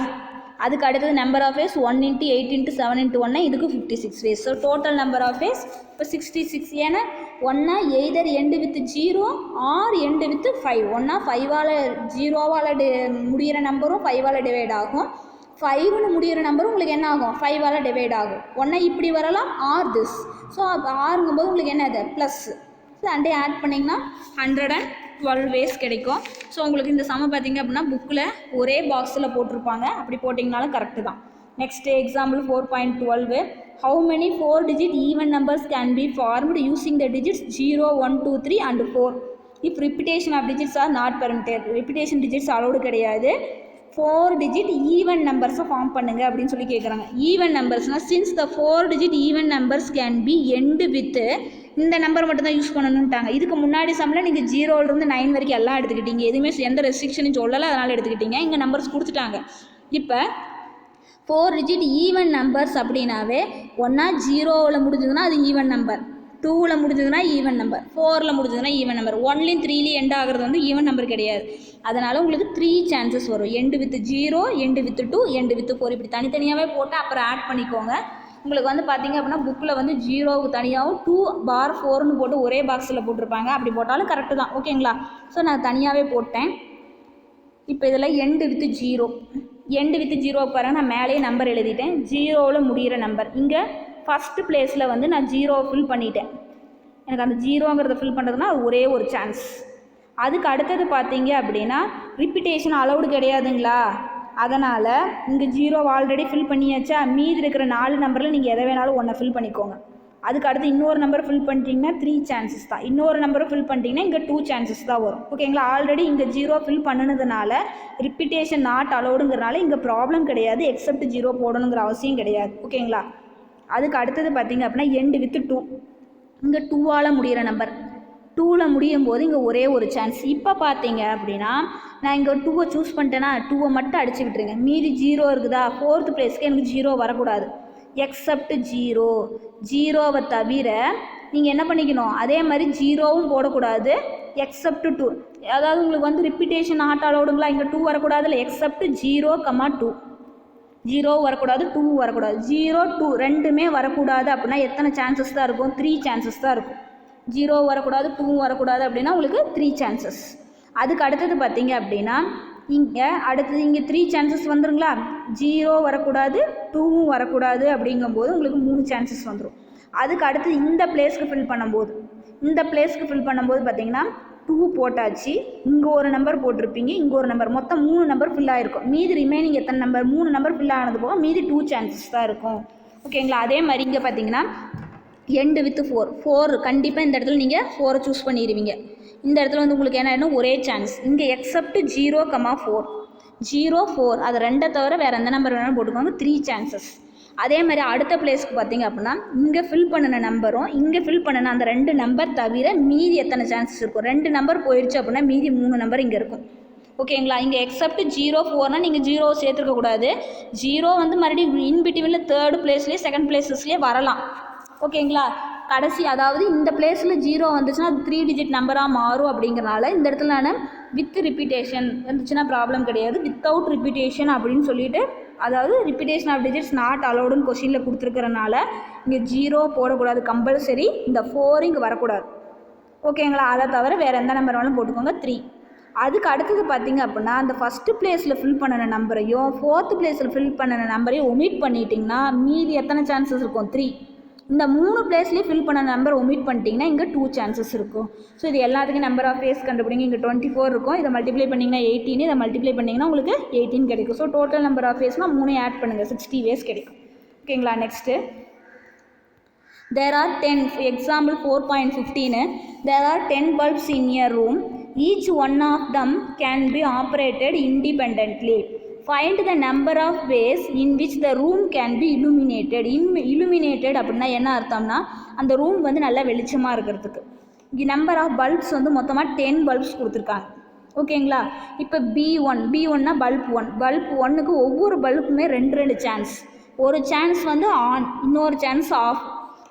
அதுக்கு அடுத்தது நம்பர் ஆஃப் வேஸ் 1 × 8 × 7 × 1, இதுக்கு 56 ways. So total number of ways இப்போ 66. ஏன்னா ஒன்றா either end with 0 or end with 5. ஒன்றா 5ஆல் 0வால் முடிகிற நம்பரும் 5ஆல் டிவைட் ஆகும், 5ன்னு முடிகிற நம்பரும் உங்களுக்கு என்ன ஆகும்? 5ஆல் டிவைட் ஆகும். ஒன்றா இப்படி வரலாம் ஆர் திஸ். ஸோ ஆறுங்கும்போது உங்களுக்கு என்ன அது? ப்ளஸ். ஸோ அண்டே ஆட் பண்ணிங்கன்னா 112 வேஸ் கிடைக்கும். ஸோ உங்களுக்கு இந்த சம பார்த்திங்க அப்படின்னா புக்கில் ஒரே பாக்ஸில் போட்டிருப்பாங்க, அப்படி போட்டிங்கனாலும் கரெக்டு தான். Next example 4.12. How many 4-digit even numbers can be formed using the digits 0, 1, 2, 3 and 4 if repetition of digits are not permitted? repetition digits allowed கிடையாது. 4-digit even numbers-ஐ ஃபார்ம் பண்ணுங்க அப்படின்னு சொல்லி கேட்குறாங்க. ஈவன் நம்பர்ஸ்னால் since the 4-digit even numbers can be end with, இந்த number மட்டும் தான் use பண்ணணுன்ட்டாங்க. இதுக்கு முன்னாடி சம்மில் நீங்கள் 0லேருந்து 9 வரைக்கும் எல்லாம் எடுத்துக்கிட்டீங்க, எதுவுமே எந்த ரெஸ்ட்ரிக்ஷனும் சொல்லலை, அதனால் எடுத்துக்கிட்டீங்க. இங்கே நம்பர்ஸ் கொடுத்துட்டாங்க. இப்போ 4-digit ஈவன் நம்பர்ஸ் அப்படின்னாவே ஒன்றா 0ல் முடிஞ்சதுன்னா அது ஈவன் நம்பர், 2ல் முடிஞ்சதுன்னா ஈவன் நம்பர், 4ல் முடிஞ்சதுன்னா ஈவன் நம்பர். 1லையும் 3லையும் எண்ட் ஆகிறது வந்து ஈவன் நம்பர் கிடையாது. அதனால் உங்களுக்கு 3 சான்சஸ் வரும். End with 0, end with 2, end with 4, இப்படி தனித்தனியாகவே போட்டு அப்புறம் ஆட் பண்ணிக்கோங்க. உங்களுக்கு வந்து பார்த்திங்க அப்படின்னா புக்கில் வந்து 0க்கு தனியாகவும் 2/4ன்னு போட்டு ஒரே பாக்ஸில் போட்டிருப்பாங்க, அப்படி போட்டாலும் கரெக்டு தான். ஓகேங்களா, ஸோ நான் தனியாகவே போட்டேன். இப்போ இதில் எண்டு வித் 0, எண்டு வித் 0 பாருங்கள், நான் மேலேயே நம்பர் எழுதிட்டேன். 0ல் முடிகிற நம்பர் இங்கே ஃபஸ்ட்டு பிளேஸில் வந்து நான் 0 ஃபில் பண்ணிட்டேன். எனக்கு அந்த 0ங்கிறத ஃபில் பண்ணுறதுனா அது ஒரே ஒரு சான்ஸ். அதுக்கு அடுத்தது பார்த்தீங்க அப்படின்னா ரிப்பீட்டேஷன் அலௌடு கிடையாதுங்களா, அதனால் இங்கே 0 ஆல்ரெடி ஃபில் பண்ணியாச்சா, மீதி இருக்கிற 4 நம்பரில் நீங்கள் எதை வேணாலும் ஒன்றை ஃபில் பண்ணிக்கோங்க. அதுக்கு அடுத்து இன்னொரு நம்பர் ஃபில் பண்ணிட்டீங்கன்னா 3 சான்சஸ் தான், இன்னொரு நம்பரை ஃபில் பண்ணிட்டீங்கன்னா இங்கே 2 சான்சஸ் தான் வரும். ஓகேங்களா, ஆல்ரெடி இங்கே 0 ஃபில் பண்ணினதுனால ரிப்பீட்டேஷன் நாட் அலௌடுங்கிறனால இங்கே ப்ராப்ளம் கிடையாது, எக்ஸப்ட் 0 போடணுங்கிற அவசியம் கிடையாது. ஓகேங்களா, அதுக்கு அடுத்தது பார்த்தீங்க அப்படின்னா எண்டு வித் 2, இங்கே 2ஆல் முடிகிற நம்பர், 2ல் முடியும் போது இங்கே ஒரே ஒரு சான்ஸ். இப்போ பார்த்தீங்க அப்படின்னா நான் இங்கே 2வை சூஸ் பண்ணிட்டேன்னா 2வை மட்டும் அடிச்சு விட்டுருங்க, மீதி 0 இருக்குதா, 4th பிளேஸ்க்கு எனக்கு 0 வரக்கூடாது, எக்ஸப்ட் 0. 0வை தவிர நீங்கள் என்ன பண்ணிக்கணும், அதே மாதிரி 0வும் போடக்கூடாது, எக்ஸப்ட் 2. அதாவது உங்களுக்கு வந்து ரிப்பீட்டேஷன் நாட் அலௌடுங்களா, இங்கே 2 வரக்கூடாதுல்ல, எக்ஸப்ட் 0, 2. 0 வரக்கூடாது, 2 வரக்கூடாது, 0, 2 ரெண்டுமே வரக்கூடாது. அப்படின்னா எத்தனை சான்சஸ் தான் இருக்கும்? 3 சான்சஸ் தான் இருக்கும். 0 வரக்கூடாது, 2 வரக்கூடாது அப்படின்னா உங்களுக்கு 3 சான்சஸ். அதுக்கு அடுத்தது பார்த்தீங்க அப்படின்னா இங்கே அடுத்தது இங்கே 3 சான்சஸ் வந்துருங்களா, 0 வரக்கூடாது, 2வும் வரக்கூடாது, அப்படிங்கும்போது உங்களுக்கு 3 சான்சஸ் வந்துடும். அதுக்கு அடுத்தது இந்த பிளேஸ்க்கு ஃபில் பண்ணும்போது பார்த்தீங்கன்னா 2 போட்டாச்சு, இங்கே ஒரு நம்பர் போட்டிருப்பீங்க, இங்கே ஒரு நம்பர், மொத்தம் 3 நம்பர் ஃபில் ஆகிருக்கும். மீதி ரிமைனிங் எத்தனை நம்பர்? 3 நம்பர் ஃபில் ஆனது போக மீதி 2 சான்சஸ் தான் இருக்கும். ஓகேங்களா, அதே மாதிரி இங்கே பார்த்தீங்கன்னா எண்டு வித் 4 கண்டிப்பாக இந்த இடத்துல நீங்கள் 4 சூஸ் பண்ணிடுவீங்க. இந்த இடத்துல வந்து உங்களுக்கு என்ன ஆகிடும், ஒரே சான்ஸ். இங்கே எக்ஸப்ட் 0,4 0 4 அது 2 தவிர வேறு எந்த நம்பர் வேணாலும் போட்டுக்கோங்க, 3 சான்சஸ். அதே மாதிரி அடுத்த பிளேஸ்க்கு பார்த்தீங்க அப்படின்னா இங்கே ஃபில் பண்ணின நம்பரும் இங்கே ஃபில் பண்ணின அந்த 2 நம்பர் தவிர மீதி எத்தனை சான்சஸ் இருக்கும், 2 நம்பர் போயிடுச்சு அப்படின்னா மீதி 3 நம்பர் இங்கே இருக்கும். ஓகேங்களா, இங்கே எக்ஸப்ட் 0 4னா நீங்கள் 0 சேர்த்துருக்கக்கூடாது. 0 வந்து மறுபடியும் இன்பிட்வீனில் 3rd பிளேஸ்லேயே 2nd பிளேசஸ்லேயே வரலாம். ஓகேங்களா, கடைசி அதாவது இந்த பிளேஸில் 0 வந்துச்சுன்னா அது 3 டிஜிட் நம்பராக மாறும். அப்படிங்கிறனால இந்த இடத்துல நான் வித் ரிப்பீட்டேஷன் வந்துச்சுன்னா ப்ராப்ளம் கிடையாது, வித்தவுட் ரிப்பீட்டேஷன் அப்படின்னு சொல்லிட்டு, அதாவது ரிப்பீட்டேஷன் ஆஃப் டிஜிட்ஸ் நாட் அலோடுன்னு கொஸ்டினில் கொடுத்துருக்கறனால இங்கே 0 போடக்கூடாது கம்பல்சரி. இந்த 4 இங்கே வரக்கூடாது. ஓகேங்களா, அதை தவிர வேறு எந்த நம்பர் வேணாலும் போட்டுக்கோங்க 3. அதுக்கு அடுத்தது பார்த்தீங்க அப்படின்னா அந்த ஃபஸ்ட்டு பிளேஸில் ஃபில் பண்ணின நம்பரையும் 4th பிளேஸில் ஃபில் பண்ணின நம்பரையும் ஒமிட் பண்ணிட்டிங்கன்னா மீதி எத்தனை சான்சஸ் இருக்கும், 3. இந்த 3 பிளேஸ்லேயே ஃபில் பண்ண நம்பர் ஒமிட் பண்ணிட்டீங்கன்னா இங்கே 2 சான்சஸ் இருக்கும். ஸோ இது எல்லாத்துக்கும் நம்பர் ஆஃப் வேஸ் கண்டுபிடிங்க. இங்கே 24 இருக்கும், இதை மல்டிப்ளை பண்ணிங்கன்னா 18, இதை மல்டிப்ளை பண்ணிங்கன்னா உங்களுக்கு 18 கிடைக்கும். ஸோ டோட்டல் நம்பர் ஆஃப் வேஸ்னால் 3 ஆட் பண்ணுங்கள், 60 வேஸ் கிடைக்கும். ஓகேங்களா, next there are 10, example 4.15, there are 10 bulbs in a room, each one of them can be operated independently. Find the number of ways in which the room can be illuminated. Illuminated அப்படின்னா என்ன அர்த்தம்னா அந்த room வந்து நல்லா வெளிச்சமாக இருக்கிறதுக்கு. இங்கே number of bulbs வந்து மொத்தமாக 10 பல்ப்ஸ் கொடுத்துருக்காங்க. ஓகேங்களா, இப்போ B1னா பல்ப் 1, பல்ப் 1க்கு ஒவ்வொரு பல்புமே 2 சான்ஸ். ஒரு சான்ஸ் வந்து ஆன், இன்னொரு சான்ஸ் ஆஃப்.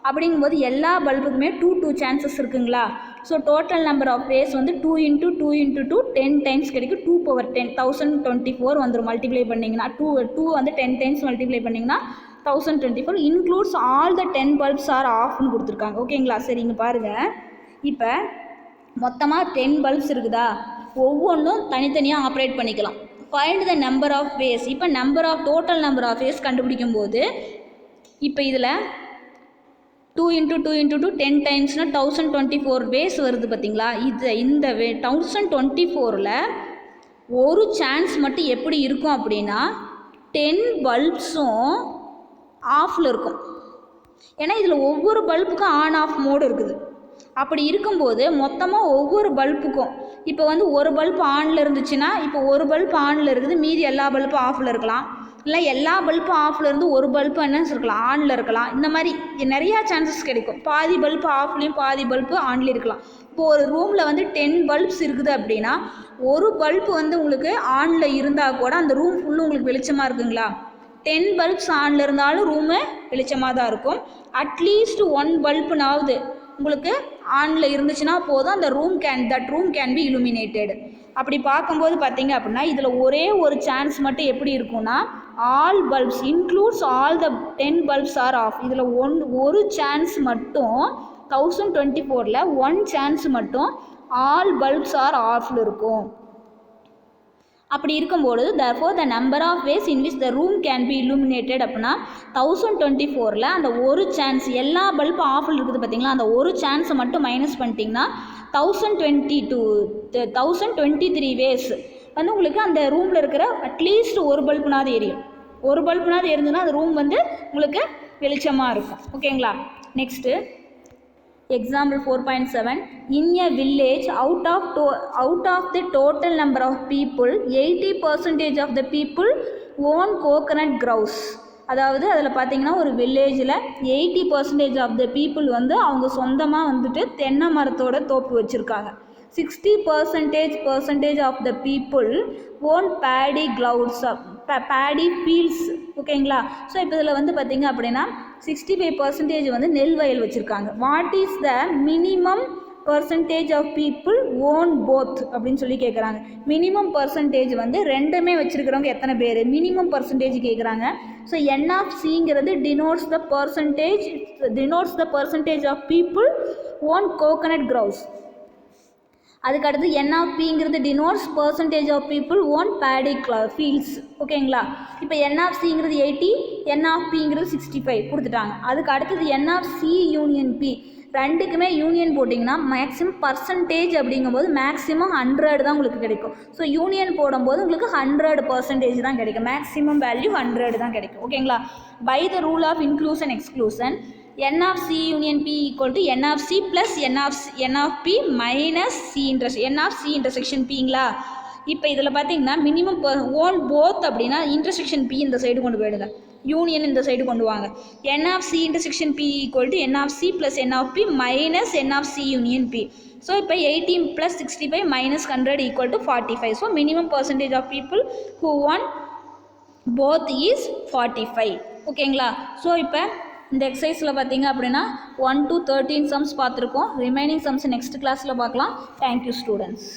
அப்படிங்கும்போது எல்லா பல்புக்குமே 2 சான்சஸ் இருக்குங்களா. So total number of ways வந்து 2 × 2 × 2 10 டைம்ஸ் கிடைக்கும். 2 power 10 1024 வந்துடும் மல்டிப்ளை பண்ணிங்கன்னா. 2 வந்து 10 டைம்ஸ் மல்டிப்ளை பண்ணிங்கன்னா 1024 includes all the 10 bulbs are ஆஃப்னு கொடுத்துருக்காங்க. ஓகேங்களா, சரிங்க பாருங்கள். இப்போ மொத்தமாக 10 பல்ப்ஸ் இருக்குதா, ஒவ்வொன்றும் தனித்தனியாக ஆப்ரேட் பண்ணிக்கலாம். Find the number of ways. இப்போ number of total number of ways கண்டுபிடிக்கும் போது இப்போ இதில் 2 × 2 × 2 10 டைம்ஸ்னால் 1024 வேஸ் வருது பார்த்தீங்களா. இந்த 1024ல் ஒரு சான்ஸ் மட்டும் எப்படி இருக்கும் அப்படின்னா 10 பல்ப்ஸும் ஆஃபில் இருக்கும். ஏன்னா இதில் ஒவ்வொரு பல்புக்கும் ஆன் ஆஃப் மோடு இருக்குது. அப்படி இருக்கும்போது மொத்தமாக ஒவ்வொரு பல்புக்கும் இப்போ வந்து ஒரு பல்ப் ஆனில் இருந்துச்சுன்னா இப்போ ஒரு பல்ப் ஆனில் இருக்குது, மீதி எல்லா பல்பும் ஆஃபில் இருக்கலாம். இல்லை எல்லா பல்பும் ஆஃபில் இருந்து ஒரு பல்பு என்னன்னு இருக்கலாம் ஆனில் இருக்கலாம். இந்த மாதிரி நிறையா சான்சஸ் கிடைக்கும். பாதி பல்பு ஆஃப்லேயும் பாதி பல்பு ஆன்லேயும் இருக்கலாம். இப்போ ஒரு ரூமில் வந்து 10 பல்ப்ஸ் இருக்குது அப்படின்னா ஒரு பல்பு வந்து உங்களுக்கு ஆனில் இருந்தால் கூட அந்த ரூம் ஃபுல்லும் உங்களுக்கு வெளிச்சமாக இருக்குங்களா. 10 பல்ப்ஸ் ஆனில் இருந்தாலும் ரூமு வெளிச்சமாக தான் இருக்கும். அட்லீஸ்ட் 1 பல்புனாவது உங்களுக்கு ஆனில் இருந்துச்சுன்னா போதும், அந்த ரூம் கேன் பி illuminated. அப்படி பார்க்கும்போது பார்த்தீங்க அப்படின்னா இதில் ஒரே ஒரு சான்ஸ் மட்டும் எப்படி இருக்கும்னா all bulbs includes all the 10 bulbs are off. இதில் ஒரு சான்ஸ் மட்டும் 1024ல் 1 சான்ஸ் மட்டும் ஆல் பல்ப்ஸ் ஆர் ஆஃபில் இருக்கும். அப்படி இருக்கும்போது therefore the number of ways in which the room can be illuminated அப்படின்னா 1024ல் அந்த ஒரு சான்ஸ் எல்லா பல்பு ஆஃபில் இருக்குது பார்த்தீங்களா, அந்த ஒரு சான்ஸை மட்டும் மைனஸ் பண்ணிட்டீங்கன்னா 1023 வேஸ் வந்து உங்களுக்கு அந்த ரூமில் இருக்கிற அட்லீஸ்ட் ஒரு பல்புனாவது எரியும். ஒரு பல்புனாவது எரிஞ்சுன்னா அந்த ரூம் வந்து உங்களுக்கு வெளிச்சமாக இருக்கும். ஓகேங்களா, next example 4.7, in a village out of the total number of people 80% of the people own coconut groves. அதாவது அதில் பார்த்தீங்கன்னா ஒரு வில்லேஜில் 80% ஆஃப் த பீப்புள் வந்து அவங்க சொந்தமாக வந்துட்டு தென்னை மரத்தோட தோப்பு வச்சுருக்காங்க. 60% of the people own paddy clouds paddy fields. ஓகேங்களா, ஸோ இப்போ இதில் வந்து பார்த்திங்க அப்படின்னா 65% வந்து நெல் வயல் வச்சுருக்காங்க. What is the minimum percentage of people own both அப்படின்னு சொல்லி கேட்குறாங்க. மினிமம் பர்சன்டேஜ் வந்து ரெண்டுமே வச்சுருக்கிறவங்க எத்தனை பேர், மினிமம் பர்சன்டேஜ் கேட்குறாங்க. ஸோ என் ஆஃப் சிங்கிறது denotes the percentage of people own coconut groves. அதுக்கடுத்து என் ஆஃப் பிங்கிறது denotes percentage of people own paddy fields. ஓகேங்களா, இப்போ என் ஆஃப் சிங்கிறது 80, என் ஆஃப் பிங்கிறது 65 கொடுத்துட்டாங்க. அதுக்கு அடுத்தது என் ஆஃப் சி யூனியன் பி, ரெண்டுக்குமே யூனியன் போட்டிங்கன்னா மேக்ஸிமம் பர்சன்டேஜ் அப்படிங்கும்போது மேக்ஸிமம் 100 தான் உங்களுக்கு கிடைக்கும். ஸோ யூனியன் போடும்போது உங்களுக்கு 100% தான் கிடைக்கும். மேக்ஸிமம் வேல்யூ 100 தான் கிடைக்கும். ஓகேங்களா, by the rule of inclusion exclusion n of C union P equal to n of C plus n of P minus C n of C intersection Pங்களா. இப்போ இதில் பார்த்தீங்கன்னா மினிமம் ஓன் போத் அப்படின்னா intersection P இந்த side கொண்டு போயிடுங்க, union இந்த side கொண்டு வாங்க. n of C intersection P equal to n of C plus n of P minus n of C union P. So இப்போ 18 plus 65 minus 100 equal to 45. So minimum percentage of people who want both is 45. ஓகேங்களா. So இப்போ இந்த எக்ஸசைஸில் பார்த்தீங்க அப்படின்னா 1 to 13 sums பார்த்துருக்கோம். Remaining sums next கிளாஸில் பார்க்கலாம். Thank you students.